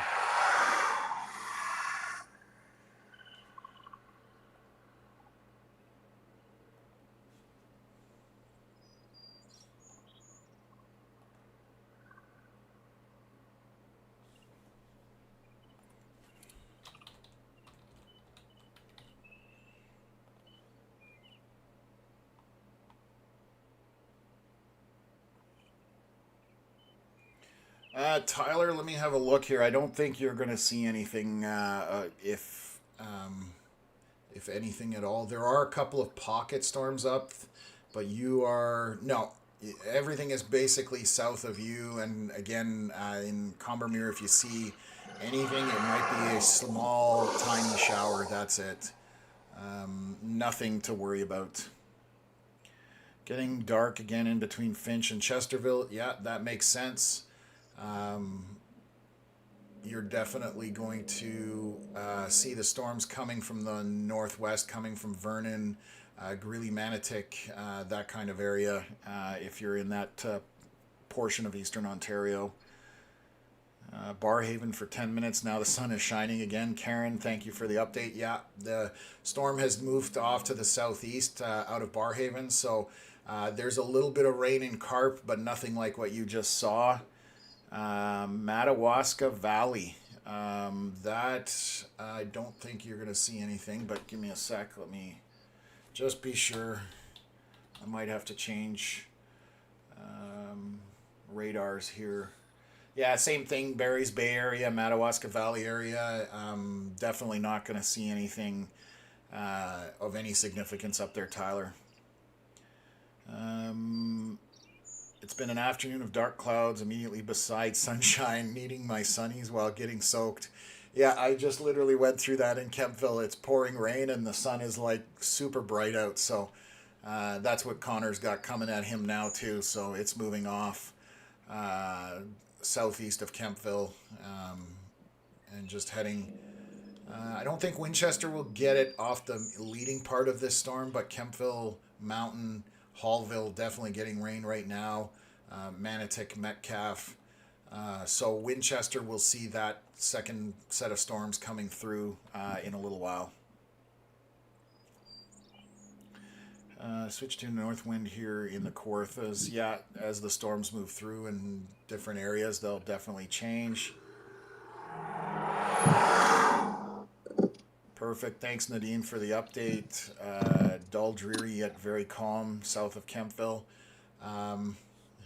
Speaker 1: Tyler, let me have a look here. I don't think you're going to see anything, if anything at all. There are a couple of pocket storms up, but no. Everything is basically south of you, and again, in Combermere, if you see anything, it might be a small, tiny shower. That's it. Nothing to worry about. Getting dark again in between Finch and Chesterville. Yeah, that makes sense. You're definitely going to see the storms coming from the northwest, coming from Vernon, Greeley, Manotick, that kind of area, if you're in that portion of eastern Ontario. Barhaven for 10 minutes. Now the sun is shining again. Karen, thank you for the update. Yeah, the storm has moved off to the southeast out of Barhaven, so there's a little bit of rain in Carp, but nothing like what you just saw. Madawaska Valley. That I don't think you're going to see anything, but give me a sec. Let me just be sure. I might have to change. radars here. Yeah, same thing. Barry's Bay area, Madawaska Valley area. Definitely not going to see anything of any significance up there, Tyler. It's been an afternoon of dark clouds immediately beside sunshine, meeting my sunnies while getting soaked. Yeah, I just literally went through that in Kempville. It's pouring rain and the sun is like super bright out. So that's what Connor's got coming at him now too. So it's moving off southeast of Kempville and just heading. I don't think Winchester will get it off the leading part of this storm, but Kempville, Mountain, Hallville definitely getting rain right now. Manotick, Metcalf. So Winchester will see that second set of storms coming through in a little while. Switch to north wind here in the Kawarthas. Yeah, as the storms move through in different areas, they'll definitely change. Perfect. Thanks, Nadine, for the update. Dull, dreary, yet very calm south of Kempville.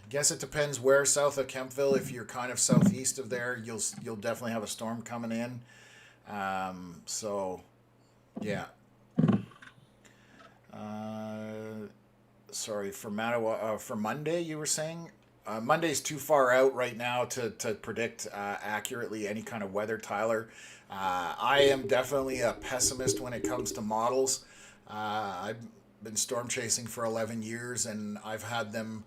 Speaker 1: Guess it depends where south of Kempville. If you're kind of southeast of there, you'll definitely have a storm coming in. So, yeah. Sorry, for for Monday, you were saying? Monday's too far out right now to predict accurately any kind of weather, Tyler. I am definitely a pessimist when it comes to models. I've been storm chasing for 11 years, and I've had them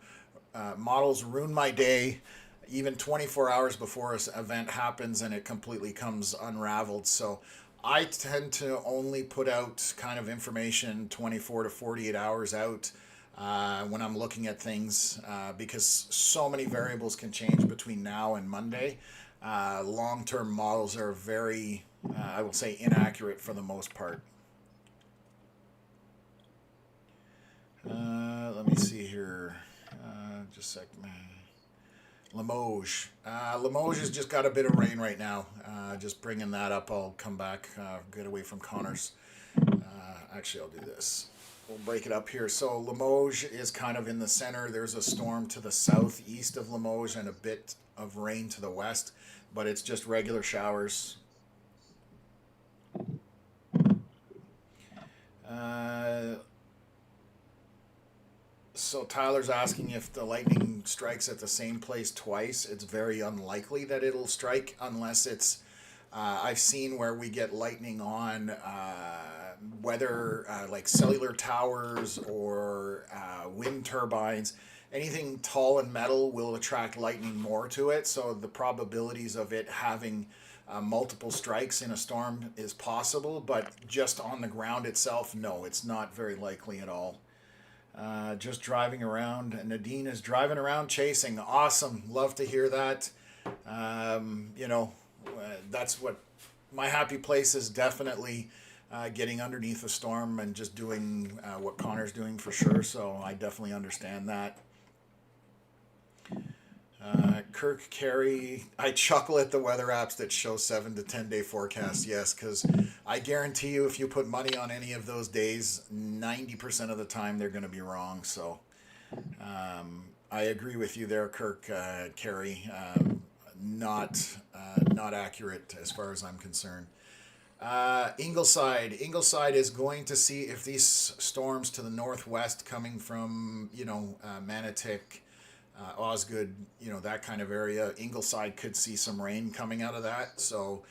Speaker 1: models ruin my day even 24 hours before an event happens, and it completely comes unraveled. So I tend to only put out kind of information 24 to 48 hours out when I'm looking at things because so many variables can change between now and Monday. Long-term models are very, I will say, inaccurate for the most part. Let me see here. Just a sec. Limoges. Limoges has just got a bit of rain right now. Just bringing that up. I'll come back, get away from Connor's. Actually, I'll do this. We'll break it up here. So Limoges is kind of in the center. There's a storm to the southeast of Limoges and a bit of rain to the west, but it's just regular showers. So Tyler's asking if the lightning strikes at the same place twice. It's very unlikely that it'll strike unless it's I've seen where we get lightning on weather like cellular towers or wind turbines. Anything tall and metal will attract lightning more to it. So the probabilities of it having multiple strikes in a storm is possible, but just on the ground itself, no, it's not very likely at all. Just driving around. Nadine is driving around chasing. Awesome. Love to hear that. That's what my happy place is, definitely getting underneath a storm and just doing what Connor's doing for sure. So I definitely understand that. Kirk Carey, I chuckle at the weather apps that show 7 to 10 day forecasts. Yes, because I guarantee you, if you put money on any of those days, 90% of the time they're going to be wrong. So I agree with you there, Kirk Carey. Not accurate as far as I'm concerned. Ingleside is going to see if these storms to the northwest coming from Manotick, Osgood, that kind of area. Ingleside could see some rain coming out of that. So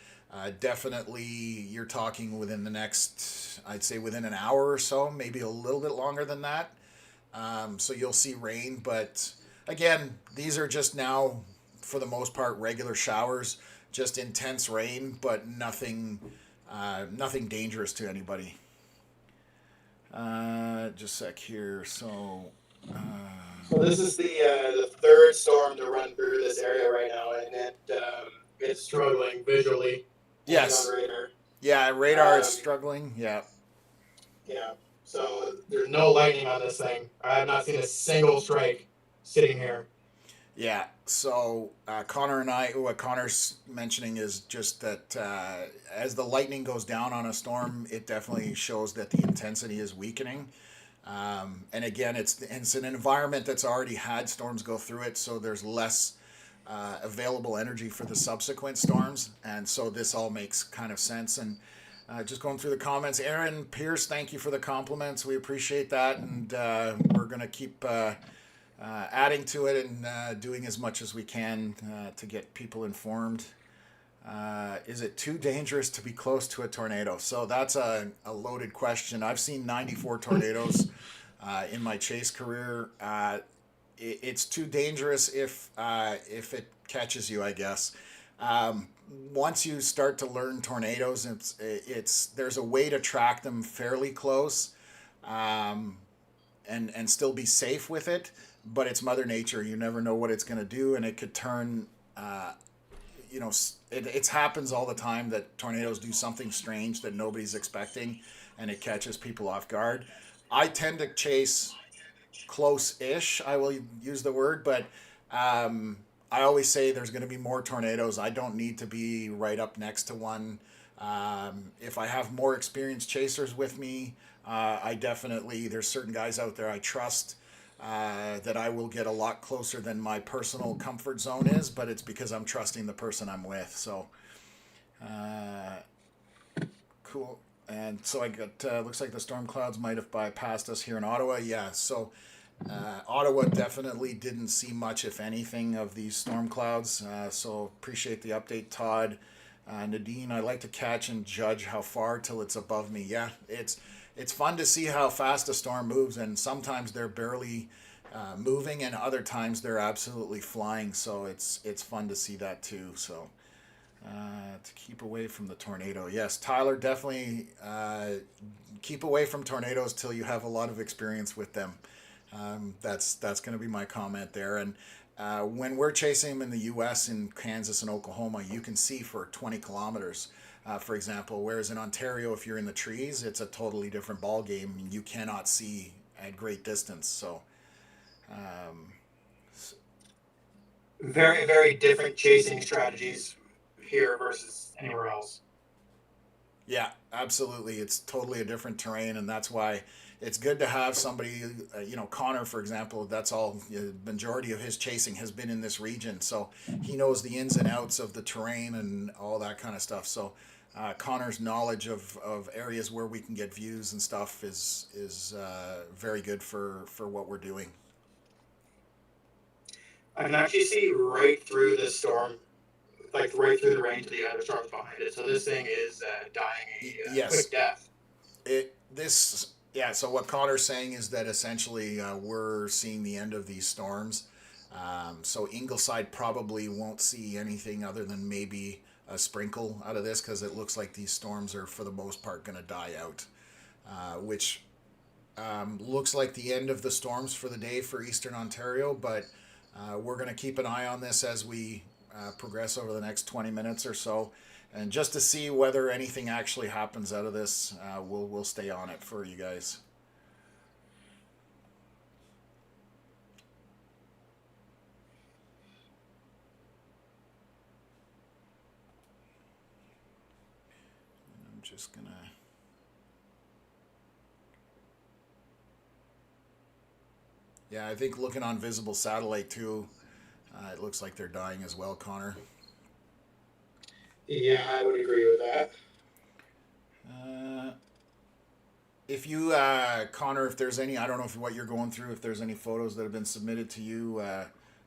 Speaker 1: definitely you're talking within the next, I'd say within an hour or so, maybe a little bit longer than that. So you'll see rain. But again, these are just now, for the most part, regular showers, just intense rain, but nothing dangerous to anybody. Just a sec here. So
Speaker 2: this is the third storm to run through this area right now, and it's struggling visually.
Speaker 1: Yes.
Speaker 2: On radar.
Speaker 1: Yeah, radar is struggling. Yeah.
Speaker 2: Yeah. So there's no lightning on this thing. I have not seen a single strike sitting here.
Speaker 1: Yeah. So Connor and I, what Connor's mentioning is just that as the lightning goes down on a storm, it definitely shows that the intensity is weakening. And again, it's an environment that's already had storms go through it, so there's less available energy for the subsequent storms, and so this all makes kind of sense. And just going through the comments, Aaron Pierce, thank you for the compliments. We appreciate that, and we're going to keep adding to it and doing as much as we can to get people informed. Is it too dangerous to be close to a tornado? So that's a loaded question. I've seen 94 tornadoes in my chase career. It's too dangerous if it catches you, I guess. Once you start to learn tornadoes, there's a way to track them fairly close, and still be safe with it. But it's Mother Nature. You never know what it's going to do, and it could turn. It happens all the time that tornadoes do something strange that nobody's expecting, and it catches people off guard. I tend to chase close-ish, I will use the word, but I always say there's going to be more tornadoes. I don't need to be right up next to one. If I have more experienced chasers with me, there's certain guys out there I trust that I will get a lot closer than my personal comfort zone is, but it's because I'm trusting the person I'm with. So, cool. And so I got, looks like the storm clouds might have bypassed us here in Ottawa. Yeah, so Ottawa definitely didn't see much, if anything, of these storm clouds. So appreciate the update, Todd. Nadine, I like to catch and judge how far till it's above me. Yeah, it's fun to see how fast a storm moves, and sometimes they're barely moving, and other times they're absolutely flying. So it's fun to see that too. So to keep away from the tornado, yes, Tyler, definitely keep away from tornadoes till you have a lot of experience with them. That's going to be my comment there. And when we're chasing them in the U.S., in Kansas and Oklahoma, you can see for 20 kilometers. For example, whereas in Ontario, if you're in the trees, it's a totally different ball game. You cannot see at great distance. So,
Speaker 2: very, very different chasing strategies here versus anywhere else.
Speaker 1: yeah, absolutely. It's totally a different terrain, and that's why it's good to have somebody, Connor, for example, that's all, the majority of his chasing has been in this region. So he knows the ins and outs of the terrain and all that kind of stuff. So Connor's knowledge of areas where we can get views and stuff is very good for what we're doing.
Speaker 2: I can actually see right through the storm, like right through the rain to the other storms behind it. So this thing is dying a
Speaker 1: Yes.
Speaker 2: quick death.
Speaker 1: So what Connor's saying is that essentially we're seeing the end of these storms. So Ingleside probably won't see anything other than maybe a sprinkle out of this, because it looks like these storms are for the most part going to die out, which looks like the end of the storms for the day for Eastern Ontario. But we're going to keep an eye on this as we progress over the next 20 minutes or so. And just to see whether anything actually happens out of this, we'll stay on it for you guys. I'm just gonna. Yeah, I think looking on visible satellite too, it looks like they're dying as well, Connor.
Speaker 2: Yeah, I would agree with that.
Speaker 1: If you, Connor, if there's any, I don't know what you're going through, if there's any photos that have been submitted to you,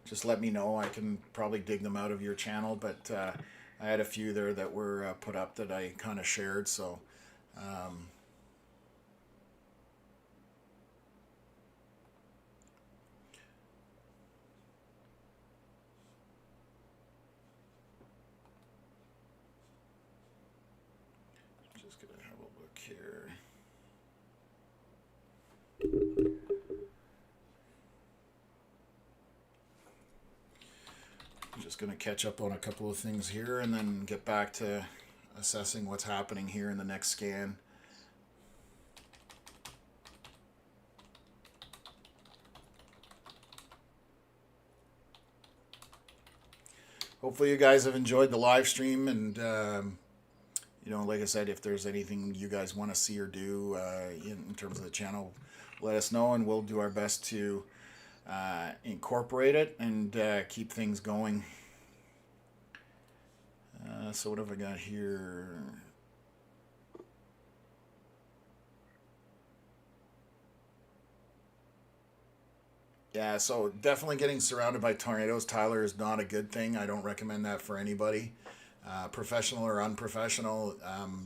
Speaker 1: just let me know. I can probably dig them out of your channel, but I had a few there that were put up that I kind of shared, so. Just gonna have a look here. I'm just going to catch up on a couple of things here and then get back to assessing what's happening here in the next scan. Hopefully you guys have enjoyed the live stream, and like I said, if there's anything you guys want to see or do in terms of the channel, let us know, and we'll do our best to incorporate it and keep things going. So what have I got here? Yeah, so definitely getting surrounded by tornadoes, Tyler, is not a good thing. I don't recommend that for anybody, professional or unprofessional.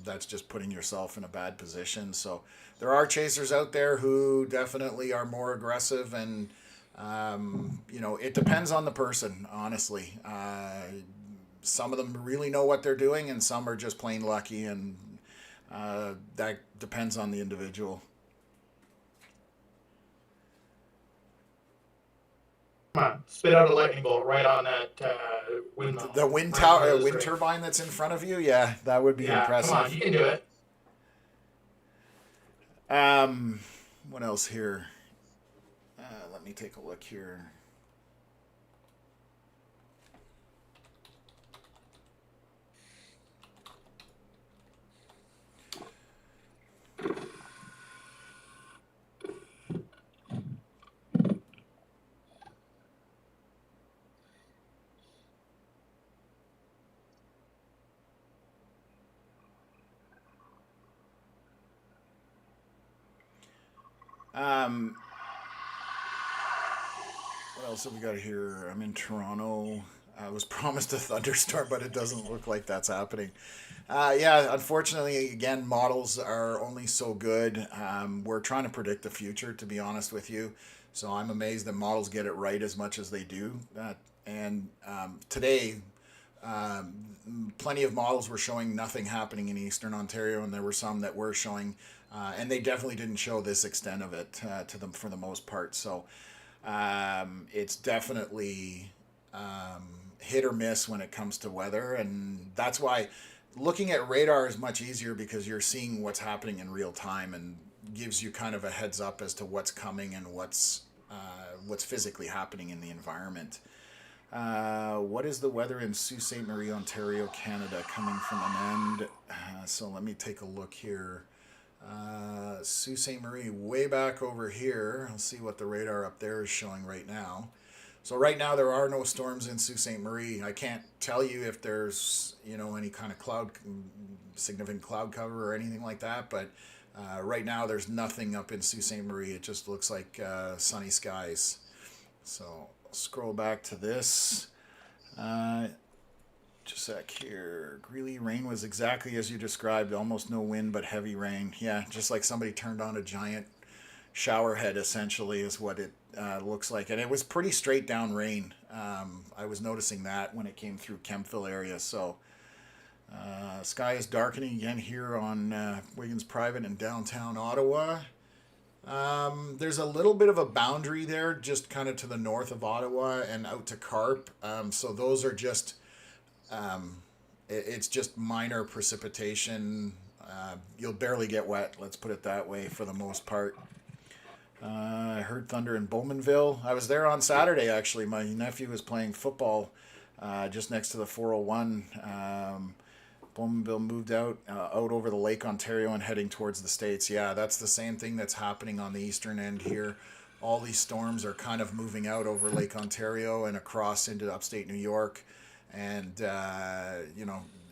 Speaker 1: That's just putting yourself in a bad position. So there are chasers out there who definitely are more aggressive, and it depends on the person, honestly. Some of them really know what they're doing, and some are just plain lucky, and that depends on the individual.
Speaker 2: Come on, spit out a lightning bolt right on that windmill,
Speaker 1: The wind
Speaker 2: right in front
Speaker 1: tower,
Speaker 2: of the
Speaker 1: wind
Speaker 2: string.
Speaker 1: turbine that's in front of you, yeah, that would be
Speaker 2: Yeah, come on,
Speaker 1: impressive.
Speaker 2: you can do it.
Speaker 1: Um, what else here? Let me take a look here. Um, what else have we got here? I'm in Toronto. I was promised a thunderstorm, but it doesn't look like that's happening. Yeah, unfortunately, again, models are only so good. We're trying to predict the future, to be honest with you. So I'm amazed that models get it right as much as they do. And today, plenty of models were showing nothing happening in Eastern Ontario, and there were some that were showing, and they definitely didn't show this extent of it to them for the most part. So it's definitely hit or miss when it comes to weather, and that's why looking at radar is much easier, because you're seeing what's happening in real time and gives you kind of a heads up as to what's coming and what's physically happening in the environment. What is the weather in Sault Ste. Marie, Ontario, Canada, coming from an end? So let me take a look here. Sault Ste. Marie, way back over here. I'll see what the radar up there is showing right now. So right now there are no storms in Sault Ste. Marie. I can't tell you if there's any kind of significant cloud cover or anything like that. But right now there's nothing up in Sault Ste. Marie. It just looks like sunny skies. So I'll scroll back to this. Just a sec here. Greeley, rain was exactly as you described. Almost no wind, but heavy rain. Yeah, just like somebody turned on a giant shower head, essentially, is what it looks like. And it was pretty straight down rain. I was noticing that when it came through Kempville area. So sky is darkening again here on Wiggins Private in downtown Ottawa. There's a little bit of a boundary there, just kind of to the north of Ottawa and out to Carp. So those are just it's just minor precipitation. You'll barely get wet, let's put it that way, for the most part. I heard thunder in Bowmanville. I was there on Saturday, actually. My nephew was playing football just next to the 401. Bowmanville moved out over the Lake Ontario and heading towards the States. Yeah, that's the same thing that's happening on the eastern end here. All these storms are kind of moving out over Lake Ontario and across into upstate New York, and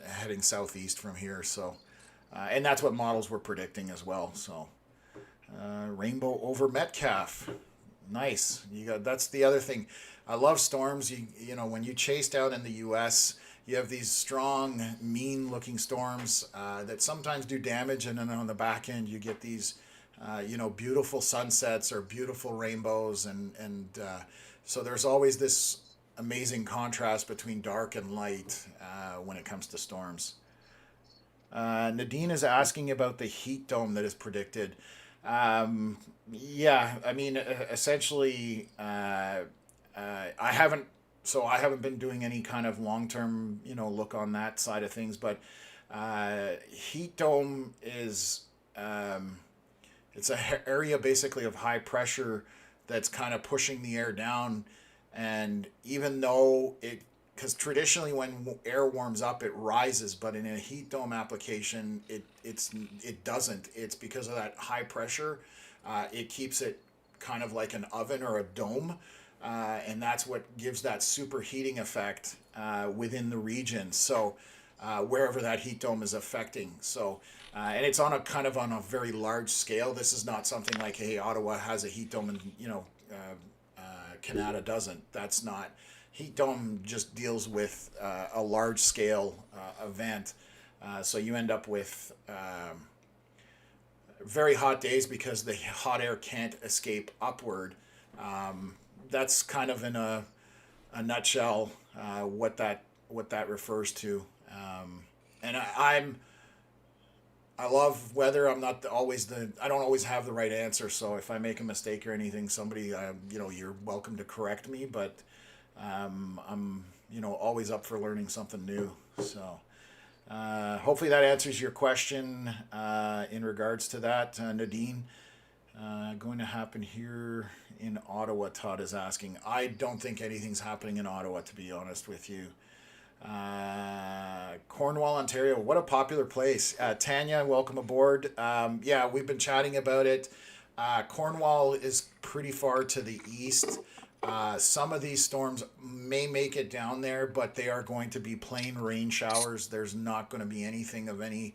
Speaker 1: heading southeast from here. So, and that's what models were predicting as well. So, rainbow over Metcalf, nice. That's the other thing. I love storms. When you chased out in the U.S., you have these strong, mean-looking storms that sometimes do damage, and then on the back end you get these, beautiful sunsets or beautiful rainbows, and so there's always this amazing contrast between dark and light when it comes to storms. Nadine is asking about the heat dome that is predicted. Yeah, I mean, essentially, I haven't. So I haven't been doing any kind of long-term, look on that side of things. But heat dome is it's a area basically of high pressure that's kind of pushing the air down, and even though because traditionally when air warms up it rises, but in a heat dome application it doesn't. It's because of that high pressure. it keeps it kind of like an oven or a dome, and that's what gives that superheating effect within the region. So wherever that heat dome is affecting. So and it's on a kind of on a very large scale. This is not something like, hey, Ottawa has a heat dome and Canada doesn't. That's not. Heat dome just deals with a large scale event. So you end up with very hot days because the hot air can't escape upward. That's kind of in a nutshell what that refers to. And I love weather. I'm not always I don't always have the right answer. So if I make a mistake or anything, somebody you're welcome to correct me. But I'm always up for learning something new. So. Hopefully that answers your question in regards to that, Nadine. Going to happen here in Ottawa, Todd is asking. I don't think anything's happening in Ottawa, to be honest with you. Cornwall, Ontario, what a popular place. Tanya, welcome aboard. Yeah, we've been chatting about it. Cornwall is pretty far to the east. Some of these storms may make it down there, but they are going to be plain rain showers. There's not going to be anything of any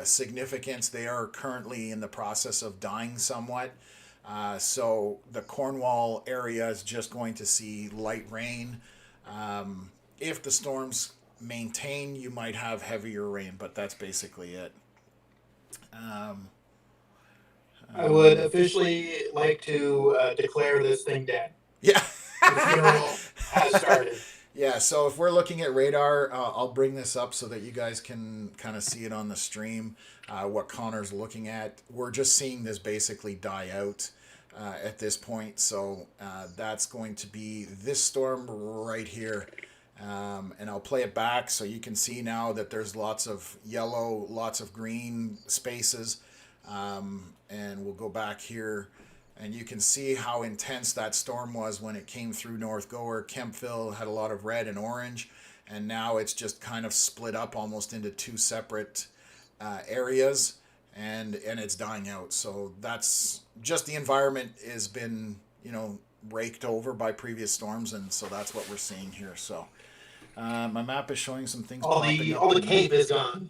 Speaker 1: significance. They are currently in the process of dying somewhat. So the Cornwall area is just going to see light rain. If the storms maintain, you might have heavier rain, but that's basically it.
Speaker 2: I would officially like to declare this thing dead.
Speaker 1: Yeah.
Speaker 2: The funeral has started.
Speaker 1: Yeah, so if we're looking at radar, I'll bring this up so that you guys can kind of see it on the stream, what Connor's looking at. We're just seeing this basically die out at this point. So that's going to be this storm right here. And I'll play it back so you can see now that there's lots of yellow, lots of green spaces. And we'll go back here. And you can see how intense that storm was when it came through North Gower. Kempville had a lot of red and orange, and now it's just kind of split up almost into two separate areas, and it's dying out. So that's just the environment has been, raked over by previous storms, and so that's what we're seeing here. So my map is showing some things.
Speaker 2: All the cape is gone.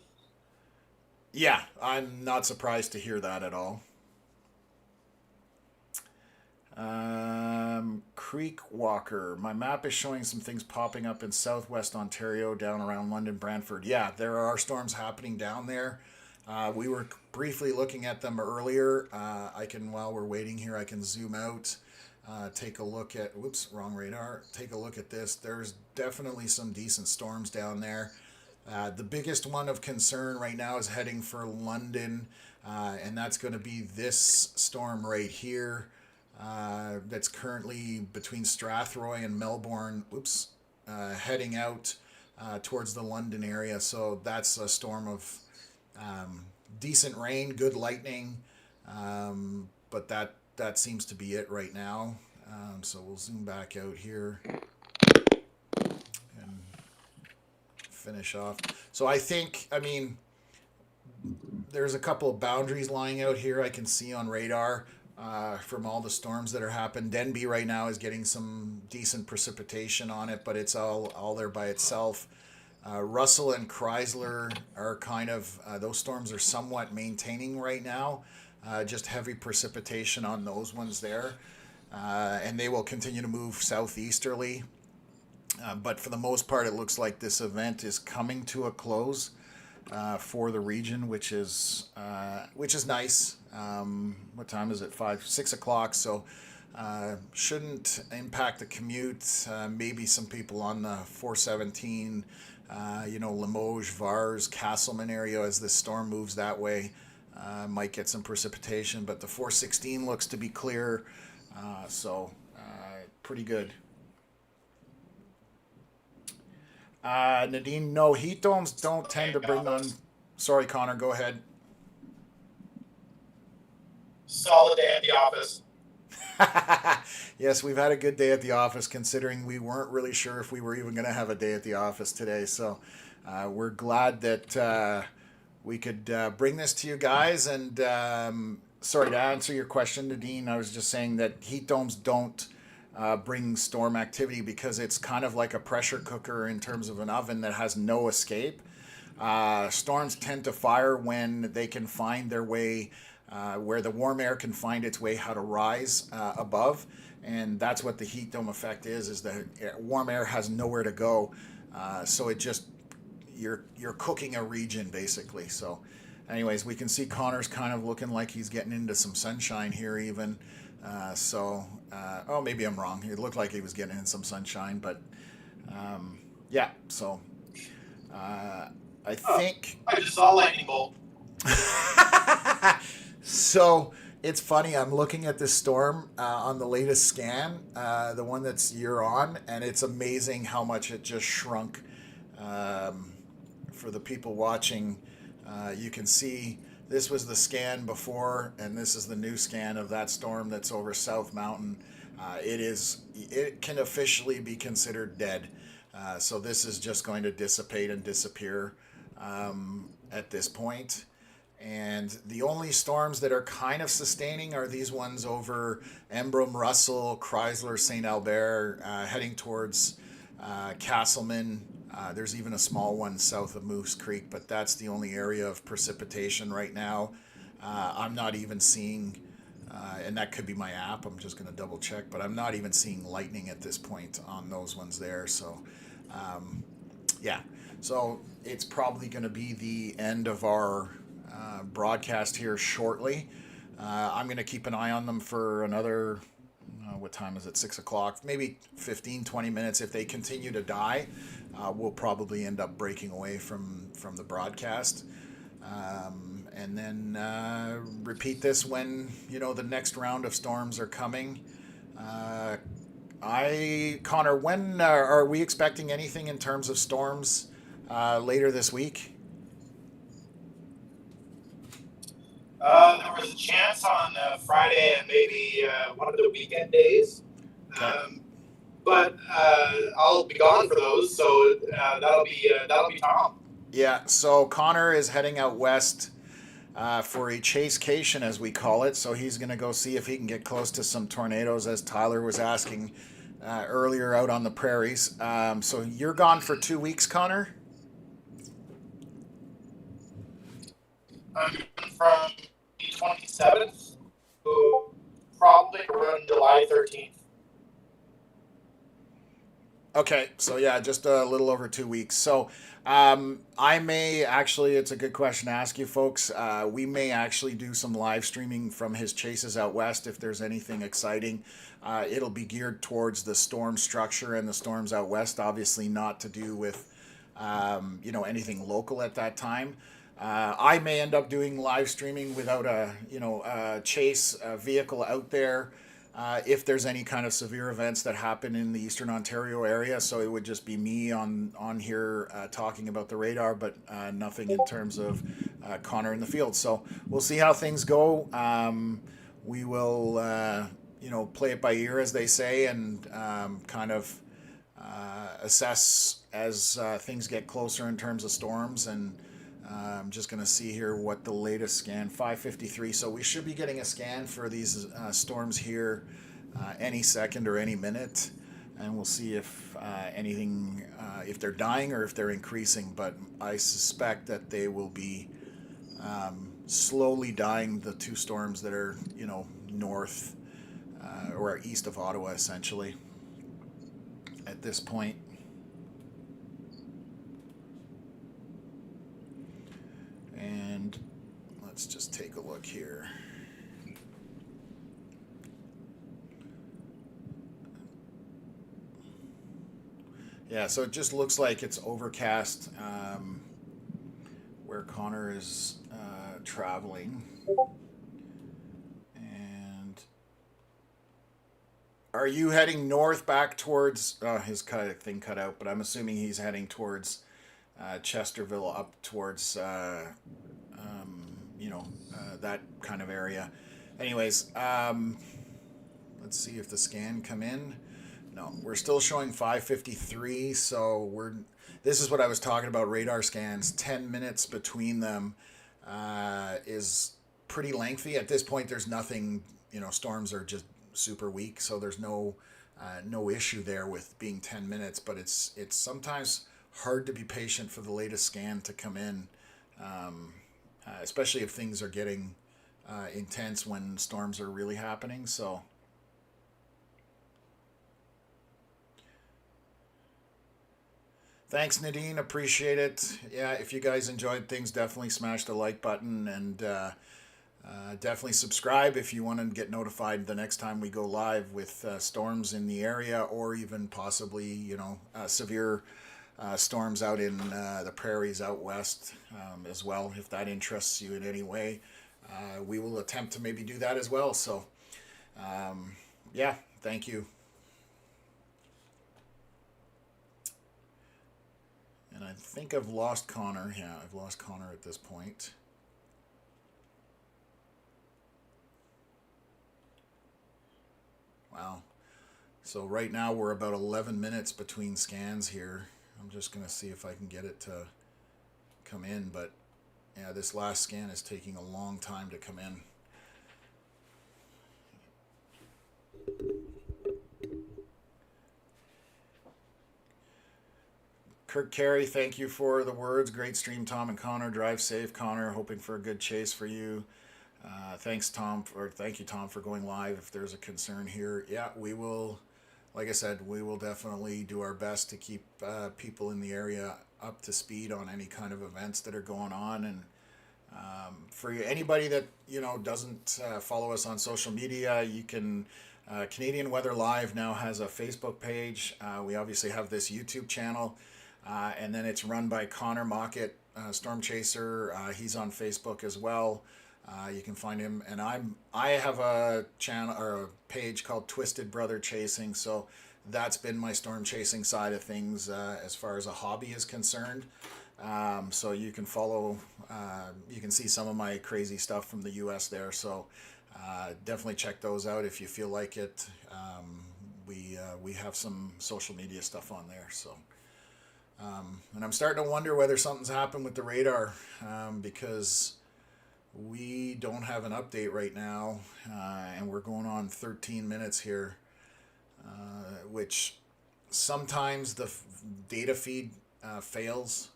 Speaker 1: Yeah, I'm not surprised to hear that at all. Creek Walker. My map is showing some things popping up in southwest Ontario, down around London, Brantford. Yeah, there are storms happening down there. We were briefly looking at them earlier. While we're waiting here, I can zoom out, take a look at, whoops, wrong radar. Take a look at this. There's definitely some decent storms down there. The biggest one of concern right now is heading for London, and that's going to be this storm right here. That's currently between Strathroy and Melbourne, heading out towards the London area. So that's a storm of decent rain, good lightning, but that seems to be it right now. So we'll zoom back out here and finish off. So there's a couple of boundaries lying out here I can see on radar. From all the storms that are happening. Denby right now is getting some decent precipitation on it, but it's all there by itself. Russell and Chrysler are kind of, those storms are somewhat maintaining right now. Just heavy precipitation on those ones there. And they will continue to move southeasterly. But for the most part, it looks like this event is coming to a close. For the region, which is nice. What time is it? 6 o'clock. So shouldn't impact the commute. Maybe some people on the 417, Limoges, Vars, Castleman area as this storm moves that way might get some precipitation. But the 416 looks to be clear. So pretty good. Nadine, no, heat domes don't tend to bring on. Sorry, Connor, go ahead.
Speaker 2: Solid day at the office.
Speaker 1: Yes, we've had a good day at the office, considering we weren't really sure if we were even going to have a day at the office today. So we're glad that we could bring this to you guys. And sorry, to answer your question, Nadine, I was just saying that heat domes don't bring storm activity because it's kind of like a pressure cooker in terms of an oven that has no escape. Storms tend to fire when they can find their way, where the warm air can find its way how to rise above, and that's what the heat dome effect is the warm air has nowhere to go, so it just you're cooking a region basically. So anyways, we can see Connor's kind of looking like he's getting into some sunshine here even. Oh, maybe I'm wrong. It looked like he was getting in some sunshine, but yeah. So I think
Speaker 2: I just saw a lightning bolt.
Speaker 1: so. It's funny. I'm looking at this storm on the latest scan, the one that's you're on, and it's amazing how much it just shrunk. For the people watching, you can see this was the scan before, and this is the new scan of that storm that's over South Mountain. It can officially be considered dead. So this is just going to dissipate and disappear at this point. And the only storms that are kind of sustaining are these ones over Embrun, Russell, Chrysler, St. Albert, heading towards Castleman. There's even a small one south of Moose Creek, but that's the only area of precipitation right now. I'm not even seeing, and that could be my app, I'm just going to double check, but I'm not even seeing lightning at this point on those ones there. So, yeah. So it's probably going to be the end of our broadcast here shortly. I'm going to keep an eye on them for another, what time is it, 6 o'clock, maybe 15-20 minutes. If they continue to die, we'll probably end up breaking away from the broadcast, and then repeat this when the next round of storms are coming. Connor, when are we expecting anything in terms of storms later this week?
Speaker 2: There was a chance on Friday and maybe one of the weekend days.
Speaker 1: Okay.
Speaker 2: But I'll be gone for those, so that'll be Tom.
Speaker 1: Yeah, so Connor is heading out west for a chasecation, as we call it. So he's going to go see if he can get close to some tornadoes, as Tyler was asking earlier out on the prairies. So you're gone for 2 weeks, Connor?
Speaker 2: I'm from the 27th to probably around July 13th.
Speaker 1: Okay, so yeah, just a little over 2 weeks. So I may actually, it's a good question to ask you folks. We may actually do some live streaming from his chases out west if there's anything exciting. It'll be geared towards the storm structure and the storms out west, obviously not to do with anything local at that time. I may end up doing live streaming without a chase vehicle out there if there's any kind of severe events that happen in the Eastern Ontario area. So it would just be me on here talking about the radar, but nothing in terms of Connor in the field. So we'll see how things go. We will play it by ear, as they say, and kind of assess as things get closer in terms of storms. And I'm just going to see here what the latest scan, 5:53. So we should be getting a scan for these storms here any second or any minute. And we'll see if anything, if they're dying or if they're increasing. But I suspect that they will be slowly dying, the two storms that are, north or east of Ottawa, essentially, at this point. And let's just take a look here. Yeah, so it just looks like it's overcast where Connor is traveling. And are you heading north back towards, his thing cut out, but I'm assuming he's heading towards Chesterville, up towards that kind of area. Anyways, let's see if the scan come in. No, we're still showing 5:53. So this is what I was talking about, radar scans. 10 minutes between them is pretty lengthy. At this point, there's nothing, storms are just super weak, so there's no issue there with being 10 minutes, but it's sometimes hard to be patient for the latest scan to come in, especially if things are getting intense when storms are really happening. So thanks, Nadine. Appreciate it. Yeah, if you guys enjoyed things, definitely smash the like button, and definitely subscribe if you want to get notified the next time we go live with storms in the area, or even possibly, severe storms out in the prairies out west as well. If that interests you in any way, we will attempt to maybe do that as well. So, yeah, thank you. And I think I've lost Connor. Yeah, I've lost Connor at this point. Wow. So right now we're about 11 minutes between scans here. I'm just going to see if I can get it to come in, but yeah, this last scan is taking a long time to come in. Kirk Carey, thank you for the words. Great stream, Tom and Connor. Drive safe, Connor. Hoping for a good chase for you. Thanks, Tom, thank you, Tom, for going live. If there's a concern here, yeah, we will. Like I said, we will definitely do our best to keep people in the area up to speed on any kind of events that are going on. And for anybody that doesn't follow us on social media, you can. Canadian Weather Live now has a Facebook page. We obviously have this YouTube channel, and then it's run by Connor Mockett, Storm Chaser. He's on Facebook as well. You can find him, and I have a channel or a page called Twisted Brother Chasing. So that's been my storm chasing side of things as far as a hobby is concerned. So you can follow, you can see some of my crazy stuff from the U.S. there. So definitely check those out if you feel like it. We have some social media stuff on there. So. And I'm starting to wonder whether something's happened with the radar because we don't have an update right now, and we're going on 13 minutes here, which sometimes the data feed fails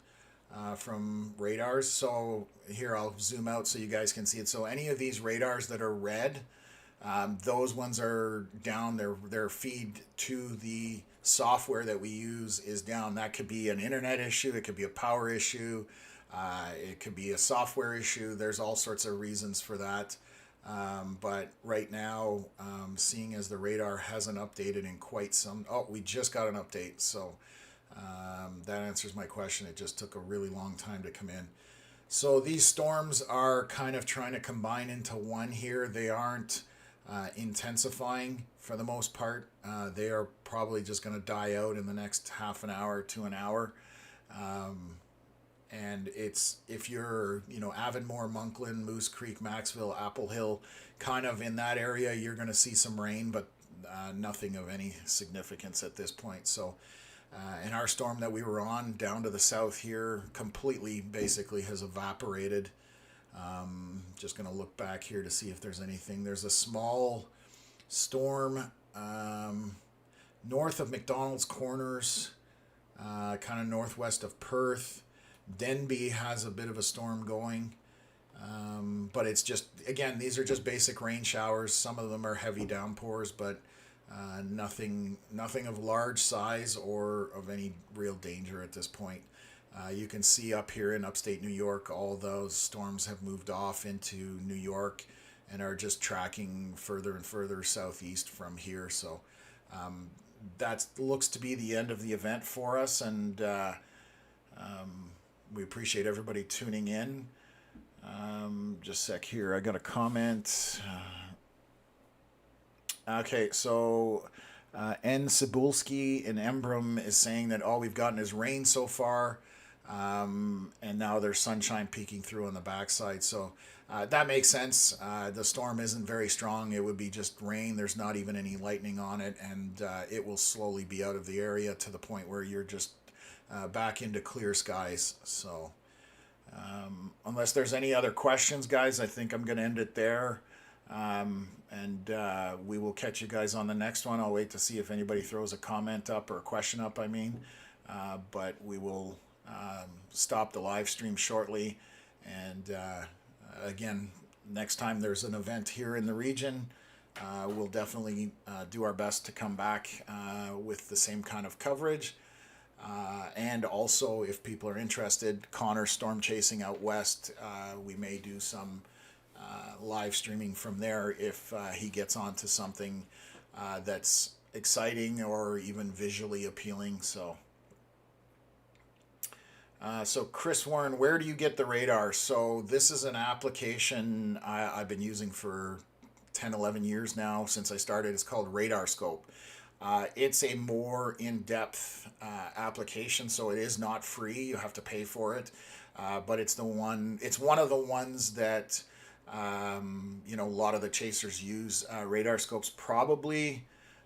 Speaker 1: from radars. So here I'll zoom out so you guys can see it. So any of these radars that are red, those ones are down. Their feed to the software that we use is down. That could be an internet issue. It could be a power issue. It could be a software issue. There's all sorts of reasons for that. But right now, seeing as the radar hasn't updated in quite some... Oh, we just got an update. So that answers my question. It just took a really long time to come in. So these storms are kind of trying to combine into one here. They aren't intensifying for the most part. They are probably just going to die out in the next half an hour to an hour. And it's, if you're, Avonmore, Monkland, Moose Creek, Maxville, Apple Hill, kind of in that area, you're going to see some rain, but nothing of any significance at this point. So, and our storm that we were on down to the south here completely basically has evaporated. Just going to look back here to see if there's anything. There's a small storm north of McDonald's Corners, kind of northwest of Perth. Denby has a bit of a storm going, but it's just, again, these are just basic rain showers. Some of them are heavy downpours, but nothing of large size or of any real danger at this point. You can see up here in upstate New York, all those storms have moved off into New York and are just tracking further and further southeast from here. So that looks to be the end of the event for us, and we appreciate everybody tuning in. Just a sec here. I got a comment. Okay, so N. Cibulski in Embrum is saying that all we've gotten is rain so far, and now there's sunshine peeking through on the backside. So that makes sense. The storm isn't very strong. It would be just rain. There's not even any lightning on it, and it will slowly be out of the area to the point where you're just back into clear skies. So Unless there's any other questions, guys, I think I'm going to end it there. And we will catch you guys on the next one. I'll wait to see if anybody throws a comment up or a question up, I mean. But we will stop the live stream shortly. And again, next time there's an event here in the region, we'll definitely do our best to come back with the same kind of coverage. And also, if people are interested, Connor's storm chasing out west, we may do some live streaming from there if he gets onto something that's exciting or even visually appealing. So Chris Warren, where do you get the radar? So this is an application I've been using for 10, 11 years now since I started. It's called Radar Scope. It's a more in-depth application, so it is not free. You have to pay for it, but it's one of the ones that a lot of the chasers use. Radar Scope's probably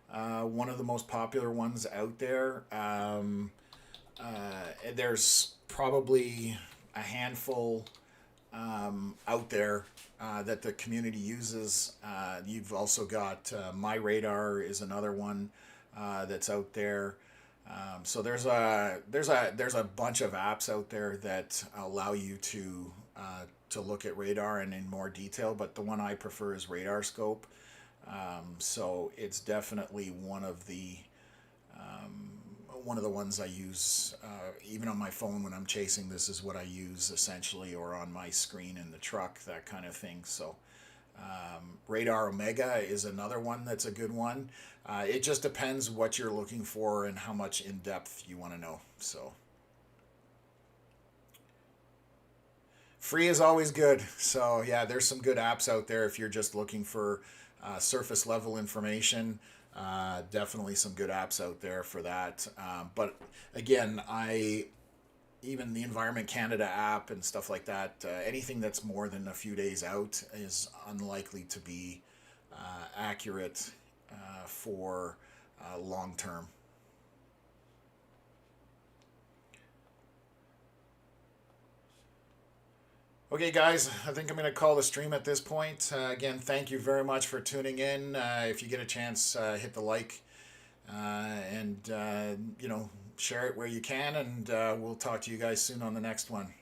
Speaker 1: one of the most popular ones out there. There's probably a handful out there that the community uses. You've also got My Radar is another one that's out there. So there's a bunch of apps out there that allow you to look at radar and in more detail. But the one I prefer is Radar Scope. So it's definitely one of the ones I use, even on my phone when I'm chasing. This is what I use essentially, or on my screen in the truck, that kind of thing. So Radar Omega is another one that's a good one. It just depends what you're looking for and how much in depth you want to know. So free is always good. So yeah, there's some good apps out there if you're just looking for surface level information. Definitely some good apps out there for that. But again, even the Environment Canada app and stuff like that, anything that's more than a few days out is unlikely to be accurate for long term. Okay, guys, I think I'm going to call the stream at this point. Again, thank you very much for tuning in. If you get a chance, hit the like and share it where you can, and we'll talk to you guys soon on the next one.